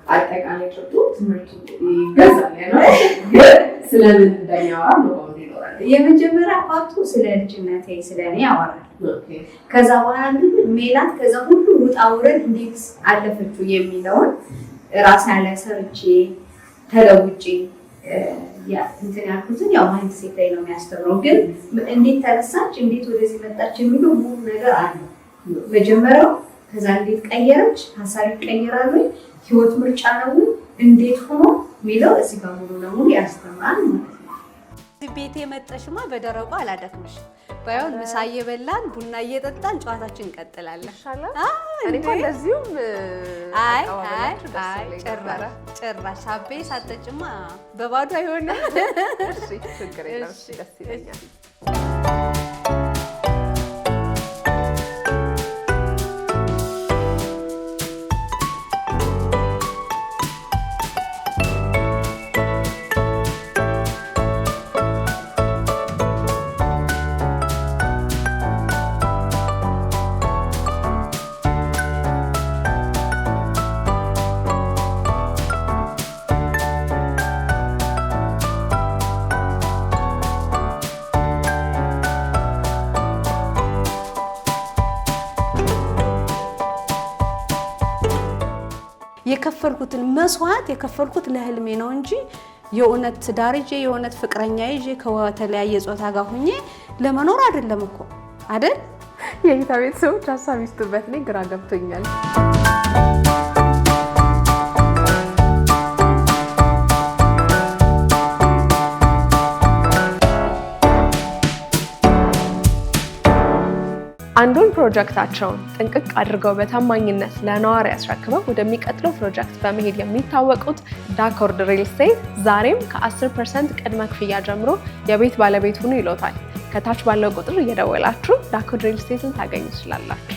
አጠቃላይ ጭብጡ ትምህርቱ ይገዛል ነው ስለምን እንደሚያወራ ነው ይኖራል። የመጀመሪያ ፓርቱ ስለ ልጅነቴ ስለኔ ያወራል። ከዛ በኋላ ግን ሜላት ከዛ ሁሉ ውጣ ውረድ እንዴት አለፈችው የሚለውን ራሴ ላይ ሰርቼ ተለውጬ እንትን ያልኩትን ያው ማይንድሴት ላይ ነው የሚያስተምረው። ግን እንዴት ተነሳች እንዴት ወደዚህ መጣች የሚለው ሙሉ ነገር አለ መጀመሪያው። ከዛ እንዴት ቀየረች ሀሳብ ይቀየራል ወይ ህይወት ምርጫ ነው እንዴት ሆኖ የሚለው እዚህ ጋር ሙሉ ለሙሉ ያስተምራል ማለት ነው። እዚህ ቤት የመጣሽማ በደረቁ አላደክምሽ። ባይሆን ምሳ እየበላን ቡና እየጠጣን ጨዋታችን እንቀጥላለን። እኔ እንደዚሁም አይ ጭራሽ አቤ ሳጠጭማ በባዶ አይሆንም። እሺ ችግር የለም ደስ ይለኛል። የከፈልኩትን መስዋዕት የከፈልኩት ለህልሜ ነው እንጂ የእውነት ትዳር ይዤ የእውነት ፍቅረኛ ይዤ ከተለያየ ጾታ ጋር ሆኜ ለመኖር አይደለም እኮ አይደል? የእይታ ቤተሰቦች ሀሳብ ይስጡበት። እኔ ግራ ገብቶኛል። አንዱን ፕሮጀክታቸውን ጥንቅቅ አድርገው በታማኝነት ለነዋሪ ያስረክበው ወደሚቀጥለው ፕሮጀክት በመሄድ የሚታወቁት ዳኮርድ ሪል ስቴት ዛሬም ከ10% ቅድመ ክፍያ ጀምሮ የቤት ባለቤት ሁኑ ይሎታል። ከታች ባለው ቁጥር እየደወላችሁ ዳኮርድ ሪል ስቴትን ታገኙ ትችላላችሁ።